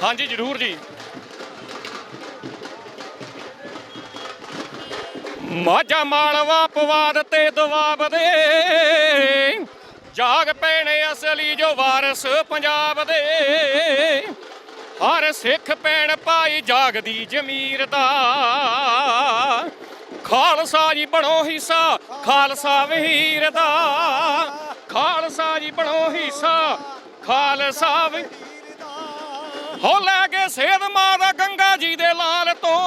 ਹਾਂਜੀ ਜ਼ਰੂਰ ਜੀ। ਮਾਝਾ ਮਾਲਵਾ ਪਵਾਦ ਤੇ ਦਵਾਬ ਦੇ ਜਾਗ ਪੈਣੇ ਅਸਲੀ ਜੋ ਵਾਰਸ ਪੰਜਾਬ ਦੇ। ਹਰ ਸਿੱਖ ਭੈਣ ਭਾਈ ਜਾਗਦੀ ਜ਼ਮੀਰ ਦਾ। ਖਾਲਸਾ ਜੀ ਬਣੋ ਹਿੱਸਾ ਖਾਲਸਾ ਵਹੀਰ ਦਾ। ਖਾਲਸਾ ਜੀ ਬਣੋ ਹਿੱਸਾ ਖਾਲਸਾ ਵਹੀਰ ਦਾ। ਹੋ ਲੈ ਕੇ ਸੇਧ ਮਾਂ ਦਾ ਗੰਗਾ ਜੀ ਦੇ ਲਾਲ ਤੋਂ।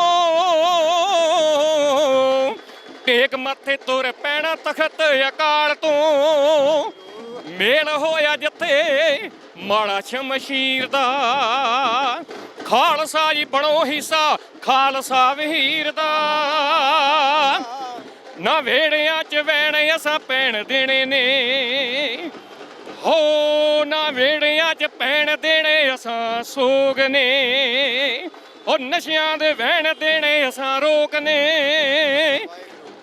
ਟੇਕ ਮੱਥੇ ਤੁਰ ਪੈਣਾ ਤਖਤ ਅਕਾਲ ਤੋਂ। ਮੇਲ ਹੋਇਆ ਜਿੱਥੇ ਮਾੜਾ ਸ਼ਮਸ਼ੀਰ ਦਾ। ਖਾਲਸਾ ਜੀ ਬਣੋ ਹਿੱਸਾ ਖਾਲਸਾ ਵਹੀਰ ਦਾ। ਨਾ ਵੇੜਿਆਂ 'ਚ ਵੈਣ ਅਸਾਂ ਪੈਣ ਦੇਣੇ ਨੇ। ਹੋ ਨਾ ਵੇੜਿਆਂ 'ਚ ਪੈਣ ਦੇਣੇ ਅਸਾਂ ਸੋਗ ਨੇ। ਉਹ ਨਸ਼ਿਆਂ ਦੇ ਵਹਿਣ ਦੇਣੇ ਅਸਾਂ ਰੋਕ ਨੇ।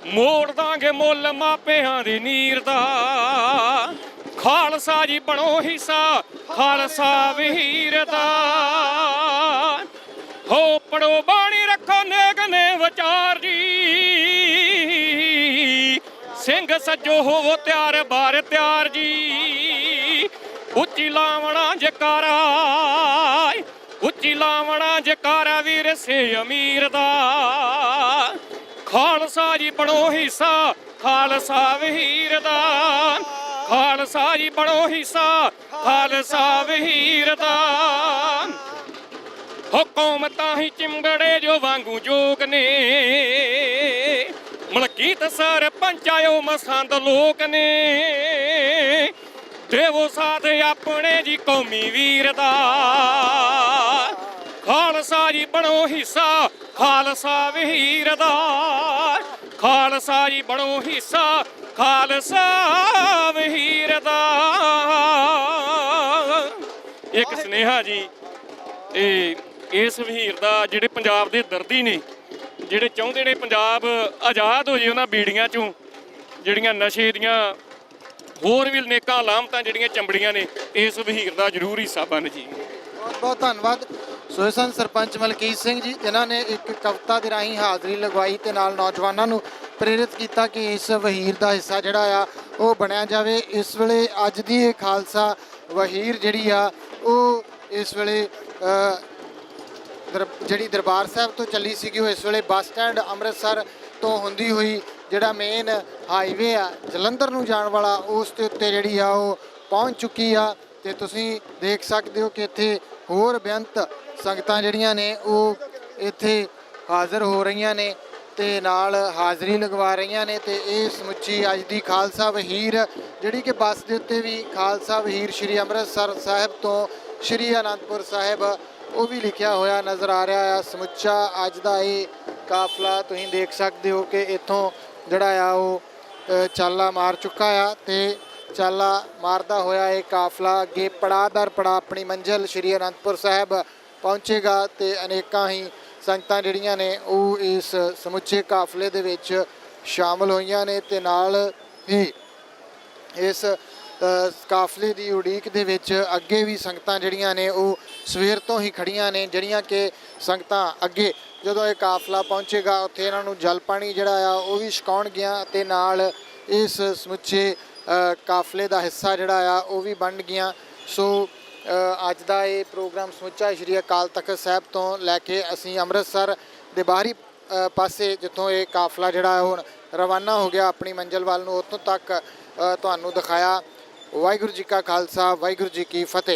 ਮੋੜ ਦਾਂਗੇ ਮੁੱਲ ਮਾਪਿਆਂ ਦੀ ਨੀਰ ਦਾ। ਖਾਲਸਾ ਜੀ ਬਣੋ ਹਿੱਸਾ ਖਾਲਸਾ ਵਹੀਰ ਦਾ। ਹੋ ਪੜੋ ਬਾਣੀ ਰੱਖੋ ਨੇਕ ਨੇ ਵਿਚਾਰ ਜੀ। ਸਿੰਘ ਸੱਜੋ ਹੋਵੋ ਤਿਆਰ ਬਾਰ ਤਿਆਰ ਜੀ। ਉੱਚੀ ਲਾਵਣਾ ਜਕਾਰਾ ਉੱਚੀ ਲਾਵਣਾ ਜਕਾਰਾ ਵੀਰ ਸੇ ਅਮੀਰ ਦਾ। ਖਾਲਸਾ ਜੀ ਬਣੋ ਹਿੱਸਾ ਖਾਲਸਾ ਵਹੀਰ ਦਾ। ਖਾਲਸਾ ਜੀ ਬਣੋ ਹਿੱਸਾ ਖਾਲਸਾ ਵਹੀਰ ਦਾ ਹੁਕਮ ਤਾਂ ਹੀ ਚਿੰਬੜੇ ਜੋ ਵਾਂਗੂ ਜੋਗ ਨੇ ਮਲਕੀਤ ਸਰਪੰਚ ਆਇਓ ਮਸੰਦ ਲੋਕ ਨੇ ਦੇਵੋ ਸਾਥ ਆਪਣੇ ਜੀ ਕੌਮੀ ਵੀਰ ਦਾ ਖਾਲਸਾ ਜੀ ਬਣੋ ਹਿੱਸਾ ਖਾਲਸਾ ਵਹੀਰ ਦਾ ਖਾਲਸਾ ਜੀ ਬਣੋ ਹਿੱਸਾ ਖਾਲਸਾ ਵਹੀਰ ਦਾ। ਇੱਕ ਸੁਨੇਹਾ ਜੀ ਤੇ ਇਸ ਵਹੀਰ ਦਾ ਜਿਹੜੇ ਪੰਜਾਬ ਦੇ ਦਰਦੀ ਨੇ ਜਿਹੜੇ ਚਾਹੁੰਦੇ ਨੇ ਪੰਜਾਬ ਆਜ਼ਾਦ ਹੋ ਜੇ ਉਹਨਾਂ ਬੀੜੀਆਂ ਚੋਂ ਜਿਹੜੀਆਂ ਨਸ਼ੇ ਦੀਆਂ ਹੋਰ ਵੀ ਅਨੇਕਾਂ ਲਾਮਤਾਂ ਜਿਹੜੀਆਂ ਚੰਬੜੀਆਂ ਨੇ ਇਸ ਵਹੀਰ ਦਾ ਜ਼ਰੂਰ ਹਿੱਸਾ ਬਣ ਜੀ। ਬਹੁਤ ਬਹੁਤ ਧੰਨਵਾਦ। ਸੋ ਇਹ ਸਨ ਸਰਪੰਚ ਮਲਕੀਤ ਸਿੰਘ ਜੀ ਜਿਨ੍ਹਾਂ ਨੇ ਇੱਕ ਕਵਿਤਾ ਦੇ ਰਾਹੀਂ ਹਾਜ਼ਰੀ ਲਗਵਾਈ ਤੇ ਨਾਲ ਨੌਜਵਾਨਾਂ ਨੂੰ ਪ੍ਰੇਰਿਤ ਕੀਤਾ ਕਿ ਇਸ ਵਹੀਰ ਦਾ ਹਿੱਸਾ ਜਿਹੜਾ ਆ ਉਹ ਬਣਿਆ ਜਾਵੇ। ਇਸ ਵੇਲੇ ਅੱਜ ਦੀ ਇਹ ਖਾਲਸਾ ਵਹੀਰ ਜਿਹੜੀ ਆ ਉਹ ਇਸ ਵੇਲੇ ਜਿਹੜੀ ਦਰਬਾਰ ਸਾਹਿਬ ਤੋਂ ਚੱਲੀ ਸੀਗੀ ਉਹ ਇਸ ਵੇਲੇ ਬੱਸ ਸਟੈਂਡ ਅੰਮ੍ਰਿਤਸਰ ਤੋਂ ਹੁੰਦੀ ਹੋਈ ਜਿਹੜਾ ਮੇਨ ਹਾਈਵੇ ਆ ਜਲੰਧਰ ਨੂੰ ਜਾਣ ਵਾਲਾ ਉਸ ਦੇ ਉੱਤੇ ਜਿਹੜੀ ਆ ਉਹ ਪਹੁੰਚ ਚੁੱਕੀ ਆ ਤੇ ਤੁਸੀਂ ਦੇਖ ਸਕਦੇ ਹੋ ਕਿ ਇੱਥੇ ਹੋਰ ਬੇਅੰਤ ਸੰਗਤਾਂ ਜਿਹੜੀਆਂ ਨੇ ਉਹ ਇੱਥੇ ਹਾਜ਼ਰ ਹੋ ਰਹੀਆਂ ਨੇ ਤੇ ਨਾਲ ਹਾਜ਼ਰੀ ਲਗਵਾ ਰਹੀਆਂ ਨੇ ਤੇ ਇਹ ਸਮੁੱਚੀ ਅੱਜ ਦੀ ਖਾਲਸਾ ਵਹੀਰ ਜਿਹੜੀ ਕਿ ਬੱਸ ਦੇ ਉੱਤੇ ਵੀ ਖਾਲਸਾ ਵਹੀਰ ਸ਼੍ਰੀ ਅੰਮ੍ਰਿਤਸਰ ਸਾਹਿਬ ਤੋਂ ਸ਼੍ਰੀ ਅਨੰਦਪੁਰ ਸਾਹਿਬ ਉਹ ਵੀ ਲਿਖਿਆ ਹੋਇਆ ਨਜ਼ਰ ਆ ਰਿਹਾ ਆ। ਸਮੁੱਚਾ ਅੱਜ ਦਾ ਇਹ ਕਾਫਲਾ ਤੁਸੀਂ ਦੇਖ ਸਕਦੇ ਹੋ ਕਿ ਇੱਥੋਂ ਜਿਹੜਾ ਆ ਉਹ ਚਾਲਾ ਮਾਰ ਚੁੱਕਾ ਆ ਤੇ ਚਾਲਾ ਮਾਰਦਾ ਹੋਇਆ ਇਹ ਕਾਫਲਾ ਅੱਗੇ ਪੜਾਅ ਦਰ ਪੜਾਅ ਆਪਣੀ ਮੰਜ਼ਿਲ ਸ਼੍ਰੀ ਅਨੰਦਪੁਰ ਸਾਹਿਬ ਪਹੁੰਚੇਗਾ ਤੇ ਅਨੇਕਾਂ ਹੀ ਸੰਗਤਾਂ ਜਿਹੜੀਆਂ ਨੇ ਉਹ ਇਸ ਸਮੁੱਚੇ ਕਾਫਲੇ ਦੇ ਵਿੱਚ ਸ਼ਾਮਲ ਹੋਈਆਂ ਨੇ ਤੇ ਨਾਲ ਹੀ ਇਸ ਕਾਫਲੇ ਦੀ ਉਡੀਕ ਦੇ ਵਿੱਚ ਅੱਗੇ ਵੀ ਸੰਗਤਾਂ ਜਿਹੜੀਆਂ ਨੇ ਉਹ ਸਵੇਰ ਤੋਂ ਹੀ ਖੜੀਆਂ ਨੇ ਜਿਹੜੀਆਂ ਕਿ ਸੰਗਤਾਂ ਅੱਗੇ ਜਦੋਂ ਇਹ ਕਾਫਲਾ ਪਹੁੰਚੇਗਾ ਉੱਥੇ ਇਹਨਾਂ ਨੂੰ ਜਲ ਪਾਣੀ ਜਿਹੜਾ ਆ ਉਹ ਵੀ ਛਕਾਉਣਗੀਆਂ ਤੇ ਨਾਲ ਇਸ ਸਮੁੱਚੇ ਕਾਫਲੇ ਦਾ ਹਿੱਸਾ ਜਿਹੜਾ ਆ ਉਹ ਵੀ ਬਣ ਗਈਆਂ। ਸੋ ਅੱਜ ਦਾ ਇਹ ਪ੍ਰੋਗਰਾਮ ਸਮੁੱਚਾ ਸ਼੍ਰੀ ਅਕਾਲ ਤਖਤ ਸਾਹਿਬ ਤੋਂ ਲੈ ਕੇ ਅਸੀਂ ਅੰਮ੍ਰਿਤਸਰ ਦੇ ਬਾਹਰੀ ਪਾਸੇ ਜਿੱਥੋਂ ਇਹ ਕਾਫਲਾ ਜਿਹੜਾ ਹੁਣ ਰਵਾਨਾ ਹੋ ਗਿਆ ਆਪਣੀ ਮੰਜ਼ਿਲ ਵੱਲ ਨੂੰ ਉੱਥੋਂ ਤੱਕ ਤੁਹਾਨੂੰ ਦਿਖਾਇਆ। ਵਾਹਿਗੁਰੂ ਜੀ ਕਾ ਖਾਲਸਾ ਵਾਹਿਗੁਰੂ ਜੀ ਕੀ ਫਤਿਹ।